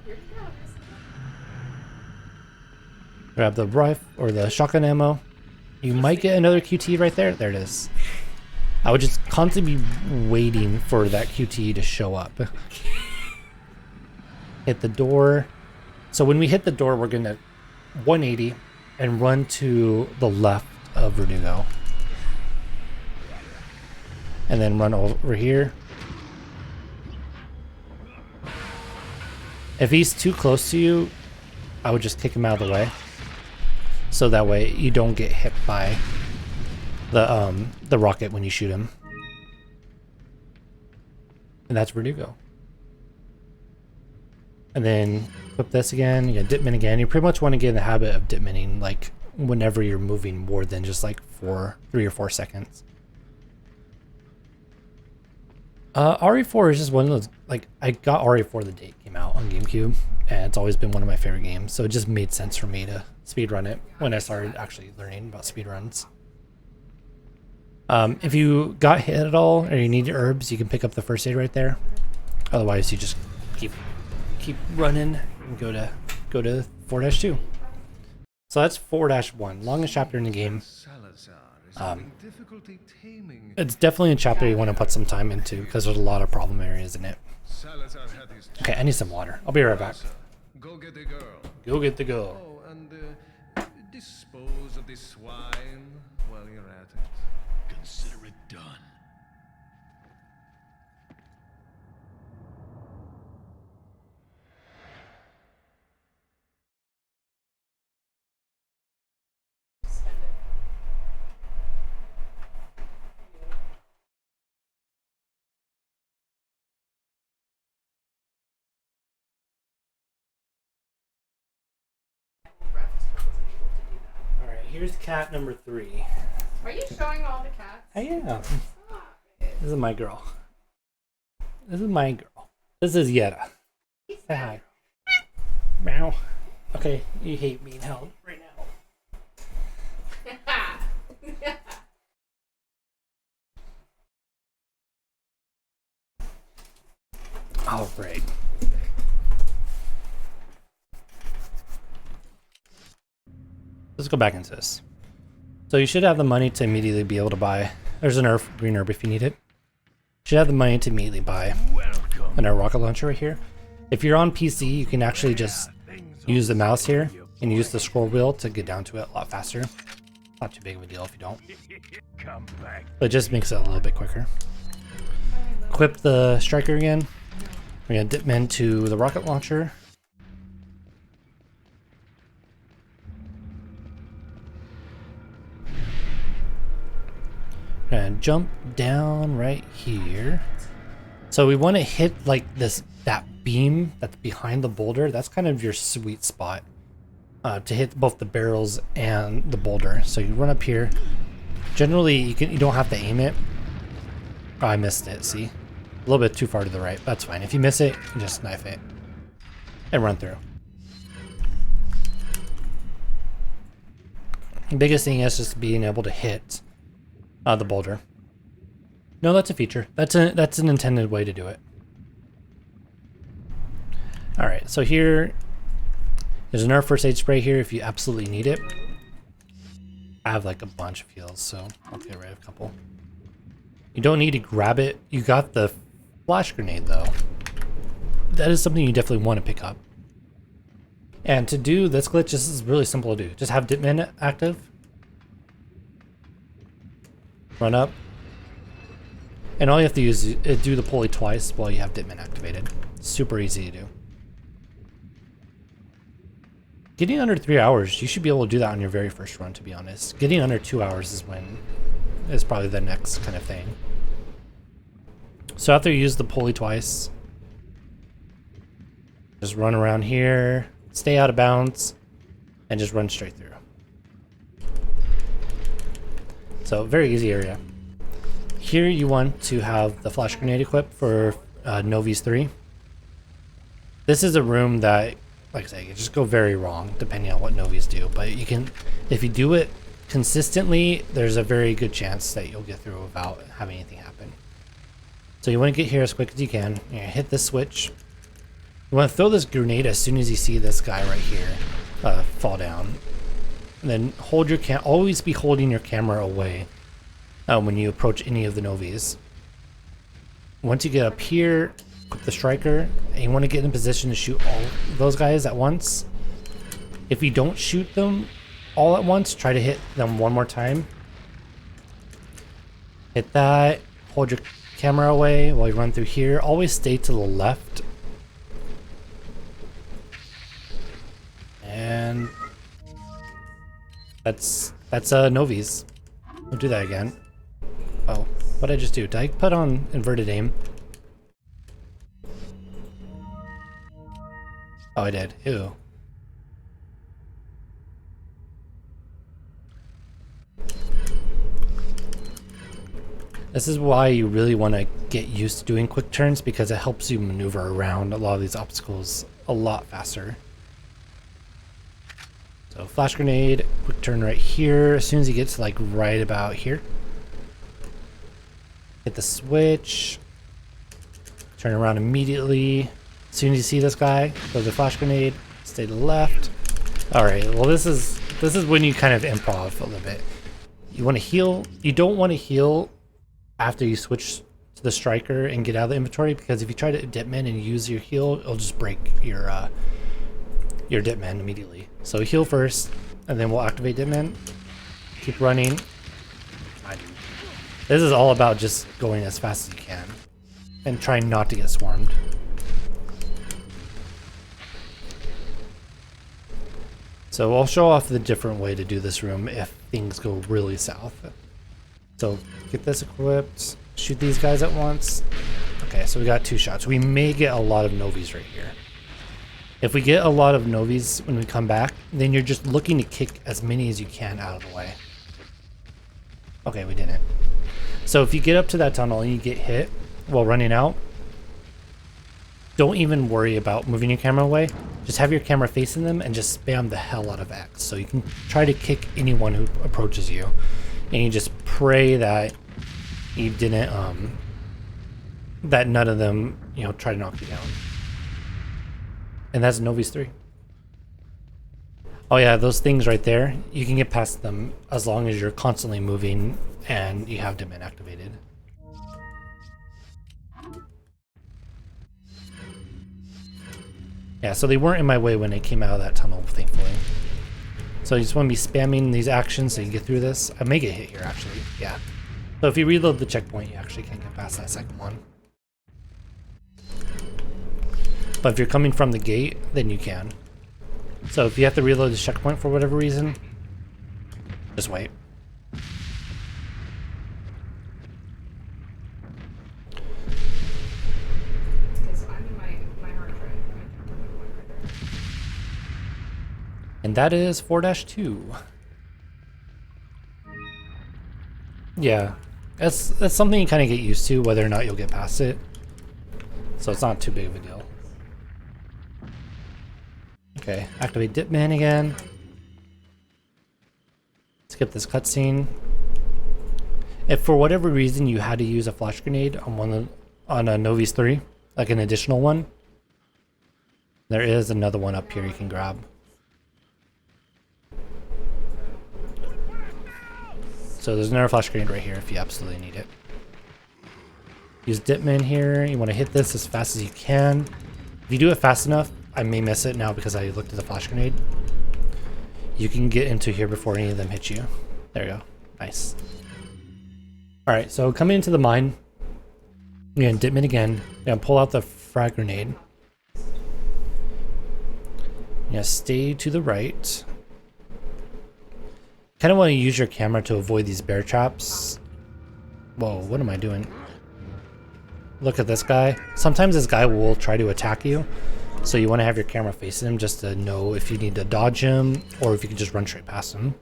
Grab the rifle or the shotgun ammo. You might get another QT right there. There it is. I would just constantly be waiting for that QT to show up. Hit the door. So when we hit the door, we're gonna 180 and run to the left of Verdugo. And then run over here. If he's too close to you, I would just kick him out of the way. So that way you don't get hit by the rocket when you shoot him. And that's Verdugo. And then equip this again, you got Ditman again. You pretty much want to get in the habit of Ditmaning like whenever you're moving more than just like 3 or 4 seconds. RE4 is just one of those, like, I got RE4 the day it came out on GameCube, and it's always been one of my favorite games, so it just made sense for me to speedrun it when I started actually learning about speedruns. If you got hit at all, or you need your herbs, you can pick up the first aid right there. Otherwise, you just keep running and go to 4-2. So that's 4-1, longest chapter in the game. It's definitely a chapter you want to put some time into because there's a lot of problem areas in it. Okay, I need some water. I'll be right back. Go get the girl. Go get the girl. Oh, and dispose of this swine while you're at it. Consider it done. Alright, here's cat number 3. Are you showing all the cats? I am. This is my girl. This is my girl. This is Yetta. Say hi. Meow. Okay, you hate being held right now. Alright. Let's go back into this. So you should have the money to immediately be able to buy. There's an green herb if you need it. You should have the money to immediately buy an rocket launcher right here. If you're on PC, you can actually just use the mouse here and use the scroll wheel to get down to it a lot faster. Not too big of a deal if you don't. But it just makes it a little bit quicker. Equip the striker again. We're gonna dip into the rocket launcher. jump down right here. So we want to hit like that beam that's behind the boulder. That's kind of your sweet spot to hit both the barrels and the boulder. So you run up here. Generally, you don't have to aim it. Oh, I missed it. See, a little bit too far to the right. That's fine. If you miss it, you can just knife it and run through. The biggest thing is just being able to hit the boulder. No, that's a feature. That's an intended way to do it. All right, so here there's another first aid spray here if you absolutely need it. I have like a bunch of heals, so I'll get rid of a couple. You don't need to grab it. You got the flash grenade though. That is something you definitely want to pick up. And to do this glitch, this is really simple to do. Just have Ditman active. Run up. And all you have to use is do the pulley twice while you have Ditman activated. Super easy to do. Getting under 3 hours, you should be able to do that on your very first run, to be honest. Getting under 2 hours is probably the next kind of thing. So after you use the pulley twice, just run around here, stay out of bounds, and just run straight through. So very easy area. Here you want to have the flash grenade equipped for Novi's 3. This is a room that, like I say, you just go very wrong depending on what Novi's do. But you can, if you do it consistently, there's a very good chance that you'll get through without having anything happen. So you want to get here as quick as you can. You're gonna hit this switch. You want to throw this grenade as soon as you see this guy right here fall down. And then hold your always be holding your camera away when you approach any of the Novis. Once you get up here with the striker, and you want to get in position to shoot all those guys at once. If you don't shoot them all at once, try to hit them one more time. Hit that, hold your camera away while you run through here. Always stay to the left. And that's Novi's. We'll do that again. Oh, what did I just do? Did I put on inverted aim? Oh, I did. Ew. This is why you really want to get used to doing quick turns, because it helps you maneuver around a lot of these obstacles a lot faster. So flash grenade, quick turn right here. As soon as you get to like right about here, hit the switch, turn around immediately. As soon as you see this guy, throw the flash grenade, stay to the left. All right, well this is when you kind of improv a little bit. You want to heal. You don't want to heal after you switch to the striker and get out of the inventory, because if you try to Ditman and use your heal, it'll just break your Ditman immediately. So heal first, and then we'll activate Ditman. Keep running. This is all about just going as fast as you can and trying not to get swarmed. So I'll show off the different way to do this room if things go really south. So get this equipped, shoot these guys at once. Okay, so we got 2 shots. We may get a lot of Novis right here. If we get a lot of Novis when we come back, then you're just looking to kick as many as you can out of the way. Okay, we didn't. So if you get up to that tunnel and you get hit while running out, don't even worry about moving your camera away. Just have your camera facing them and just spam the hell out of X. So you can try to kick anyone who approaches you. And you just pray that you didn't, that none of them, try to knock you down. And that's Novi's 3. Oh yeah, those things right there, you can get past them as long as you're constantly moving and you have Ditman activated. Yeah, so they weren't in my way when they came out of that tunnel, thankfully. So you just want to be spamming these actions so you can get through this. I may get hit here, actually. Yeah. So if you reload the checkpoint, you actually can't get past that second one. But if you're coming from the gate, then you can. So if you have to reload the checkpoint for whatever reason, just wait. And that is 4-2. Yeah, that's something you kind of get used to, whether or not you'll get past it. So it's not too big of a deal. Okay, activate Dipman again. Skip this cutscene. If for whatever reason you had to use a flash grenade on a Novice 3, like an additional one, there is another one up here you can grab. So there's another flash grenade right here if you absolutely need it. Use Dipman here. You want to hit this as fast as you can. If you do it fast enough, I may miss it now because I looked at the flash grenade. You can get into here before any of them hit you. There you go. Nice. Alright, so coming into the mine, you're going to Dipman again. You're going to pull out the frag grenade. You're going to stay to the right. Kind of want to use your camera to avoid these bear traps. Whoa, what am I doing? Look at this guy. Sometimes this guy will try to attack you. So you want to have your camera facing him just to know if you need to dodge him or if you can just run straight past him.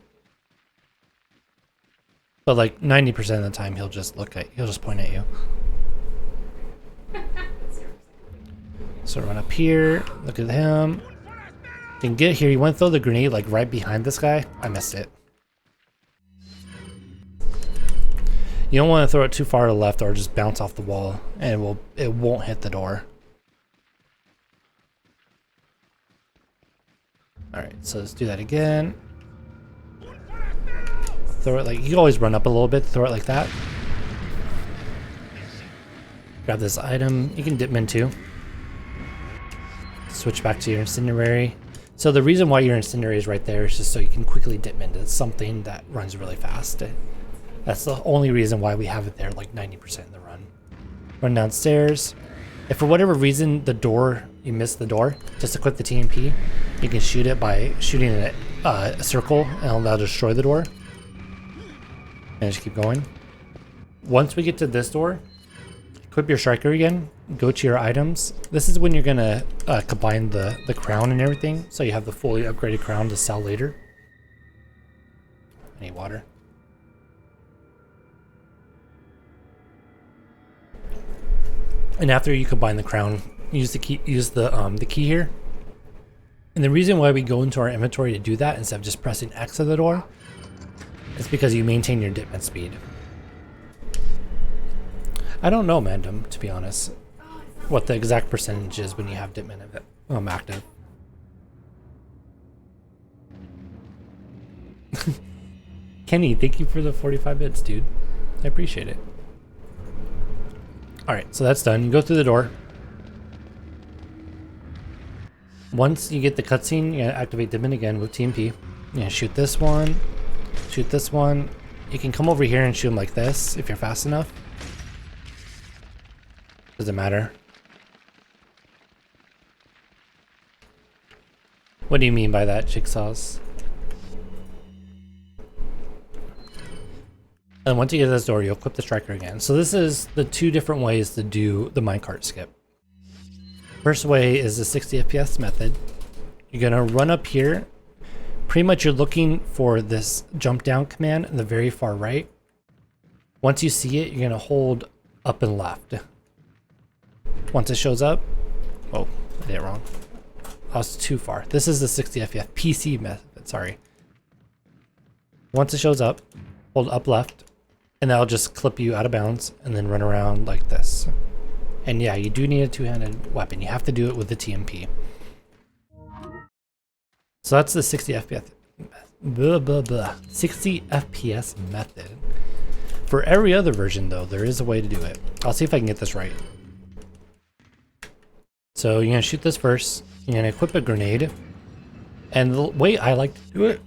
But like 90% of the time he'll just point at you. So run up here, look at him. You can get here, you want to throw the grenade like right behind this guy. I missed it. You don't want to throw it too far to the left or just bounce off the wall and it won't hit the door. Alright, so let's do that again. Throw it like, you can always run up a little bit, throw it like that. Grab this item, you can dip in too. Switch back to your incendiary. So the reason why your incendiary is right there is just so you can quickly dip into something that runs really fast. That's the only reason why we have it there like 90% of the run. Run downstairs. If for whatever reason you missed the door, just equip the TMP. You can shoot it by shooting a circle and that'll destroy the door. And just keep going. Once we get to this door, equip your striker again, go to your items. This is when you're gonna combine the crown and everything, so you have the fully upgraded crown to sell later. I need water. And after you combine the crown, use the key here. And the reason why we go into our inventory to do that instead of just pressing X at the door is because you maintain your dip and speed. I don't know, Mandem, to be honest, what the exact percentage is when you have dip and active. Kenny, thank you for the 45 bits, dude. I appreciate it. Alright, so that's done. You go through the door. Once you get the cutscene, you're going to activate Dipman again with TMP. You're going to shoot this one. Shoot this one. You can come over here and shoot them like this if you're fast enough. Doesn't matter. What do you mean by that, Jigsaws? And once you get to this door, you'll equip the striker again. So this is the two different ways to do the minecart skip. First way is the 60 FPS method. You're gonna run up here. Pretty much you're looking for this jump down command in the very far right. Once you see it, you're gonna hold up and left. Once it shows up, oh, I did it wrong. I was too far. This is the 60 FPS PC method, sorry. Once it shows up, hold up left, and that'll just clip you out of bounds and then run around like this. And yeah, you do need a two-handed weapon. You have to do it with the TMP. So that's the 60 FPS, 60 FPS method. For every other version though, there is a way to do it. I'll see if I can get this right. So you're gonna shoot this first. You're gonna equip a grenade. And the way I like to do it,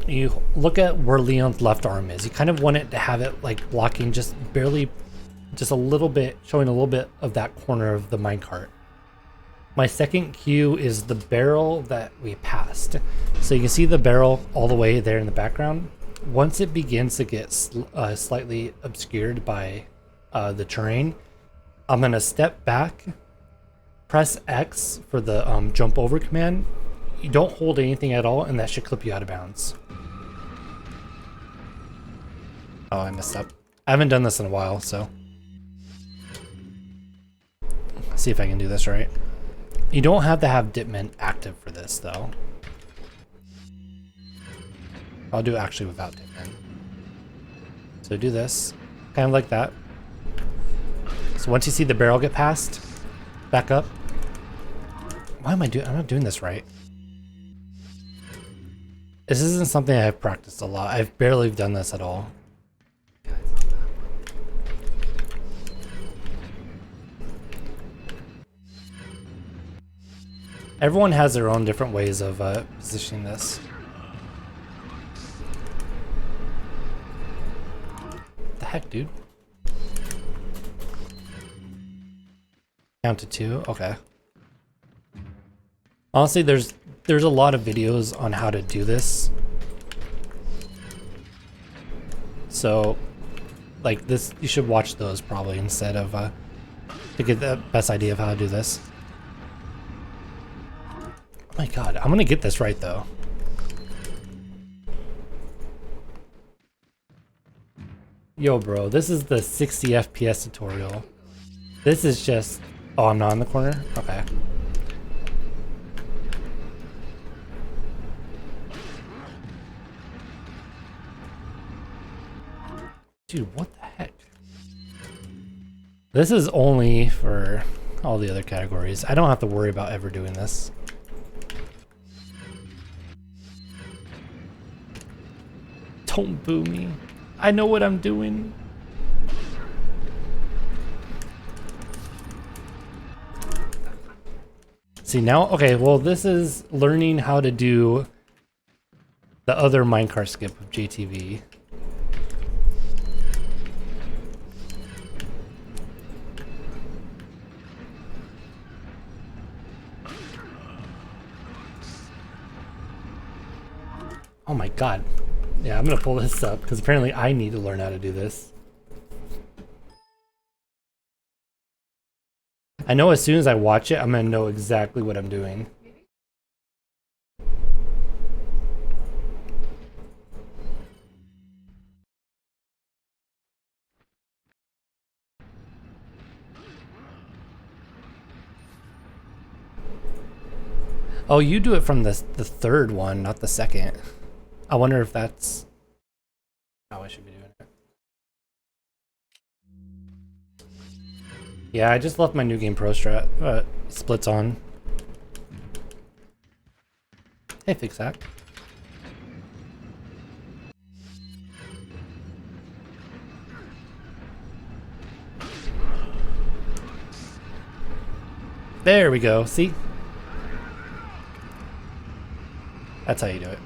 you look at where Leon's left arm is. You kind of want it to have it like blocking just barely, just a little bit, showing a little bit of that corner of the minecart. My second cue is the barrel that we passed. So you can see the barrel all the way there in the background. Once it begins to get slightly obscured by the terrain, I'm gonna step back, press X for the jump over command. you don't hold anything at all, and that should clip you out of bounds. Oh, I messed up. I haven't done this in a while, so. Let's see if I can do this right. You don't have to have Dipman active for this, though. I'll do it actually without Dipman. So do this, kind of like that. So once you see the barrel get past, back up. Why am I doing? I'm not doing this right. This isn't something I've practiced a lot. I've barely done this at all. Everyone has their own different ways of positioning this. What the heck, dude? Count to 2? Okay. Honestly, there's a lot of videos on how to do this. So, like this, you should watch those probably instead of to get the best idea of how to do this. Oh my god, I'm gonna get this right though. Yo bro, this is the 60 FPS tutorial. This is just... Oh, I'm not in the corner? Okay. Dude, what the heck? This is only for all the other categories. I don't have to worry about ever doing this. Don't boo me. I know what I'm doing. See now, okay, well this is learning how to do the other minecart skip of JTV. Oh my god. Yeah, I'm gonna pull this up because apparently I need to learn how to do this. I know as soon as I watch it, I'm gonna know exactly what I'm doing. Oh, you do it from the third one, not the second. I wonder if that's how I should be doing it. Yeah, I just left my new game pro strat splits on. Hey, fix that. There we go. See? That's how you do it.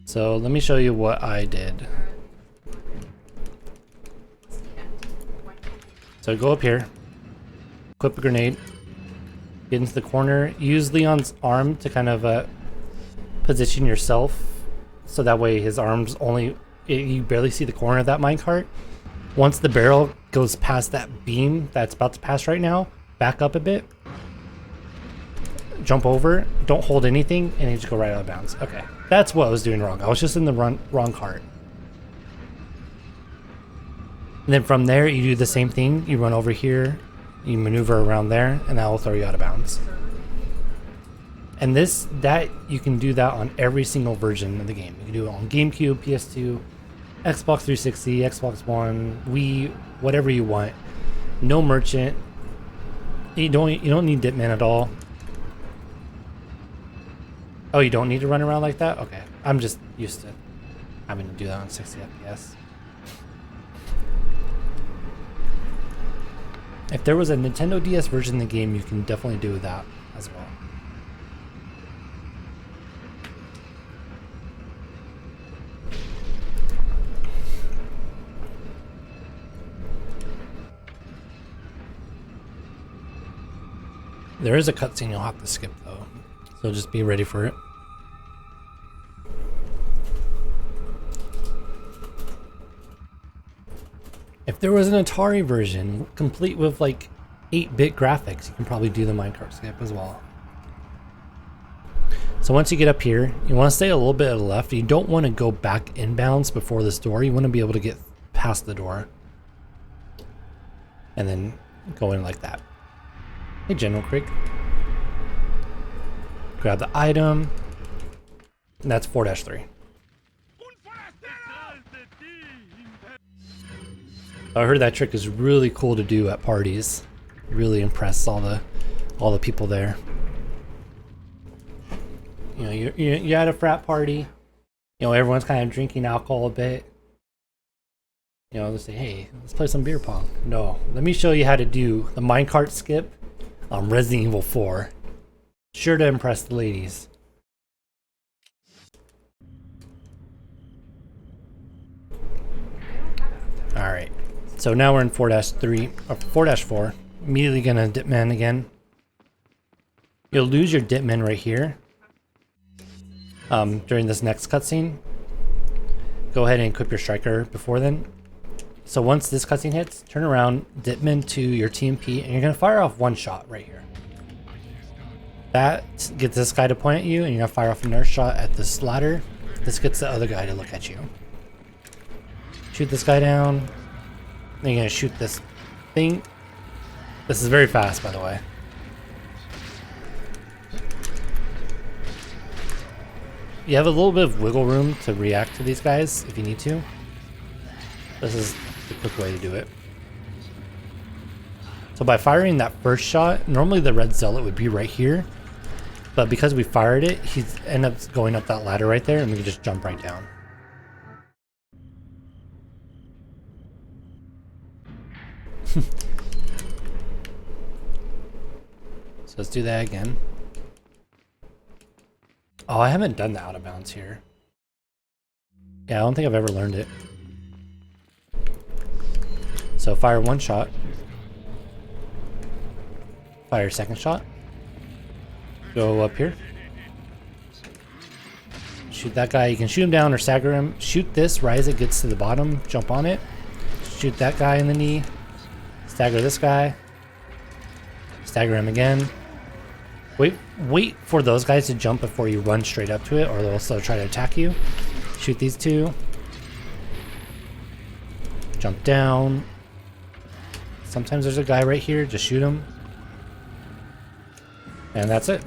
So let me show you what I did. So go up here, equip a grenade, get into the corner, use Leon's arm to kind of position yourself so that way his arms only, you barely see the corner of that minecart. Once the barrel goes past that beam that's about to pass right now, back up a bit, jump over, don't hold anything, and you just go right out of bounds. Okay, that's what I was doing wrong. I was just in the wrong cart. And then from there, you do the same thing. You run over here, you maneuver around there, and that will throw you out of bounds. And that you can do that on every single version of the game. You can do it on GameCube, PS2, Xbox 360, Xbox One, Wii, whatever you want. No merchant. You don't need Ditman at all. Oh, you don't need to run around like that? Okay. I'm just used to having to do that on 60 FPS. If there was a Nintendo DS version of the game, you can definitely do that as well. There is a cutscene you'll have to skip though, so just be ready for it. If there was an Atari version, complete with like 8-bit graphics, you can probably do the minecart skip as well. So once you get up here, you want to stay a little bit to the left. You don't want to go back inbounds before this door. You want to be able to get past the door. And then go in like that. Hey, General Creek. Grab the item. And that's 4-3. I heard that trick is really cool to do at parties. Really impress all the people there. You know, you're at a frat party. You know, everyone's kind of drinking alcohol a bit. You know, they say, hey, let's play some beer pong. No, let me show you how to do the minecart skip on Resident Evil 4. Sure to impress the ladies. Alright, so now we're in 4-3, or 4-4. Immediately gonna dipman again. You'll lose your dipman right here. During this next cutscene. Go ahead and equip your striker before then. So once this cutscene hits, turn around, dipman to your TMP, and you're gonna fire off one shot right here. That gets this guy to point at you, and you're gonna fire off another shot at this ladder. This gets the other guy to look at you. Shoot this guy down. Then you're gonna shoot this thing. This is very fast, by the way. You have a little bit of wiggle room to react to these guys if you need to. This is the quick way to do it. So by firing that first shot, normally the red zealot would be right here. But because we fired it, he's end up going up that ladder right there, and we can just jump right down. So let's do that again. Oh, I haven't done the out of bounds here. Yeah, I don't think I've ever learned it. So fire one shot. Fire second shot. Go up here. Shoot that guy. You can shoot him down or stagger him. Shoot this right as it gets to the bottom. Jump on it. Shoot that guy in the knee. Stagger this guy. Stagger him again. Wait for those guys to jump before you run straight up to it, or they'll still try to attack you. Shoot these two. Jump down. Sometimes there's a guy right here. Just shoot him. And that's it.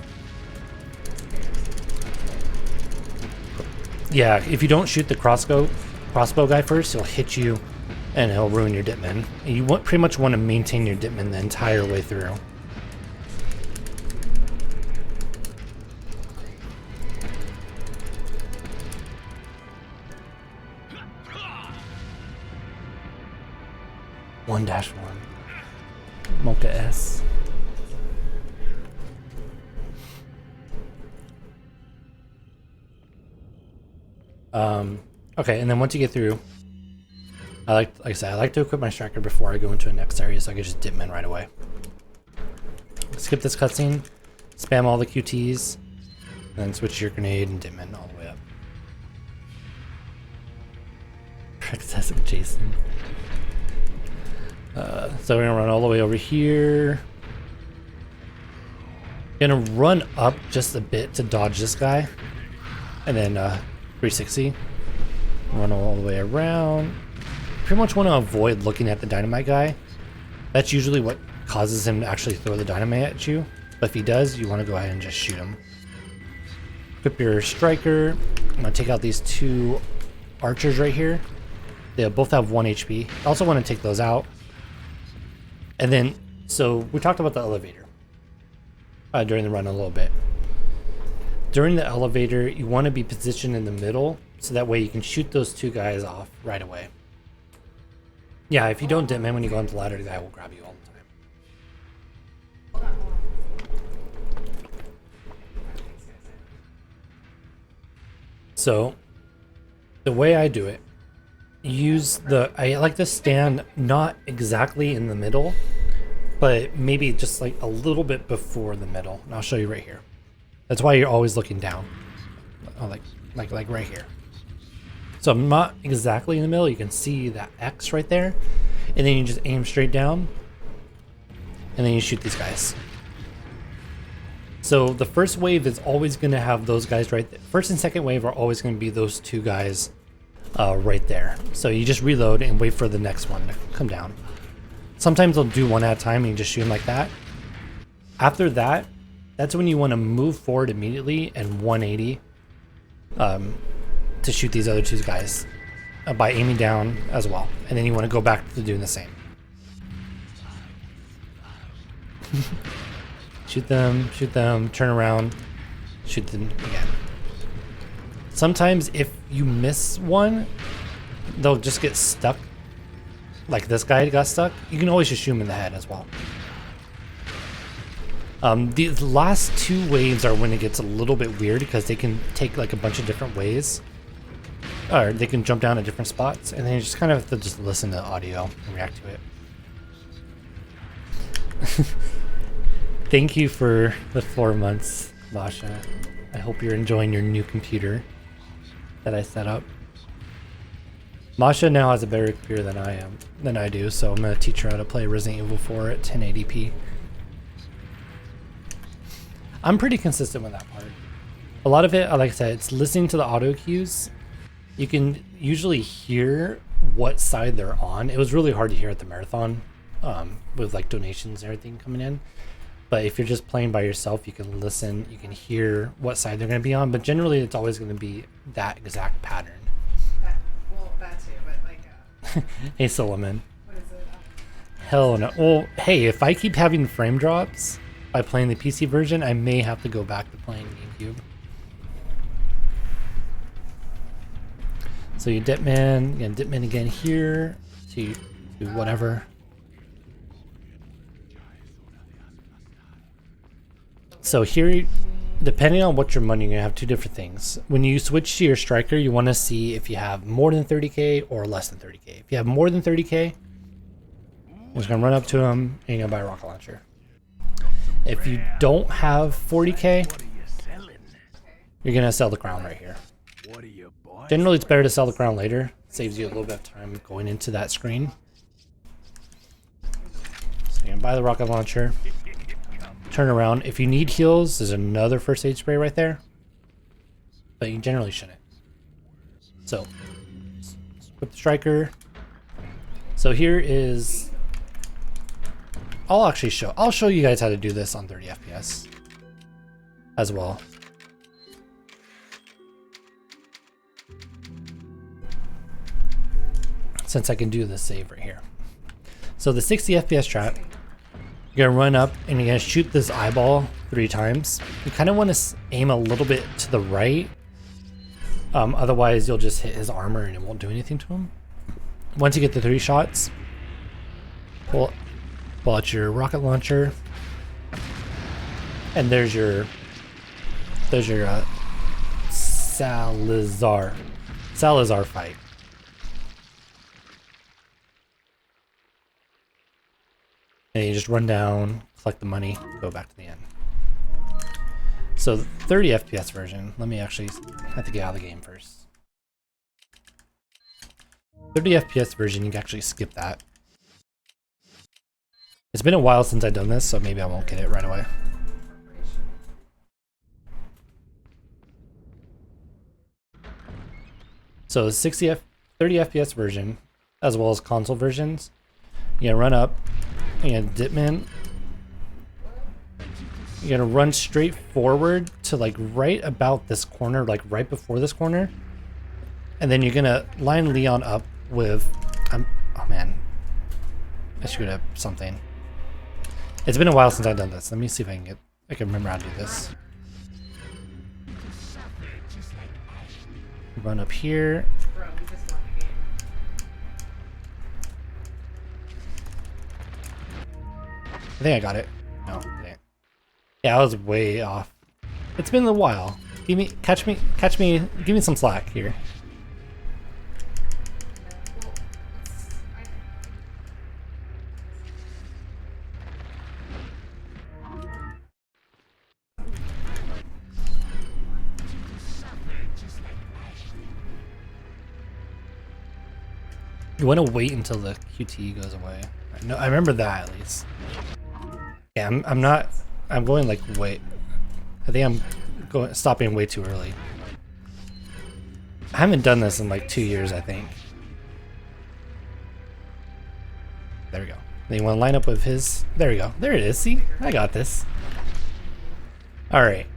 Yeah, if you don't shoot the crossbow guy first, he'll hit you and he'll ruin your dipman. And you pretty much want to maintain your dipman the entire way through. One Mocha S. Okay, and then once you get through, like I said, I like to equip my striker before I go into the next area so I can just dip in right away. Skip this cutscene, spam all the QTs, and then switch your grenade and dip in all the way up. Princess and Jason. So we're gonna run all the way over here. Gonna run up just a bit to dodge this guy, and then 360. Run all the way around. Pretty much want to avoid looking at the dynamite guy. That's usually what causes him to actually throw the dynamite at you. But if he does, you want to go ahead and just shoot him. Equip your striker. I'm gonna take out these two archers right here. They both have 1 HP. I also want to take those out. And then, so we talked about the elevator during the run a little bit. During the elevator, you want to be positioned in the middle, so that way you can shoot those two guys off right away. Yeah, if you don't dip man when you go on the ladder, the guy will grab you all the time. So, the way I do it, I like to stand not exactly in the middle, but maybe just like a little bit before the middle. And I'll show you right here. That's why you're always looking down. Oh, like right here. So I'm not exactly in the middle. You can see that X right there. And then you just aim straight down. and then you shoot these guys. So the first wave is always going to have those guys right there. First and second wave are always going to be those two guys right there. So you just reload and wait for the next one to come down. Sometimes they'll do one at a time and you just shoot them like that. After that, that's when you want to move forward immediately and 180 to shoot these other two guys by aiming down as well. And then you want to go back to doing the same. shoot them, turn around, shoot them again. Sometimes if you miss one, they'll just get stuck. Like this guy got stuck. You can always just shoot him in the head as well. These last two waves are when it gets a little bit weird because they can take like a bunch of different ways. Or they can jump down at different spots, and then you just kind of have to just listen to the audio and react to it. Thank you for the 4 months, Masha. I hope you're enjoying your new computer that I set up. Masha now has a better computer than I do, so I'm gonna teach her how to play Resident Evil 4 at 1080p. I'm pretty consistent with that part. A lot of it, like I said, it's listening to the auto cues. You can usually hear what side they're on. It was really hard to hear at the marathon with like donations and everything coming in. But if you're just playing by yourself, you can listen, you can hear what side they're going to be on. But generally, it's always going to be that exact pattern. That too, but like... Hey, Solomon. what is it? Hell no. Well, hey, if I keep having frame drops by playing the PC version, I may have to go back to playing GameCube. So you Dipman, you Dipman again here, so you do whatever. So here, depending on what you're running, you're gonna have two different things. When you switch to your striker, you wanna see if you have more than 30k or less than 30k. If you have more than 30k, you're just gonna run up to him and you're gonna buy a rocket launcher. If you don't have 40k, you're gonna sell the crown right here. Generally, it's better to sell the crown later. Saves you a little bit of time going into that screen. So you're gonna buy the rocket launcher. Turn around. If you need heals, there's another first aid spray right there. But you generally shouldn't. So, equip the striker. So here is... I'll show you guys how to do this on 30 FPS as well. Since I can do the save right here. So the 60 FPS trap, you're gonna run up and you're gonna shoot this eyeball 3 times. You kind of want to aim a little bit to the right. Otherwise you'll just hit his armor and it won't do anything to him. Once you get the 3 shots, pull out your rocket launcher. And there's your Salazar fight. And you just run down, collect the money, go back to the end. So the 30 FPS version, let me actually have to get out of the game first. 30 FPS version, you can actually skip that. It's been a while since I've done this, so maybe I won't get it right away. So the 30 FPS version, as well as console versions, you're gonna run up, and Dipman, you're gonna run straight forward to like right about this corner, like right before this corner, and then you're gonna line Leon up with oh man, I screwed up something. It's been a while since I've done this. Let me see if I can remember how to do this. Run up here. Bro, we just won the game. I think I got it. No, I didn't. Yeah, I was way off. It's been a while. Catch me, give me some slack here. You want to wait until the QT goes away. I remember that at least. Yeah, I'm not. I'm going like way. I think I'm stopping way too early. I haven't done this in like 2 years, I think. There we go. Then you want to line up with his. There we go. There it is. See, I got this. All right.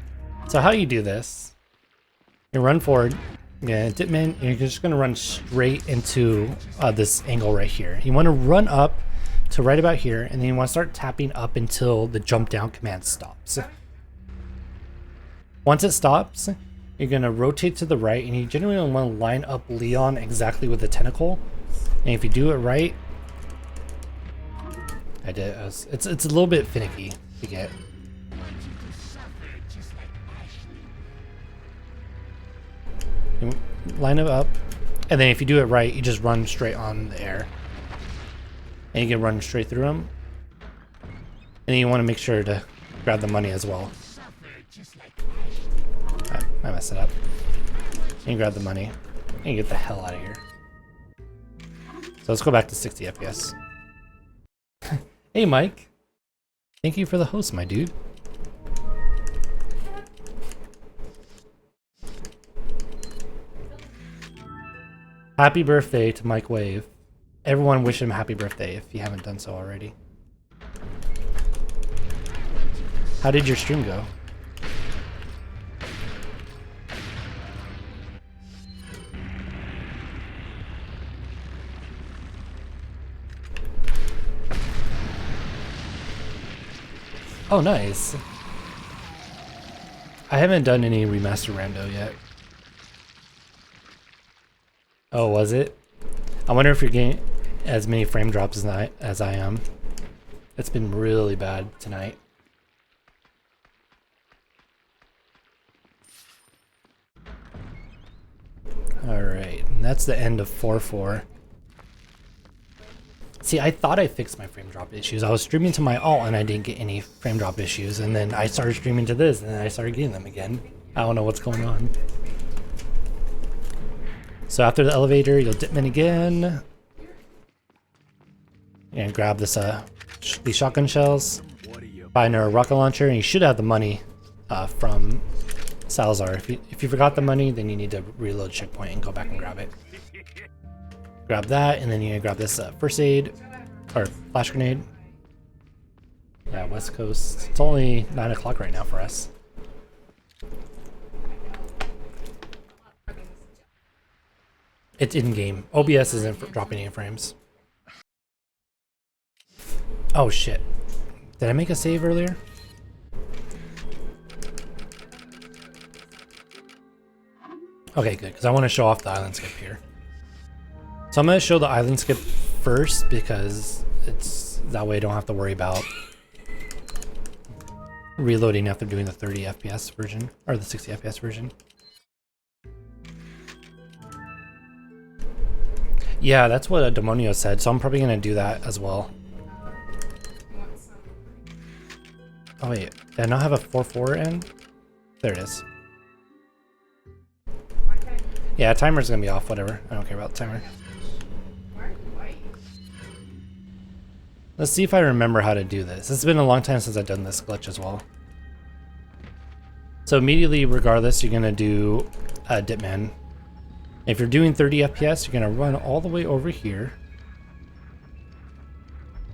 So how you do this? You run forward. Yeah, Ditman. You're just gonna run straight into this angle right here. You want to run up to right about here, and then you want to start tapping up until the jump down command stops. Once it stops, you're going to rotate to the right, and you generally want to line up Leon exactly with the tentacle. And if you do it right, it's a little bit finicky to get. You line it up, and then if you do it right, you just run straight on the air. And you can run straight through them. And then you want to make sure to grab the money as well. I messed it up. And you grab the money. And you get the hell out of here. So let's go back to 60 FPS. Hey Mike. Thank you for the host, my dude. Happy birthday to Mike Wave. Everyone wish him happy birthday if you haven't done so already. How did your stream go? Oh, nice. I haven't done any remaster rando yet. Oh, was it? I wonder if you're getting as many frame drops as I am. It's been really bad tonight. Alright, and that's the end of 4-4. See, I thought I fixed my frame drop issues. I was streaming to my alt and I didn't get any frame drop issues, and then I started streaming to this and then I started getting them again. I don't know what's going on. So after the elevator, you'll dip in again. And grab this these shotgun shells. Buy another rocket launcher, and you should have the money from Salazar. If you forgot the money, then you need to reload checkpoint and go back and grab it. Grab that, and then you grab this first aid or flash grenade. Yeah, West Coast. It's only 9 o'clock right now for us. It's in game. OBS isn't dropping any frames. Oh shit. Did I make a save earlier? Okay, good, because I want to show off the island skip here. So I'm going to show the island skip first because it's that way I don't have to worry about reloading after doing the 30 FPS version or the 60 FPS version. Yeah, that's what Demonio said, so I'm probably going to do that as well. Oh wait, did I not have a 4-4 in? There it is. Yeah, timer's gonna be off, whatever. I don't care about the timer. Let's see if I remember how to do this. It's been a long time since I've done this glitch as well. So immediately, regardless, you're gonna do a Dipman. If you're doing 30 FPS, you're gonna run all the way over here.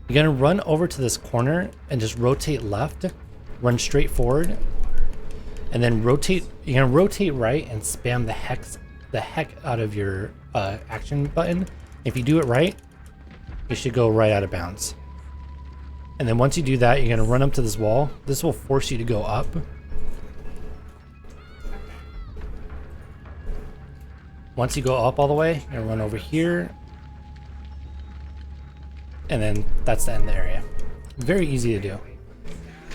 You're gonna run over to this corner and just rotate left, run straight forward, and then rotate. You're gonna rotate right and spam the heck out of your action button. If you do it right, you should go right out of bounds. And then once you do that, you're gonna run up to this wall. This will force you to go up. Once you go up all the way, you're gonna run over here. And then that's the end of the area. Very easy to do.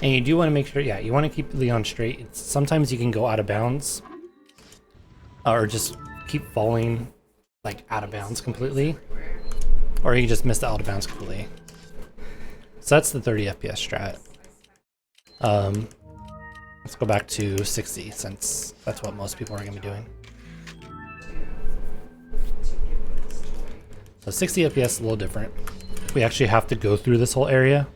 And you do want to make sure, yeah, you want to keep Leon straight. Sometimes you can go out of bounds. Or just keep falling like out of bounds completely. Or you just miss the out of bounds completely. So that's the 30 FPS strat. Let's go back to 60 since that's what most people are going to be doing. So 60 FPS is a little different. We actually have to go through this whole area.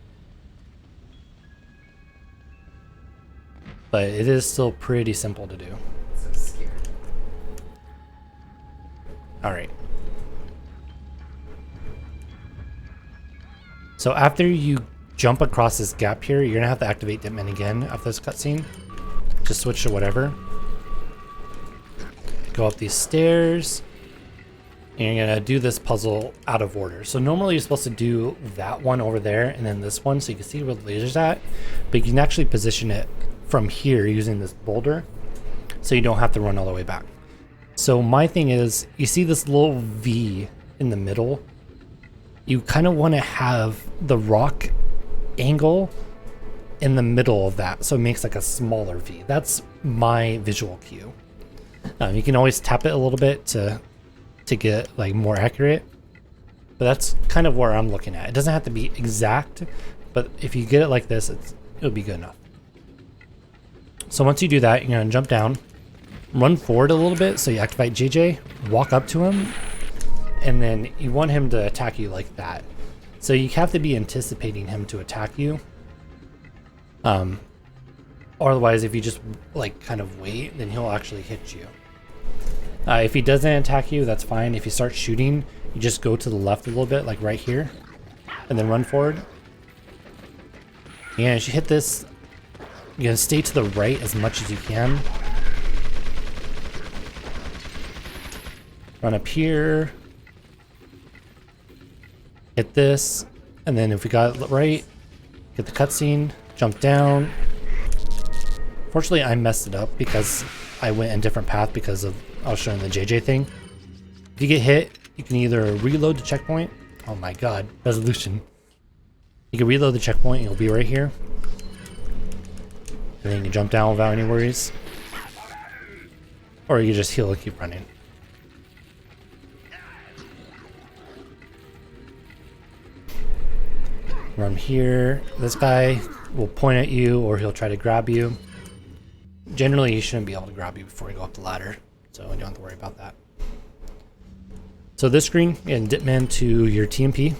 but it is still pretty simple to do. So scared. All right. So after you jump across this gap here, you're gonna have to activate Ditman again after this cutscene. Just switch to whatever. Go up these stairs. And you're gonna do this puzzle out of order. So normally you're supposed to do that one over there and then this one so you can see where the laser's at. But you can actually position it from here using this boulder so you don't have to run all the way back. So my thing is, you see this little V in the middle? You kind of want to have the rock angle in the middle of that so it makes like a smaller V. That's my visual cue. You can always tap it a little bit to get like more accurate, but that's kind of where I'm looking at. It doesn't have to be exact, but if you get it like this, it'll be good enough. So once you do that, you're gonna jump down, run forward a little bit so you activate JJ, walk up to him, and then you want him to attack you like that. So you have to be anticipating him to attack you. Otherwise, if you just like kind of wait, then he'll actually hit you. If he doesn't attack you, that's fine. If you start shooting, you just go to the left a little bit, like right here, and then run forward. And as you hit this, you're gonna stay to the right as much as you can. Run up here. Hit this, and then if we got it right, get the cutscene, jump down. Fortunately, I messed it up because I went a different path because of I was showing the JJ thing. If you get hit, you can either reload the checkpoint. Oh my god, resolution. You can reload the checkpoint and you'll be right here. And then you can jump down without any worries. Or you can just heal and keep running. Run here. This guy will point at you or he'll try to grab you. Generally, he shouldn't be able to grab you before you go up the ladder. So you don't have to worry about that. So this screen, and Ditman to your TMP.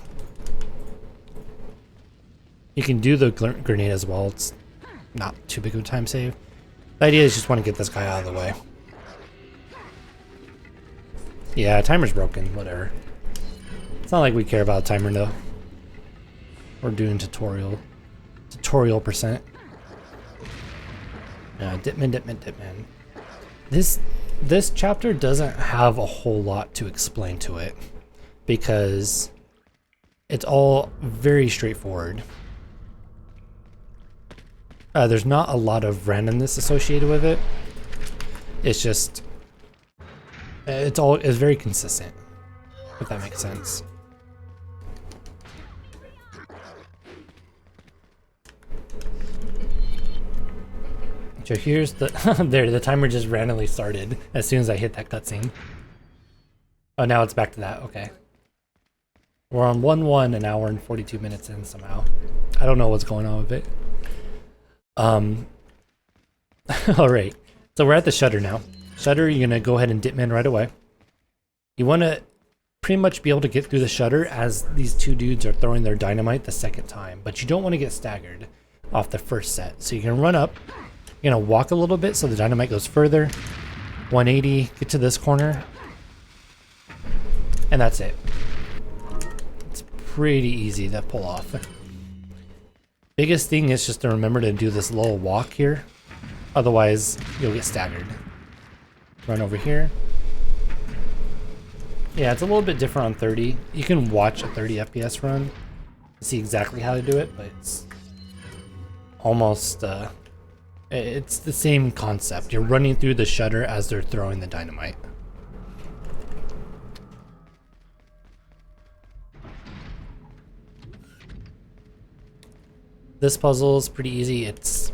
You can do the grenade as well. It's not too big of a time save. The idea is just want to get this guy out of the way. Yeah, timer's broken, whatever. It's not like we care about a timer though. We're doing tutorial percent. Ditman. This chapter doesn't have a whole lot to explain to it because it's all very straightforward. There's not a lot of randomness associated with it. It's just it's very consistent, if that makes sense. So here's the the timer just randomly started as soon as I hit that cutscene. Oh, now it's back to that. Okay. We're on 1-1, an hour and 42 minutes in somehow. I don't know what's going on with it. All right. So we're at the shutter now. Shutter, you're gonna go ahead and Ditman right away. You want to pretty much be able to get through the shutter as these two dudes are throwing their dynamite the second time, but you don't want to get staggered off the first set. So you can run up. You're gonna walk a little bit so the dynamite goes further. 180, get to this corner. And that's it. It's pretty easy to pull off. Biggest thing is just to remember to do this little walk here. Otherwise, you'll get staggered. Run over here. Yeah, it's a little bit different on 30. You can watch a 30 FPS run to see exactly how to do it, but it's almost it's the same concept. You're running through the shutter as they're throwing the dynamite. This puzzle is pretty easy. It's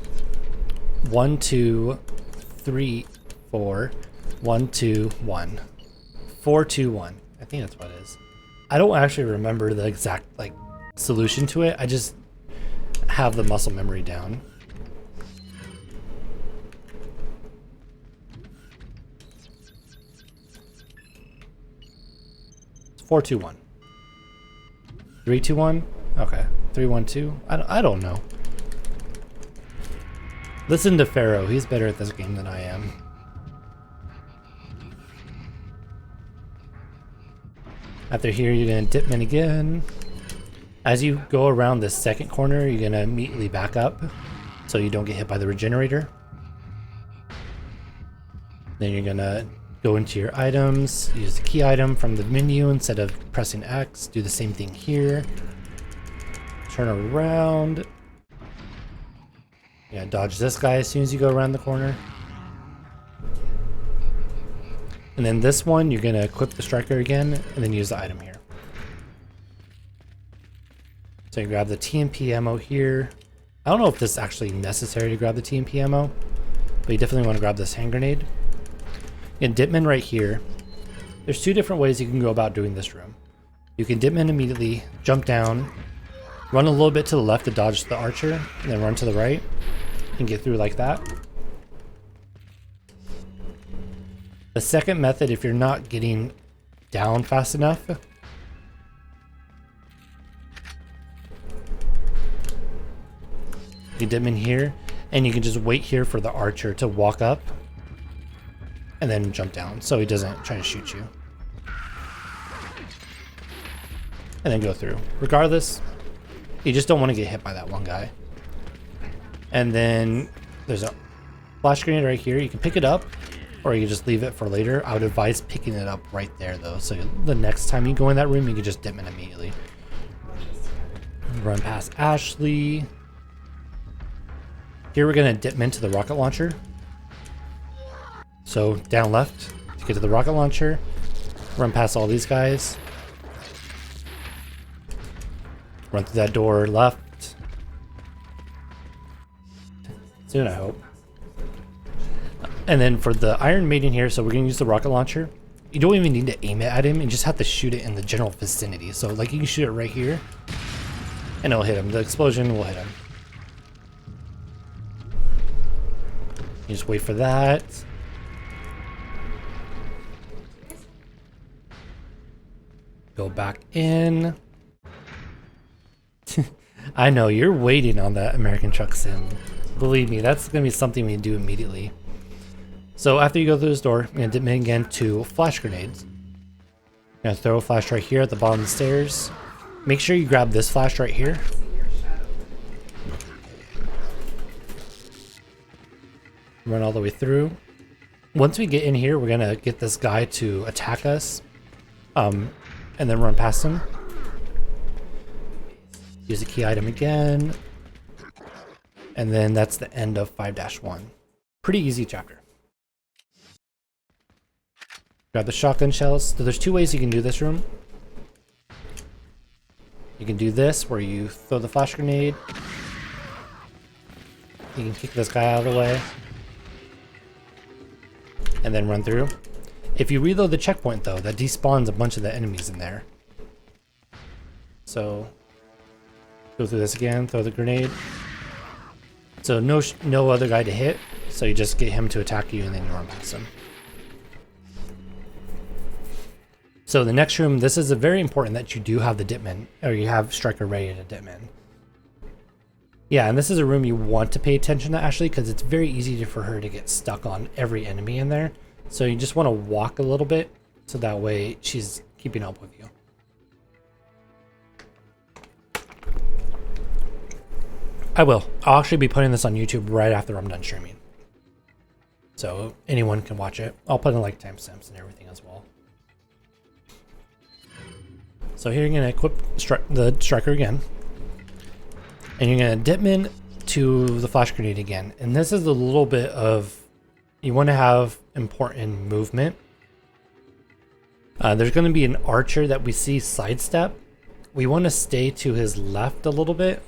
1, 2, 3, 4, 1, 2, 1. 4, 2, 1. I think that's what it is. I don't actually remember the exact solution to it. I just have the muscle memory down. It's 4, 2, 1. 3, 2, 1. Okay. 3, 1, 2. I don't know. Listen to Pharaoh. He's better at this game than I am. After here, you're going to dip in again. As you go around the second corner, you're going to immediately back up so you don't get hit by the regenerator. Then you're going to go into your items, use the key item from the menu instead of pressing X. Do the same thing here. Turn around. Yeah, dodge this guy as soon as you go around the corner. And then this one, you're going to equip the striker again and then use the item here. So you grab the TMP ammo here. I don't know if this is actually necessary to grab the TMP ammo, but you definitely want to grab this hand grenade. And dip in right here. There's two different ways you can go about doing this room. You can dip in immediately, jump down, run a little bit to the left to dodge the archer, and then run to the right and get through like that. The second method, if you're not getting down fast enough, you dip in here and you can just wait here for the archer to walk up and then jump down so he doesn't try to shoot you. And then go through. Regardless, you just don't want to get hit by that one guy. And then there's a flash grenade right here. You can pick it up or you can just leave it for later. I would advise picking it up right there though, so the next time you go in that room you can just dip in immediately. Run past Ashley. Here we're going to dip into the rocket launcher. So down left to get to the rocket launcher. Run past all these guys. Run through that door left. Soon, I hope. And then for the Iron Maiden here, so we're going to use the rocket launcher. You don't even need to aim it at him. You just have to shoot it in the general vicinity. So like you can shoot it right here and it'll hit him. The explosion will hit him. You just wait for that. Go back in. I know, you're waiting on that American Truck Sim. Believe me, that's going to be something we do immediately. So after you go through this door, I'm going to dip in again to flash grenades. I'm going to throw a flash right here at the bottom of the stairs. Make sure you grab this flash right here. Run all the way through. Once we get in here, we're going to get this guy to attack us. And then run past him. Use a key item again. And then that's the end of 5-1. Pretty easy chapter. Grab the shotgun shells. So there's two ways you can do this room. You can do this where you throw the flash grenade. You can kick this guy out of the way. And then run through. If you reload the checkpoint though, that despawns a bunch of the enemies in there. So go through this again, throw the grenade. So no other guy to hit, so you just get him to attack you and then you run past him. So the next room, this is a very important that you do have the dipman, or you have Striker ready to dip in. Yeah, and this is a room you want to pay attention to Ashley because it's very easy for her to get stuck on every enemy in there. So you just want to walk a little bit so that way she's keeping up with you. I'll actually be putting this on YouTube right after I'm done streaming. So anyone can watch it. I'll put in like timestamps and everything as well. So here you're going to equip the Striker again. And you're going to dip in to the flash grenade again. And this is a little bit of, you want to have important movement. There's going to be an archer that we see sidestep. We want to stay to his left a little bit.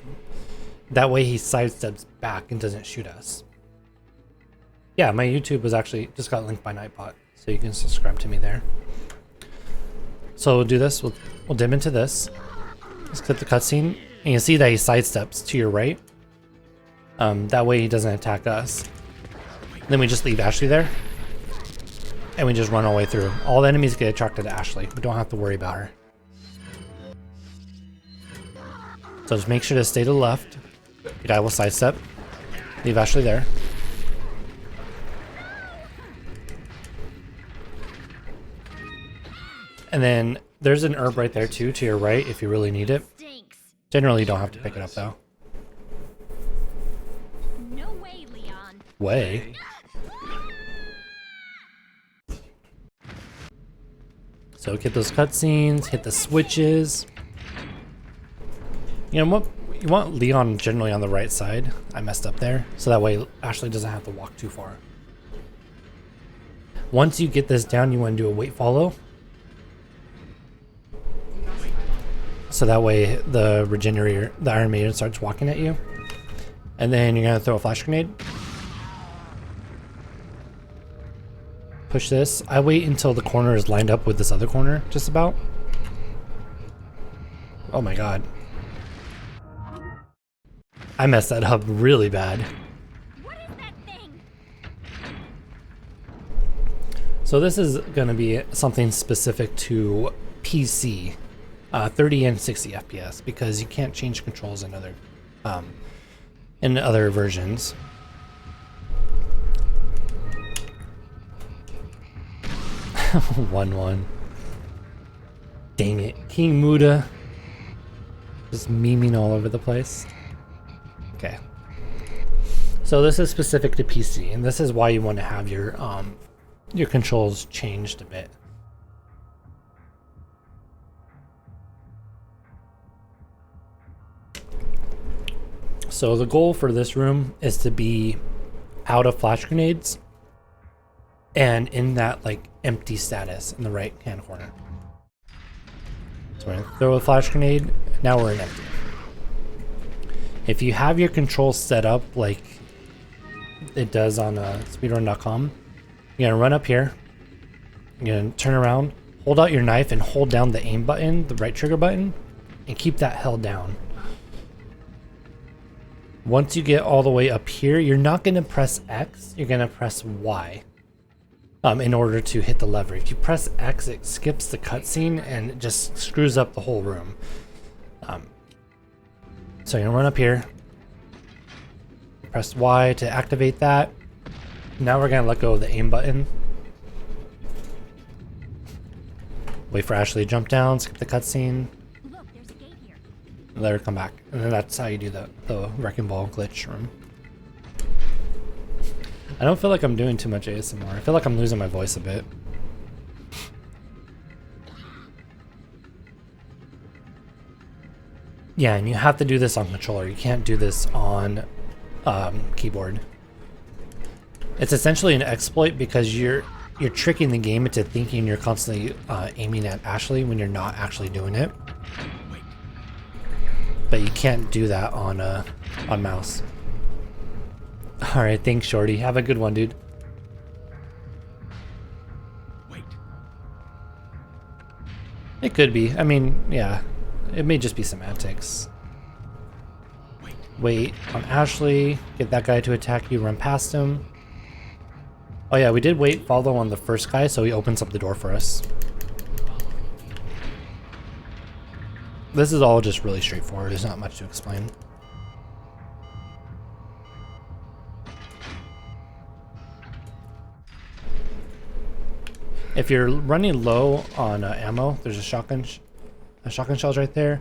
That way he sidesteps back and doesn't shoot us. Yeah, my YouTube was actually just got linked by Nightbot, so you can subscribe to me there. So we'll do this. We'll dim into this. Let's click the cutscene, and you see that he sidesteps to your right. That way he doesn't attack us. Then we just leave Ashley there, and we just run all the way through. All the enemies get attracted to Ashley. We don't have to worry about her. So just make sure to stay to the left. Your guy will sidestep. Leave Ashley there. And then there's an herb right there too, to your right, if you really need it. Stinks. Generally, you don't have to pick it up though. No way, Leon. Way. So get those cutscenes, hit the switches. You know what? You want Leon generally on the right side. I messed up there. So that way Ashley doesn't have to walk too far. Once you get this down, you want to do a wait follow. So that way the regenerator, the Iron Maiden starts walking at you. And then you're going to throw a flash grenade. Push this. I wait until the corner is lined up with this other corner, just about. Oh my god. I messed that up really bad. What is that thing? So this is going to be something specific to PC, 30 and 60 FPS, because you can't change controls in other versions. One. Dang it. King Muda. Just memeing all over the place. Okay. So this is specific to PC, and this is why you want to have your controls changed a bit. So the goal for this room is to be out of flash grenades and in that like empty status in the right hand corner. So we're gonna throw a flash grenade. Now we're in empty. If you have your controls set up like it does on speedrun.com, you're gonna run up here, you're gonna turn around, hold out your knife and hold down the aim button, the right trigger button, and keep that held down. Once you get all the way up here, you're not gonna press X, you're gonna press Y in order to hit the lever. If you press X, it skips the cutscene and it just screws up the whole room. So you're gonna run up here, press Y to activate that. Now we're gonna let go of the aim button. Wait for Ashley to jump down, skip the cutscene, Look, there's a gate here. let her come back. And then that's how you do the wrecking ball glitch room. I don't feel like I'm doing too much ASMR. I feel like I'm losing my voice a bit. Yeah, and you have to do this on controller. You can't do this on keyboard. It's essentially an exploit because you're tricking the game into thinking you're constantly aiming at Ashley when you're not actually doing it. But you can't do that on mouse. All right, thanks, Shorty. Have a good one, dude. Wait. It could be. I mean, yeah. It may just be semantics. Wait on Ashley. Get that guy to attack you. Run past him. Oh yeah, we did wait follow on the first guy, so he opens up the door for us. This is all just really straightforward. There's not much to explain. If you're running low on ammo, there's a shotgun shells right there.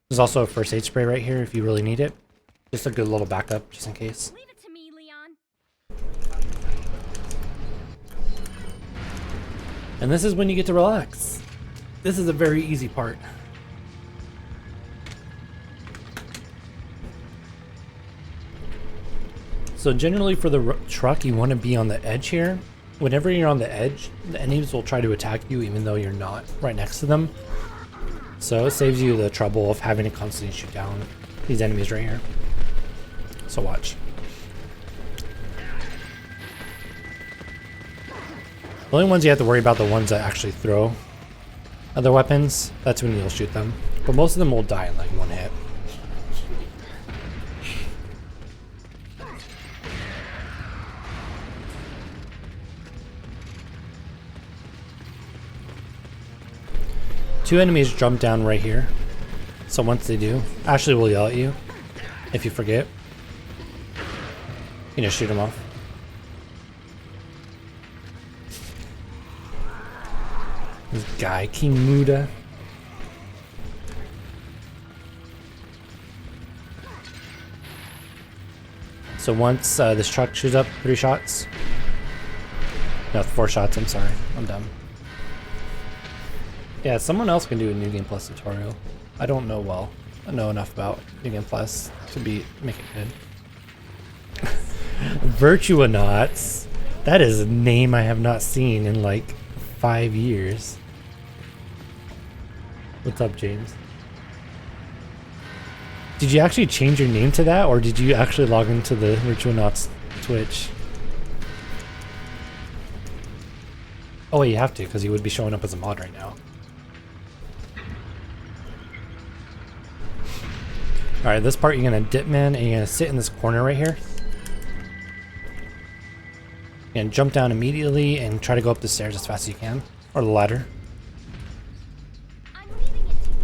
There's also a first aid spray right here if you really need it. Just a good little backup, just in case. Leave it to me, Leon. And this is when you get to relax. This is a very easy part. So generally for the truck, you want to be on the edge here. Whenever you're on the edge, the enemies will try to attack you even though you're not right next to them. So it saves you the trouble of having to constantly shoot down these enemies right here. So watch. The only ones you have to worry about are the ones that actually throw other weapons. That's when you'll shoot them. But most of them will die in like one hit. Two enemies jump down right here. So once they do, Ashley will yell at you if you forget. You just shoot them off. This guy, King Muda. So once this truck shoots up, 3 shots. No, 4 shots, I'm sorry. I'm dumb. Yeah, someone else can do a New Game Plus tutorial. I don't know well. I know enough about New Game Plus to make it good. Virtuonauts. That is a name I have not seen in like 5 years. What's up, James? Did you actually change your name to that, or did you actually log into the Virtuonauts Twitch? Oh wait, you have to, because you would be showing up as a mod right now. Alright, this part you're gonna dip, man, and you're gonna sit in this corner right here. And jump down immediately and try to go up the stairs as fast as you can. Or the ladder. I'm leaving it to you.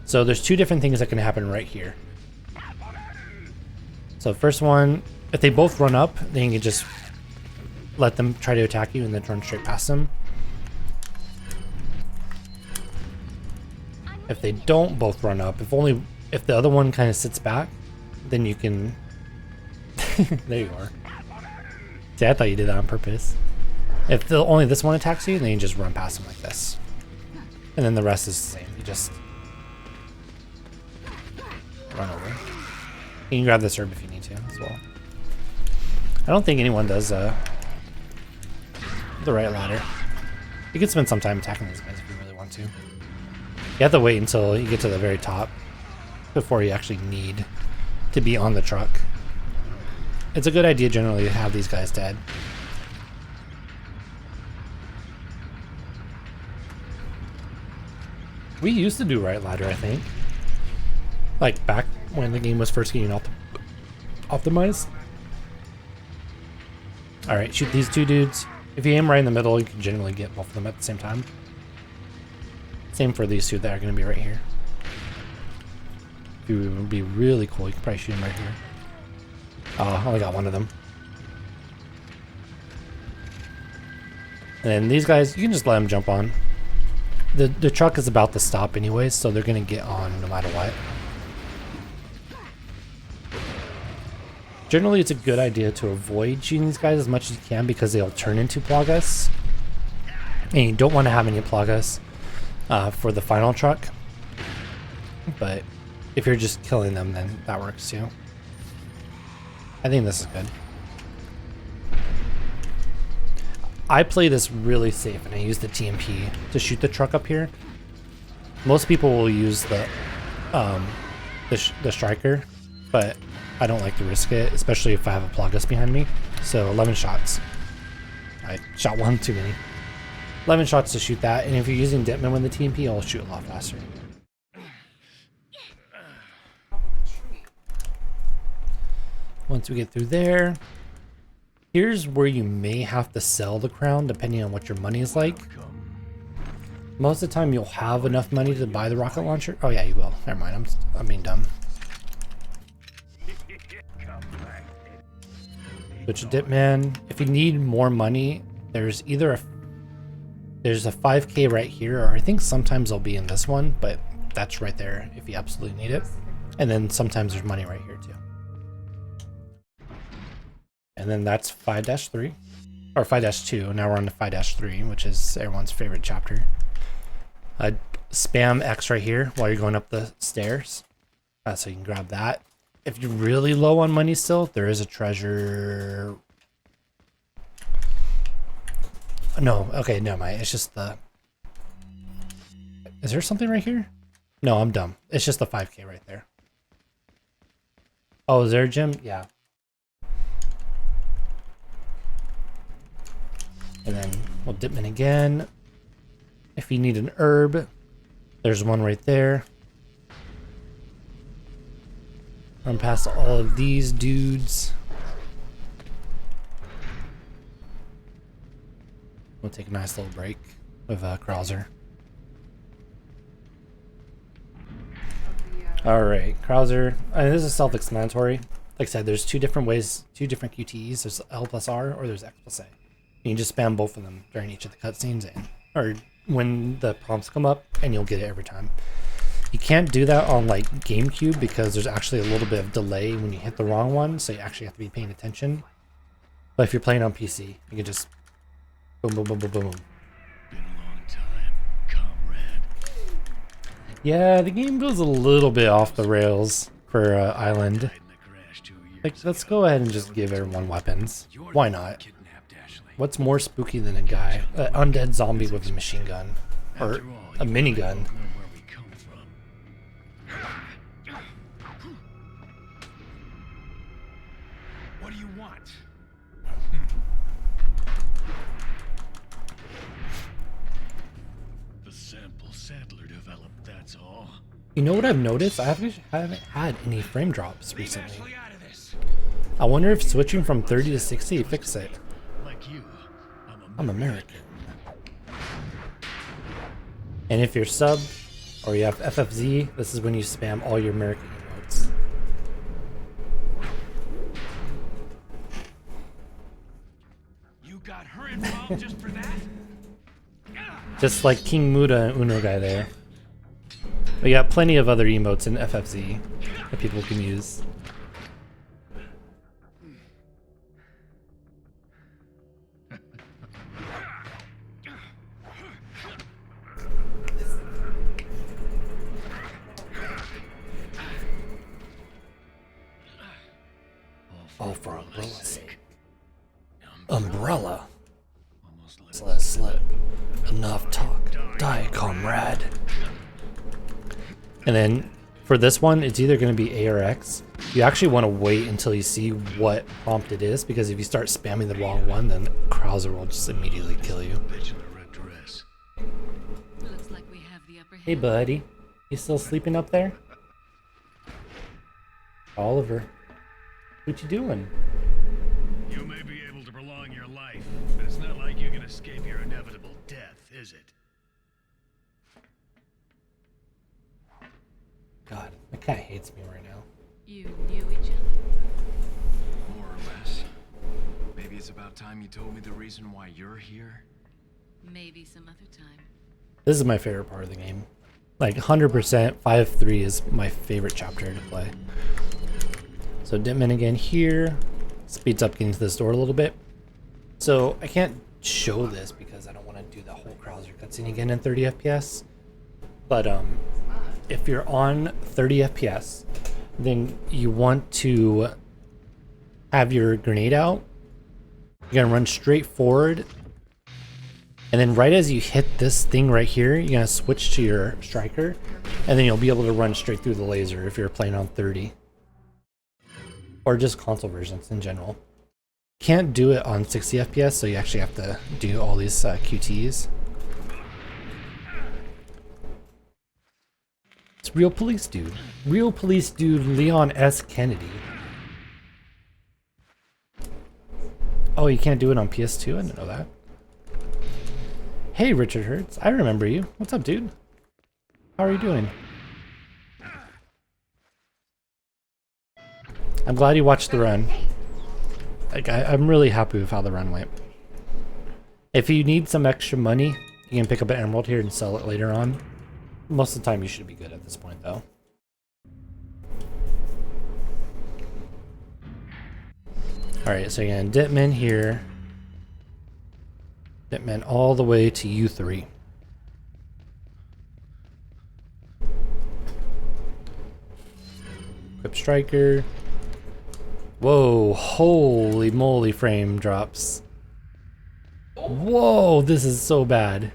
So there's 2 different things that can happen right here. So first one, if they both run up, then you can just let them try to attack you and then run straight past them. If they don't both run up, if the other one kind of sits back, then you can... There you are. See, I thought you did that on purpose. If only this one attacks you, then you just run past them like this. And then the rest is the same. You just run over. You can grab this herb if you need to as well. I don't think anyone does the right ladder. You can spend some time attacking these guys if you really want to. You have to wait until you get to the very top before you actually need to be on the truck. It's a good idea generally to have these guys dead. We used to do right ladder, I think. Like back when the game was first getting optimized. Alright, shoot these 2 dudes. If you aim right in the middle, you can generally get both of them at the same time. Same for these 2 that are going to be right here. It would be really cool. You could probably shoot them right here. Oh, I only got one of them. And then these guys, you can just let them jump on. The truck is about to stop anyways, so they're going to get on no matter what. Generally, it's a good idea to avoid shooting these guys as much as you can because they'll turn into Plagas. And you don't want to have any Plagas for the final truck. But if you're just killing them, then that works too. I think this is good. I play this really safe and I use the TMP to shoot the truck up here. Most people will use the striker, but I don't like to risk it, especially if I have a Plagas behind me. So 11 shots. I shot 1 too many. 11 shots to shoot that, and if you're using Ditman with the TMP, it'll shoot a lot faster. Once we get through there, here's where you may have to sell the crown depending on what your money is like. Most of the time you'll have enough money to buy the rocket launcher. Oh yeah, you will. Never mind, I'm being dumb. Switch to Dipman. If you need more money, there's either there's a 5k right here, or I think sometimes they'll be in this one, but that's right there if you absolutely need it. And then sometimes there's money right here too. And then that's 5-3, or 5-2. Now we're on to 5-3, which is everyone's favorite chapter. Spam X right here while you're going up the stairs. So you can grab that. If you're really low on money still, there is a treasure. No, okay, no, mind. It's just the... Is there something right here? No, I'm dumb. It's just the 5k right there. Oh, is there a gym? Yeah. And then we'll dip in again. If you need an herb, there's one right there. Run past all of these dudes. We'll take a nice little break with Krauser. Alright, Krauser. This is self-explanatory. Like I said, there's 2 different ways, 2 different QTEs. There's L plus R or there's X plus A. You just spam both of them during each of the cutscenes or when the prompts come up, and you'll get it every time. You can't do that on like GameCube because there's actually a little bit of delay when you hit the wrong one, so you actually have to be paying attention. But if you're playing on PC, you can just boom, boom, boom, boom, boom. Been a long time, comrade. Yeah, the game goes a little bit off the rails for Island. Died in a crash 2 years Like, let's go ahead and just give everyone weapons. ago. You're Why the one not? kidnapped Ashley. What's more spooky than a guy, an undead zombie with a machine gun or After all, a you minigun? know where we come from. What do you want? The sample Sadler developed, that's all. You know what I've noticed? I haven't had any frame drops Leave recently. Ashley out of this. I wonder if switching from 30 to 60 fixed it. Like you, I'm American. And if you're sub or you have FFZ, this is when you spam all your American emotes. You got her involved just for that? Just like King Muda and Uno guy there. We got plenty of other emotes in FFZ that people can use. All for Umbrella's sake. Umbrella. Almost let Let's slip. Enough talk. Die, comrade. And then for this one, it's either going to be A or X. You actually want to wait until you see what prompt it is, because if you start spamming the wrong one, then Krauser will just immediately kill you. bitch in a red dress. Looks like we have the upper hand. Hey, buddy. You still sleeping up there? Oliver. What you doing? You may be able to prolong your life, but it's not like you can escape your inevitable death, is it? God, my cat hates me right now. You knew each other. More or less. Maybe it's about time you told me the reason why you're here. Maybe some other time. This is my favorite part of the game. Like 100%, 5-3 is my favorite chapter to play. So Ditman again here. Speeds up getting to this door a little bit. So I can't show this because I don't want to do the whole Krauser cutscene again in 30 FPS. But if you're on 30 FPS, then you want to have your grenade out. You're gonna run straight forward. And then right as you hit this thing right here, you're gonna switch to your striker. And then you'll be able to run straight through the laser if you're playing on 30. Or just console versions in general. Can't do it on 60 FPS, so you actually have to do all these QTs. It's Real Police Dude. Real Police Dude Leon S. Kennedy. Oh, you can't do it on PS2? I didn't know that. Hey, Richard Hertz. I remember you. What's up, dude? How are you doing? I'm glad you watched the run. Like, I'm really happy with how the run went. If you need some extra money, you can pick up an emerald here and sell it later on. Most of the time you should be good at this point though. Alright, so again, Ditman here. Ditman all the way to U3. Equip Striker. Whoa, holy moly frame drops. Whoa, this is so bad.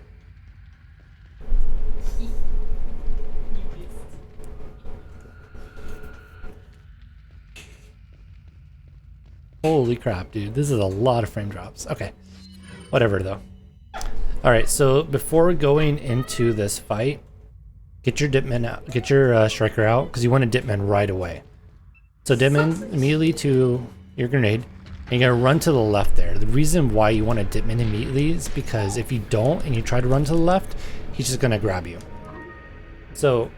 Holy crap, dude. This is a lot of frame drops. Okay. Whatever, though. Alright, so before going into this fight, get your Ditman out. Get your striker out, because you want to Ditman right away. So Ditman immediately to your grenade, and you're going to run to the left there. The reason why you want to Ditman immediately is because if you don't and you try to run to the left, he's just going to grab you. So,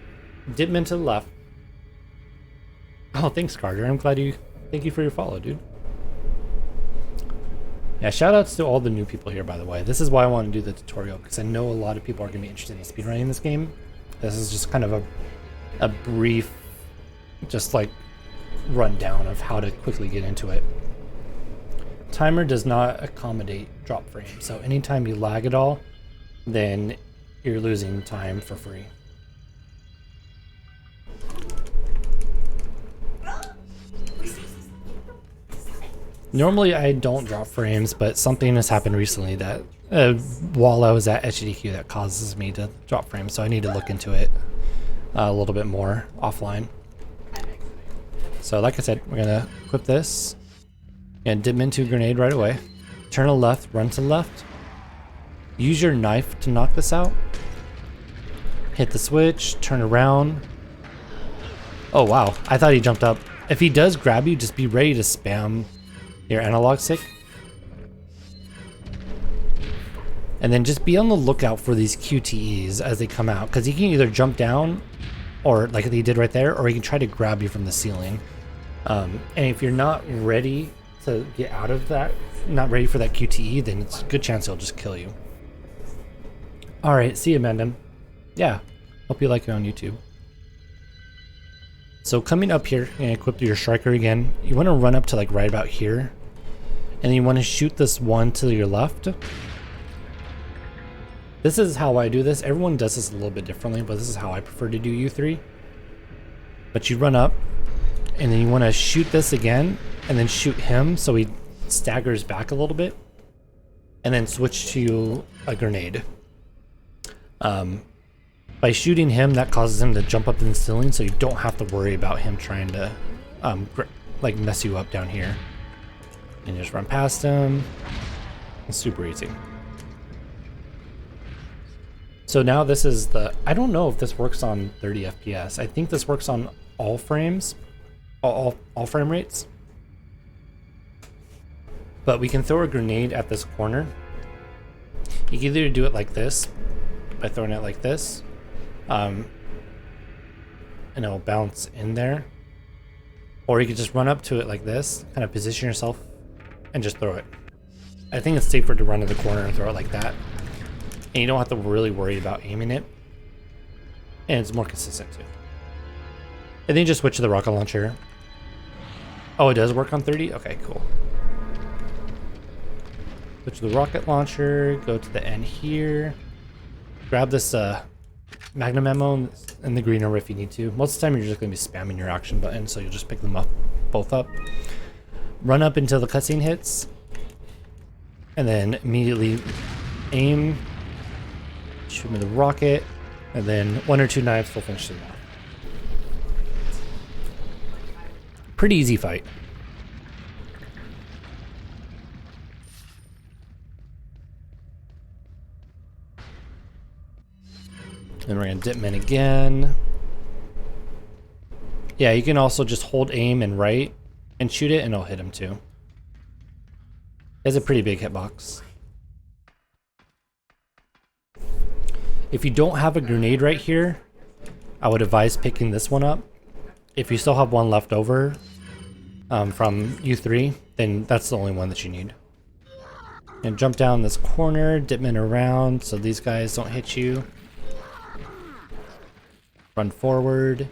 Ditman to the left. Oh, thanks, Carter. I'm glad you... Thank you for your follow, dude. Yeah, shout outs to all the new people here, by the way. This is why I want to do the tutorial, because I know a lot of people are going to be interested in speedrunning this game. This is just kind of a brief, just like, rundown of how to quickly get into it. Timer does not accommodate drop frames, so anytime you lag at all, then you're losing time for free. Normally I don't drop frames, but something has happened recently that while I was at HDQ that causes me to drop frames, so I need to look into it a little bit more offline. So like I said, we're gonna equip this and dip into a grenade right away. Turn to left, run to the left. Use your knife to knock this out. Hit the switch, turn around. Oh wow, I thought he jumped up. If he does grab you, just be ready to spam your analog stick. And then just be on the lookout for these QTEs as they come out, because he can either jump down, or like he did right there, or he can try to grab you from the ceiling. And if you're not ready to get out of that, not ready for that QTE, then it's a good chance he'll just kill you. Alright, see you, Mendham. Yeah, hope you like it on YouTube. So coming up here, and equip your striker again, you want to run up to like right about here, and then you want to shoot this one to your left. This is how I do this. Everyone does this a little bit differently, but this is how I prefer to do U3. But you run up, and then you want to shoot this again, and then shoot him so he staggers back a little bit, and then switch to a grenade. By shooting him, that causes him to jump up in the ceiling, so you don't have to worry about him trying to like mess you up down here. And you just run past him. It's super easy. So now this is the, I don't know if this works on 30 FPS. I think this works on all frames, all frame rates. But we can throw a grenade at this corner. You can either do it like this, by throwing it like this, and it'll bounce in there. Or you could just run up to it like this, kind of position yourself, and just throw it. I think it's safer to run to the corner and throw it like that. And you don't have to really worry about aiming it. And it's more consistent too. And then you just switch to the rocket launcher. Oh, it does work on 30? Okay, cool. Switch to the rocket launcher, go to the end here. Grab this magnum ammo and the greener if you need to. Most of the time you're just going to be spamming your action button, so you'll just pick them up, both up. Run up until the cutscene hits. And then immediately aim. Shoot me the rocket, and then 1 or 2 knives will finish them off. Pretty easy fight. Then we're gonna dip him in again. Yeah, you can also just hold aim and right and shoot it, and it'll hit him too. It has a pretty big hitbox. If you don't have a grenade right here, I would advise picking this one up. If you still have one left over from U3, then that's the only one that you need. And jump down this corner, dip in around so these guys don't hit you. Run forward.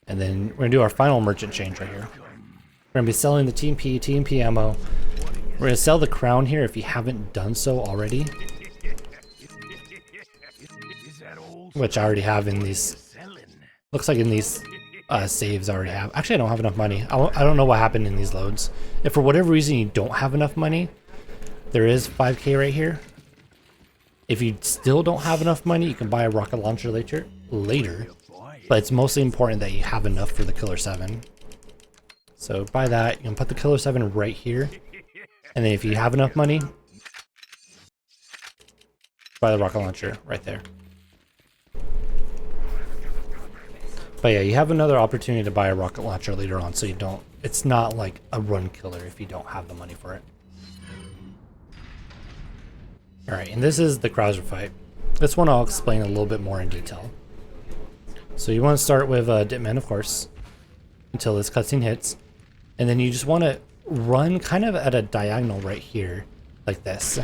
And then we're going to do our final merchant change right here. We're going to be selling the TMP ammo. We're going to sell the crown here if you haven't done so already. Which I already have in these. Looks like in these saves I already have. Actually, I don't have enough money. I don't know what happened in these loads. If for whatever reason you don't have enough money, there is 5K right here. If you still don't have enough money, you can buy a rocket launcher later. But it's mostly important that you have enough for the Killer 7. So buy that. You can put the Killer 7 right here. And then if you have enough money, buy the rocket launcher right there. But yeah, you have another opportunity to buy a rocket launcher later on, so you don't, it's not like a run killer if you don't have the money for it. Alright, and this is the Krauser fight. This one I'll explain a little bit more in detail. So you want to start with Ditman, of course, until this cutscene hits. And then you just want to run kind of at a diagonal right here, like this.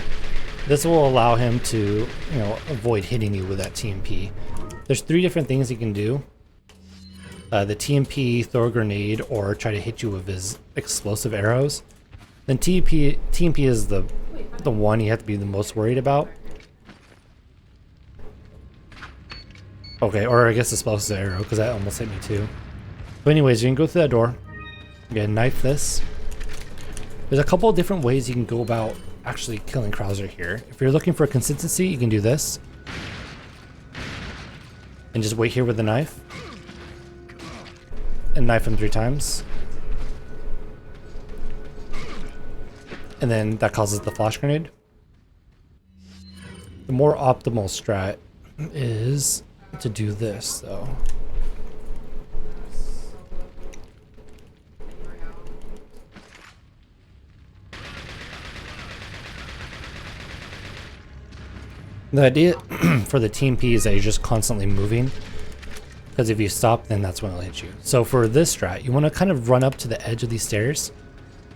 This will allow him to, you know, avoid hitting you with that TMP. There's 3 different things he can do. The TMP, throw a grenade, or try to hit you with his explosive arrows. Then TMP is the one you have to be the most worried about. Okay, or I guess explosive arrow, because that almost hit me too. But anyways, you can go through that door. You can knife this. There's a couple of different ways you can go about actually killing Krauser here. If you're looking for consistency, you can do this. And just wait here with the knife. And knife him 3 times. And then that causes the flash grenade. The more optimal strat is to do this, though. The idea for the TMP is that you're just constantly moving, because if you stop, then that's when it'll hit you. So for this strat, you want to kind of run up to the edge of these stairs,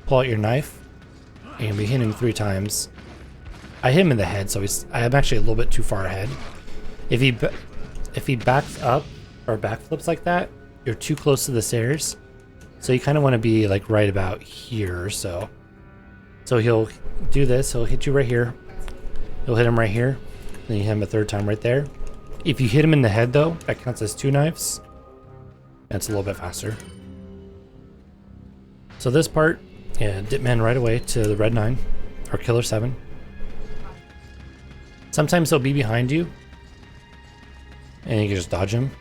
pull out your knife, and you'll be hitting him 3 times. I hit him in the head, so I'm actually a little bit too far ahead. If he backs up or backflips like that, you're too close to the stairs. So you kind of want to be like right about here or so. So he'll do this, he'll hit you right here. You'll hit him right here. Then you hit him a 3rd time right there. If you hit him in the head though, that counts as 2 knives. That's a little bit faster. So this part, yeah, dip man right away to the red 9 or killer 7. Sometimes he'll be behind you and you can just dodge him.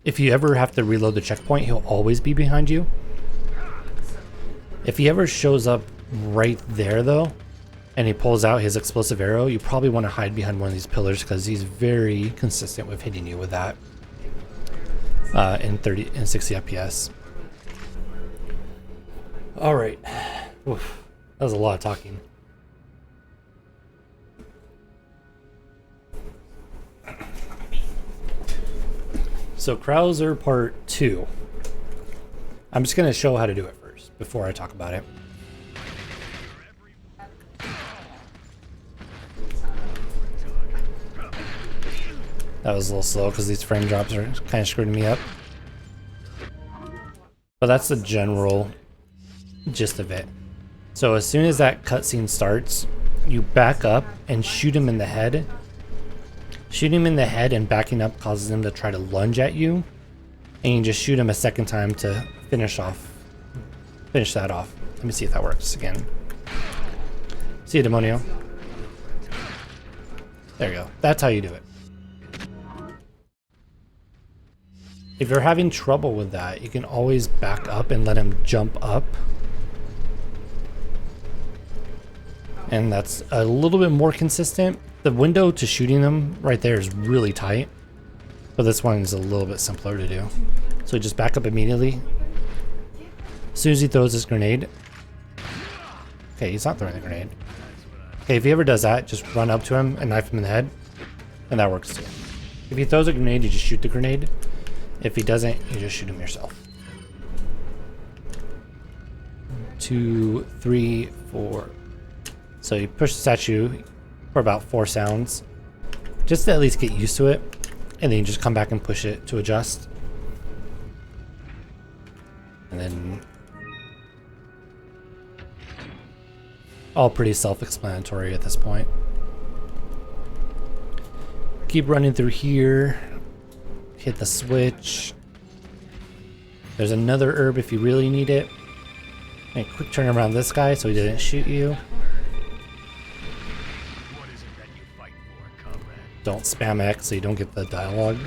If you ever have to reload the checkpoint, he'll always be behind you. If he ever shows up right there though, and he pulls out his explosive arrow, you probably want to hide behind one of these pillars because he's very consistent with hitting you with that in 30 and 60 FPS. All right, oof, that was a lot of talking. So Krauser Part 2. I'm just going to show how to do it first before I talk about it. That was a little slow because these frame drops are kind of screwing me up. But that's the general gist of it. So as soon as that cutscene starts, you back up and shoot him in the head. Shooting him in the head and backing up causes him to try to lunge at you. And you just shoot him a 2nd time to finish that off. Let me see if that works again. See you, Demonio. There you go. That's how you do it. If you're having trouble with that, you can always back up and let him jump up. And that's a little bit more consistent. The window to shooting them right there is really tight, but this one is a little bit simpler to do. So just back up immediately. As soon as he throws his grenade. Okay, he's not throwing the grenade. Okay, if he ever does that, just run up to him and knife him in the head, and that works too. If he throws a grenade, you just shoot the grenade. If he doesn't, you just shoot him yourself. 2, 3, 4. So you push the statue for about 4 sounds, just to at least get used to it, and then you just come back and push it to adjust. And then all pretty self-explanatory at this point. Keep running through here. Hit the switch. There's another herb if you really need it. And quick turn around this guy so he didn't shoot you. What is it that you fight for, comrade? Don't spam X so you don't get the dialogue.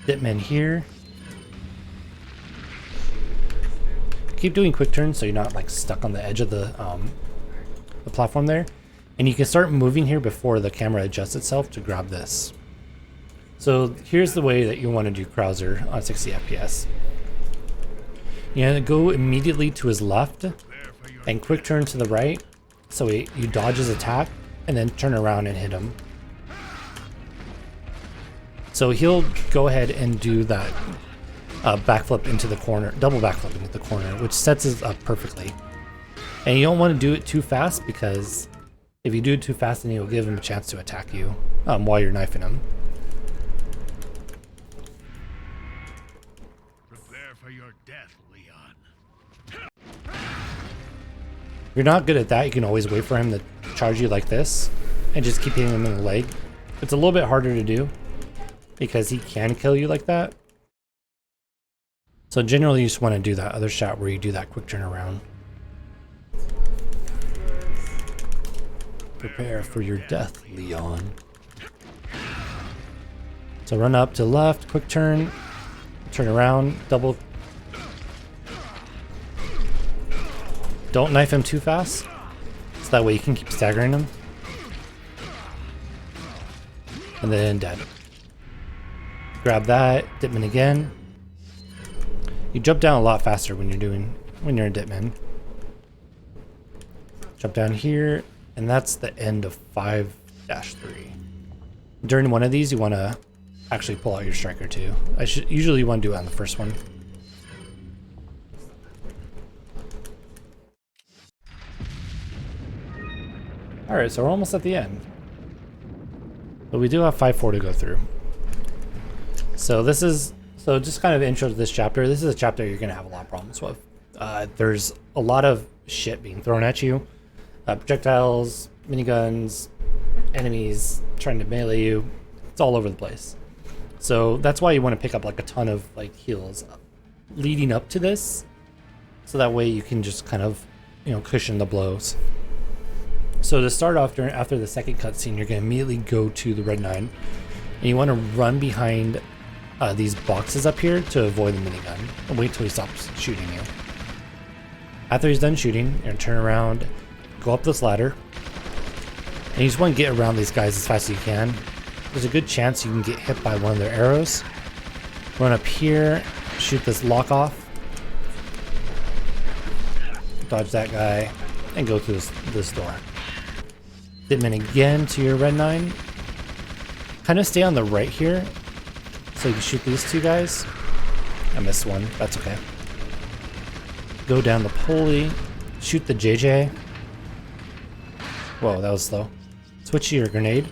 Ditman here. Keep doing quick turns so you're not like stuck on the edge of the platform there. And you can start moving here before the camera adjusts itself to grab this. So here's the way that you want to do Krauser on 60 FPS. You're going to go immediately to his left and quick turn to the right. So you dodge his attack and then turn around and hit him. So he'll go ahead and do that backflip into the corner, double backflip into the corner, which sets it up perfectly. And you don't want to do it too fast, because if you do it too fast, then you'll give him a chance to attack you while you're knifing him. Prepare for your death, Leon. If you're not good at that, you can always wait for him to charge you like this and just keep hitting him in the leg. It's a little bit harder to do because he can kill you like that. So generally you just want to do that other shot where you do that quick turnaround. Prepare for your death, Leon. So run up to left, quick turn, turn around, double. Don't knife him too fast, so that way you can keep staggering him. And then dead. Grab that, Ditman again. You jump down a lot faster when you're in Ditman. Jump down here, and that's the end of 5-3. During one of these, you want to actually pull out your striker too. Usually you want to do it on the first one. Alright, so we're almost at the end. But we do have 5-4 to go through. So just kind of intro to this chapter. This is a chapter you're going to have a lot of problems with. There's a lot of shit being thrown at you. Projectiles, miniguns, enemies trying to melee you. It's all over the place. So that's why you want to pick up like a ton of like heals leading up to this. So that way you can just kind of, cushion the blows. So to start off, after the second cutscene, you're going to immediately go to the Red 9. And you want to run behind these boxes up here to avoid the minigun. And wait till he stops shooting you. After he's done shooting, you're going to turn around, go up this ladder. And you just want to get around these guys as fast as you can. There's a good chance you can get hit by one of their arrows. Run up here, shoot this lock off. Dodge that guy, and go through this door. Ditman again to your Red 9. Kind of stay on the right here, so you can shoot these two guys. I missed one, that's okay. Go down the pulley, shoot the JJ. Whoa, that was slow. Switch to your grenade.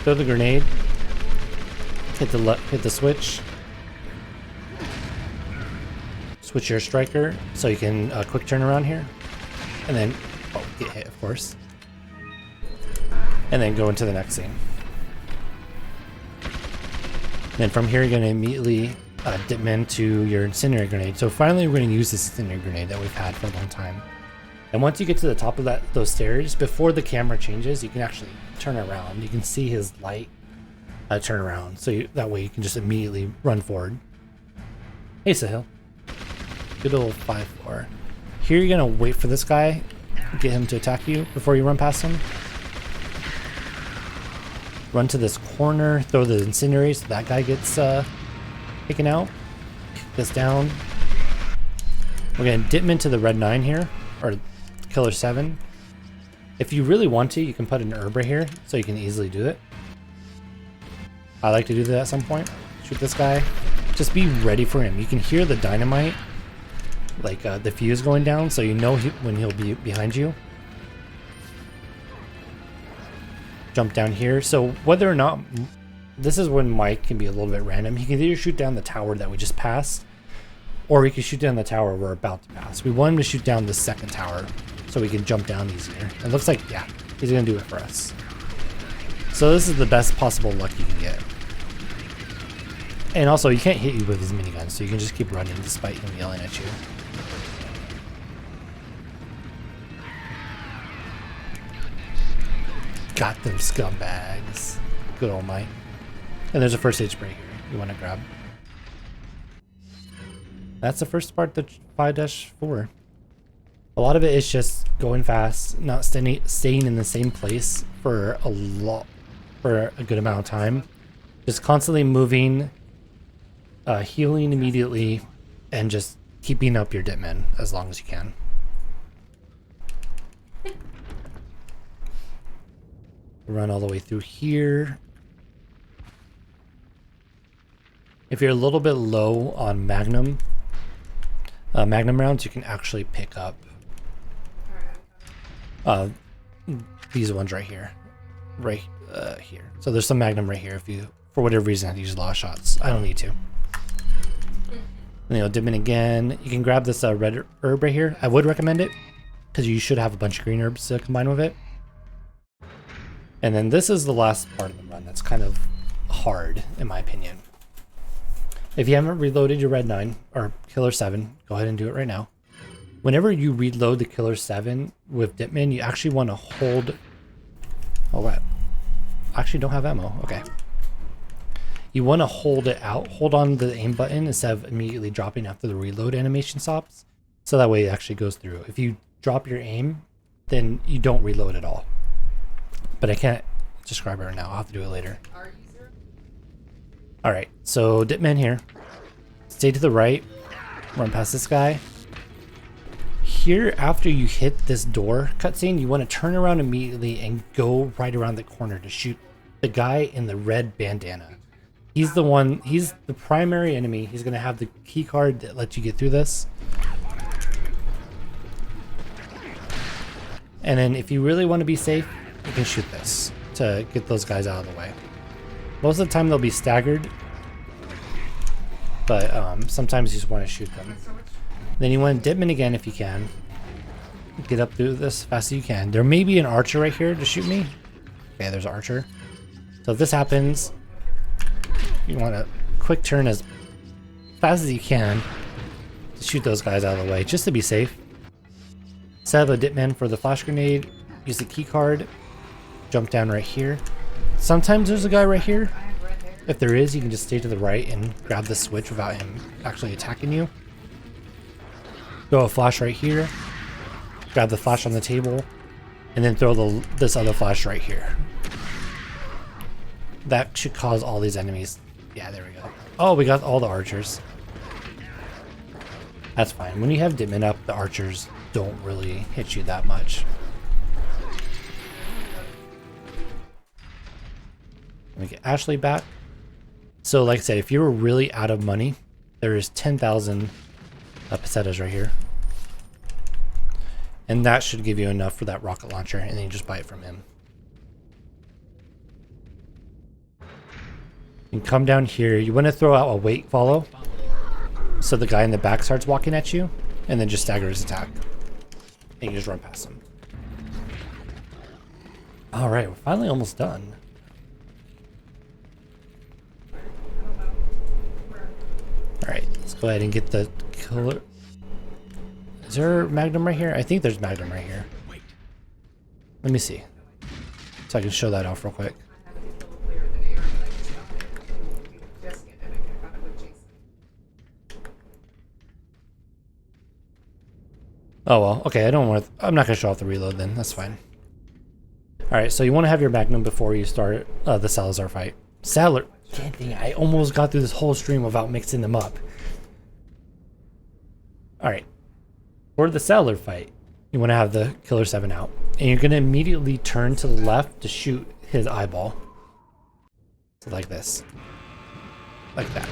Throw the grenade. Hit the switch. Switch your striker so you can quick turn around here, and then get hit, of course, and then go into the next scene. Then from here, you're going to immediately Ditman to your incendiary grenade. So finally, we're going to use this incendiary grenade that we've had for a long time. And once you get to the top of those stairs, before the camera changes, you can actually turn around. You can see his light turn around, so that way you can just immediately run forward. Hey, Sahil. Good old 5-4. Here you're gonna wait for this guy, get him to attack you before you run past him. Run to this corner, throw the incendiary so that guy gets taken out. Kick this down. We're gonna Ditman to the Red 9 here, or Killer 7. If you really want to, you can put an herb right here so you can easily do it. I like to do that at some point. Shoot this guy. Just be ready for him. You can hear the dynamite, like the fuse going down, so you know when he'll be behind you. Jump down here. So whether or not, this is when Mike can be a little bit random. He can either shoot down the tower that we just passed, or he can shoot down the tower we're about to pass. We want him to shoot down the second tower so we can jump down easier. It looks like, yeah, he's gonna do it for us. So this is the best possible luck you can get. And also, you can't hit you with his minigun, so you can just keep running despite him yelling at you. Got them scumbags. Good old Mike. And there's a first aid spray here you want to grab. That's the first part of 5-4. A lot of it is just going fast, not staying in the same place for a good amount of time. Just constantly moving, healing immediately, and just keeping up your Ditman as long as you can. Run all the way through here. If you're a little bit low on Magnum rounds, you can actually pick up these ones right here. Here. So there's some Magnum right here if you, for whatever reason, have to use a lot of shots. I don't need to. And you'll dip in again. You can grab this red herb right here. I would recommend it because you should have a bunch of green herbs to combine with it. And then this is the last part of the run that's kind of hard, in my opinion. If you haven't reloaded your Red 9 or Killer 7, go ahead and do it right now. Whenever you reload the Killer 7 with Dipman, you actually want to hold... Oh, what? I actually don't have ammo. Okay. You want to hold it out. Hold on the aim button instead of immediately dropping after the reload animation stops. So that way it actually goes through. If you drop your aim, then you don't reload at all. But I can't describe it right now. I'll have to do it later. Alright, so Dipman here. Stay to the right. Run past this guy. Here, after you hit this door cutscene, you want to turn around immediately and go right around the corner to shoot the guy in the red bandana. He's the one, he's the primary enemy. He's going to have the key card that lets you get through this. And then if you really want to be safe, you can shoot this to get those guys out of the way. Most of the time they'll be staggered, but sometimes you just want to shoot them. Then you want to Dipman again if you can. Get up through this as fast as you can. There may be an archer right here to shoot me. Okay, there's an archer. So if this happens, you want to quick turn as fast as you can to shoot those guys out of the way, just to be safe. Set up a Dipman for the flash grenade. Use the key card. Jump down right here. Sometimes there's a guy right here. If there is, you can just stay to the right and grab the switch without him actually attacking you. Throw a flash right here. Grab the flash on the table. And then throw this other flash right here. That should cause all these enemies. Yeah, there we go. Oh, we got all the archers. That's fine. When you have Dipman up, the archers don't really hit you that much. Let me get Ashley back. So like I said, if you were really out of money, there is 10,000 pesetas right here. And that should give you enough for that rocket launcher, and then you just buy it from him. You can come down here. You want to throw out a wait follow, so the guy in the back starts walking at you, and then just stagger his attack. And you just run past him. Alright, we're finally almost done. Alright, let's go ahead and get the killer. Is there Magnum right here? I think there's Magnum right here. Let me see. So I can show that off real quick. Oh well, okay, I'm not gonna show off the reload then, that's fine. Alright, so you want to have your Magnum before you start the Salazar fight. I almost got through this whole stream without mixing them up. Alright. For the Salazar fight, you want to have the Killer 7 out. And you're going to immediately turn to the left to shoot his eyeball. So like this. Like that.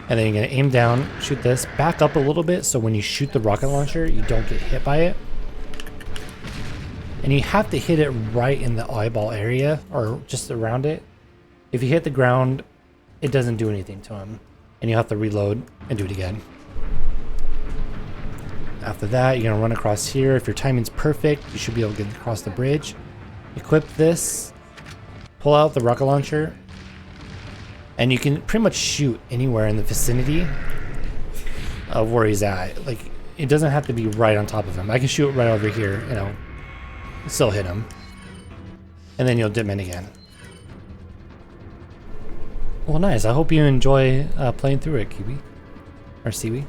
And then you're going to aim down, shoot this, back up a little bit so when you shoot the rocket launcher, you don't get hit by it. And you have to hit it right in the eyeball area, or just around it. If you hit the ground, it doesn't do anything to him. And you have to reload and do it again. After that, you're going to run across here. If your timing's perfect, you should be able to get across the bridge. Equip this. Pull out the rocket launcher. And you can pretty much shoot anywhere in the vicinity of where he's at. Like, it doesn't have to be right on top of him. I can shoot right over here, and I'll still hit him. And then you'll dip in again. Well, nice. I hope you enjoy playing through it, Kiwi. Or Siwi.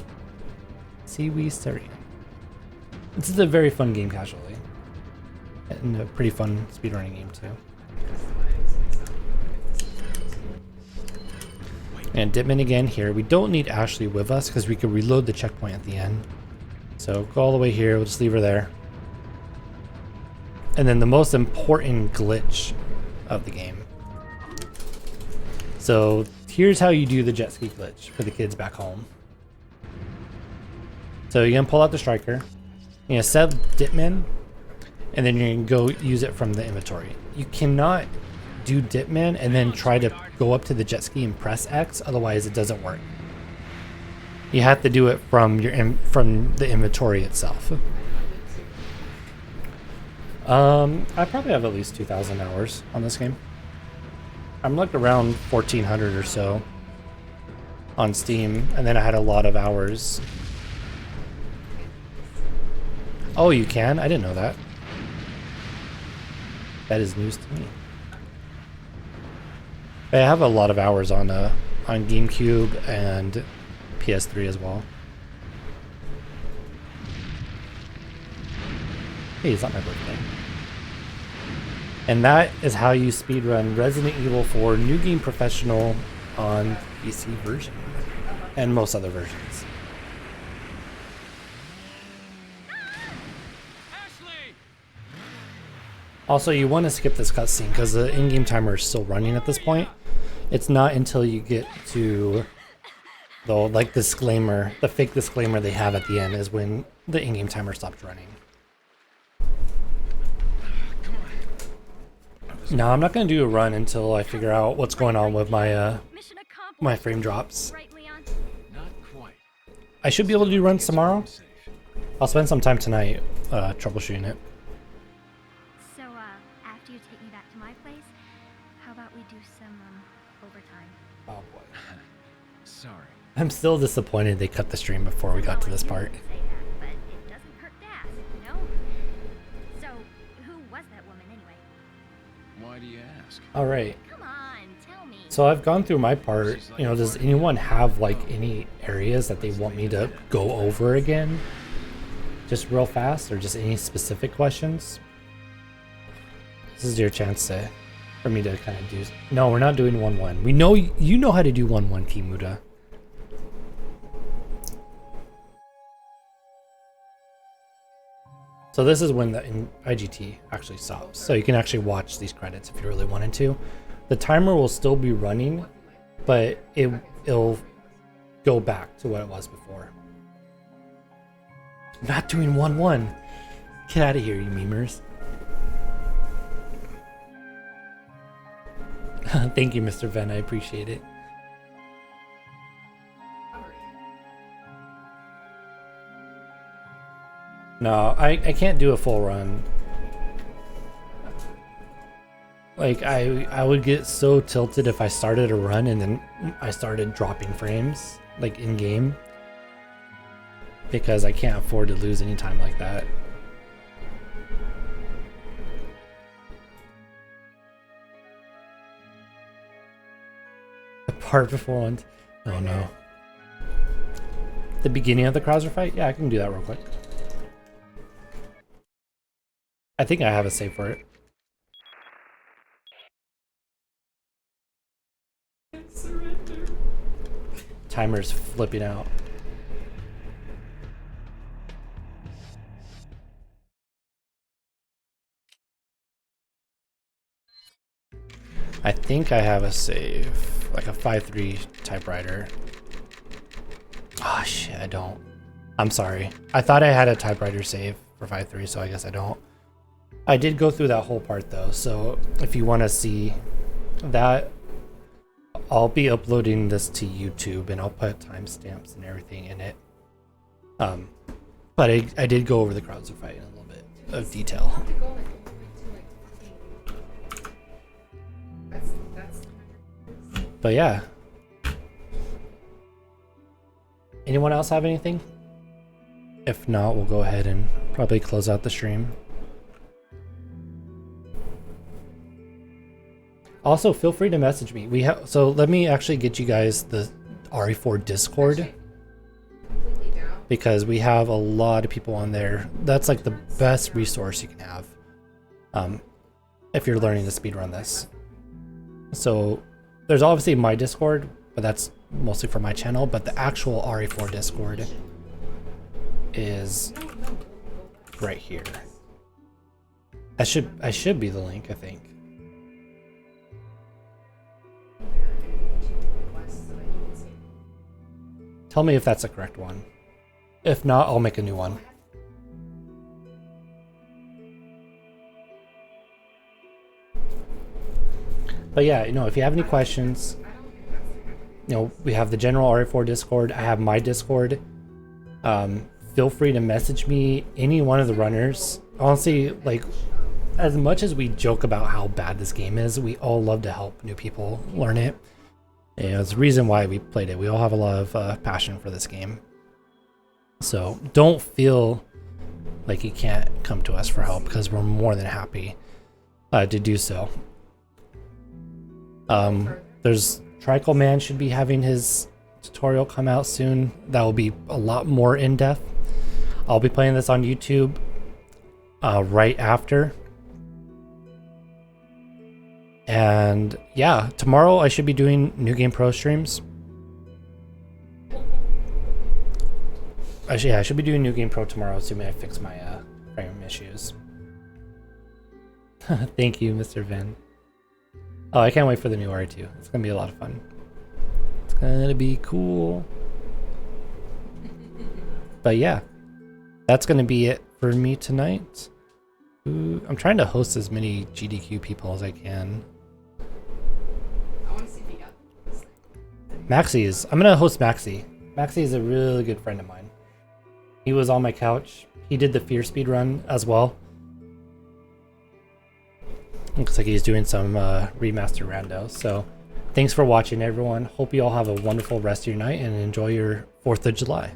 Siwi Seri. This is a very fun game casually. And a pretty fun speedrunning game too. And Dipman again here. We don't need Ashley with us because we could reload the checkpoint at the end. So go all the way here. We'll just leave her there. And then the most important glitch of the game. So here's how you do the jet ski glitch for the kids back home. So you're gonna pull out the striker, you're gonna set Ditman, and then you're gonna go use it from the inventory. You cannot do Ditman and then try to go up to the jet ski and press X, otherwise it doesn't work. You have to do it from from the inventory itself. I probably have at least 2,000 hours on this game. I'm like around 1,400 or so on Steam, and then I had a lot of hours. Oh, you can? I didn't know that. That is news to me. I have a lot of hours on GameCube and PS3 as well. Hey, it's not my birthday. And that is how you speedrun Resident Evil 4 New Game Professional on PC version and most other versions. Also, you want to skip this cutscene because the in-game timer is still running at this point. It's not until you get to the disclaimer, the fake disclaimer they have at the end is when the in-game timer stops running. No, I'm not going to do a run until I figure out what's going on with my Mission accomplished. my frame drops. Right, Leon? Not quite. I should be able to do runs tomorrow. I'll spend some time tonight troubleshooting it. So, after you take me back to my place, how about we do some, overtime? Oh boy. Sorry. I'm still disappointed they cut the stream before we got to this part. Say that, but it doesn't hurt to ask, you know? So, who was that woman anyway? Why do you ask? All right. Come on, tell me. So I've gone through my part. You know, does anyone have like any areas that they want me to go over again? Just real fast, or just any specific questions? This is your chance for me to kind of do. No, we're not doing 1-1. We know you know how to do 1-1, Kimuda. So this is when the IGT actually stops. So you can actually watch these credits if you really wanted to. The timer will still be running, but it'll go back to what it was before. I'm not doing 1-1. Get out of here, you memers. Thank you, Mr. Venn. I appreciate it. No, I can't do a full run. Like, I would get so tilted if I started a run and then I started dropping frames, like in-game. Because I can't afford to lose any time like that. The part before one. Oh no. The beginning of the Krauser fight? Yeah, I can do that real quick. I think I have a save for it. Surrender. Timer's flipping out. I think I have a save, like a 5.3 typewriter. Oh shit, I don't. I'm sorry. I thought I had a typewriter save for 5.3, so I guess I don't. I did go through that whole part though, so if you want to see that, I'll be uploading this to YouTube and I'll put timestamps and everything in it. But I did go over the Krauser fight in a little bit of detail. But yeah. Anyone else have anything? If not, we'll go ahead and probably close out the stream. Also, feel free to message me. So let me actually get you guys the RE4 Discord, because we have a lot of people on there. That's like the best resource you can have if you're learning to speedrun this. So there's obviously my Discord, but that's mostly for my channel. But the actual RE4 Discord is right here. I should be the link, I think. Tell me if that's the correct one. If not, I'll make a new one. But yeah, if you have any questions, we have the general RA4 Discord. I have my Discord. Feel free to message me, any one of the runners. Honestly, like, as much as we joke about how bad this game is, we all love to help new people learn it. It's the reason why we played it. We all have a lot of passion for this game. So don't feel like you can't come to us for help, because we're more than happy to do so. There's Tricle Man should be having his tutorial come out soon. That will be a lot more in-depth. I'll be playing this on YouTube right after. And yeah, tomorrow I should be doing New Game Pro streams. Actually, yeah, I should be doing New Game Pro tomorrow, assuming I fix my frame issues. Thank you, Mr. Vin. Oh, I can't wait for the new RA2. It's gonna be a lot of fun. It's gonna be cool. But yeah, that's gonna be it for me tonight. Ooh, I'm trying to host as many GDQ people as I can. I want to see if you got this thing. Maxi is. I'm gonna host Maxi. Maxi is a really good friend of mine. He was on my couch. He did the Fear Speed run as well. Looks like he's doing some remaster rando. So thanks for watching, everyone. Hope you all have a wonderful rest of your night and enjoy your 4th of July.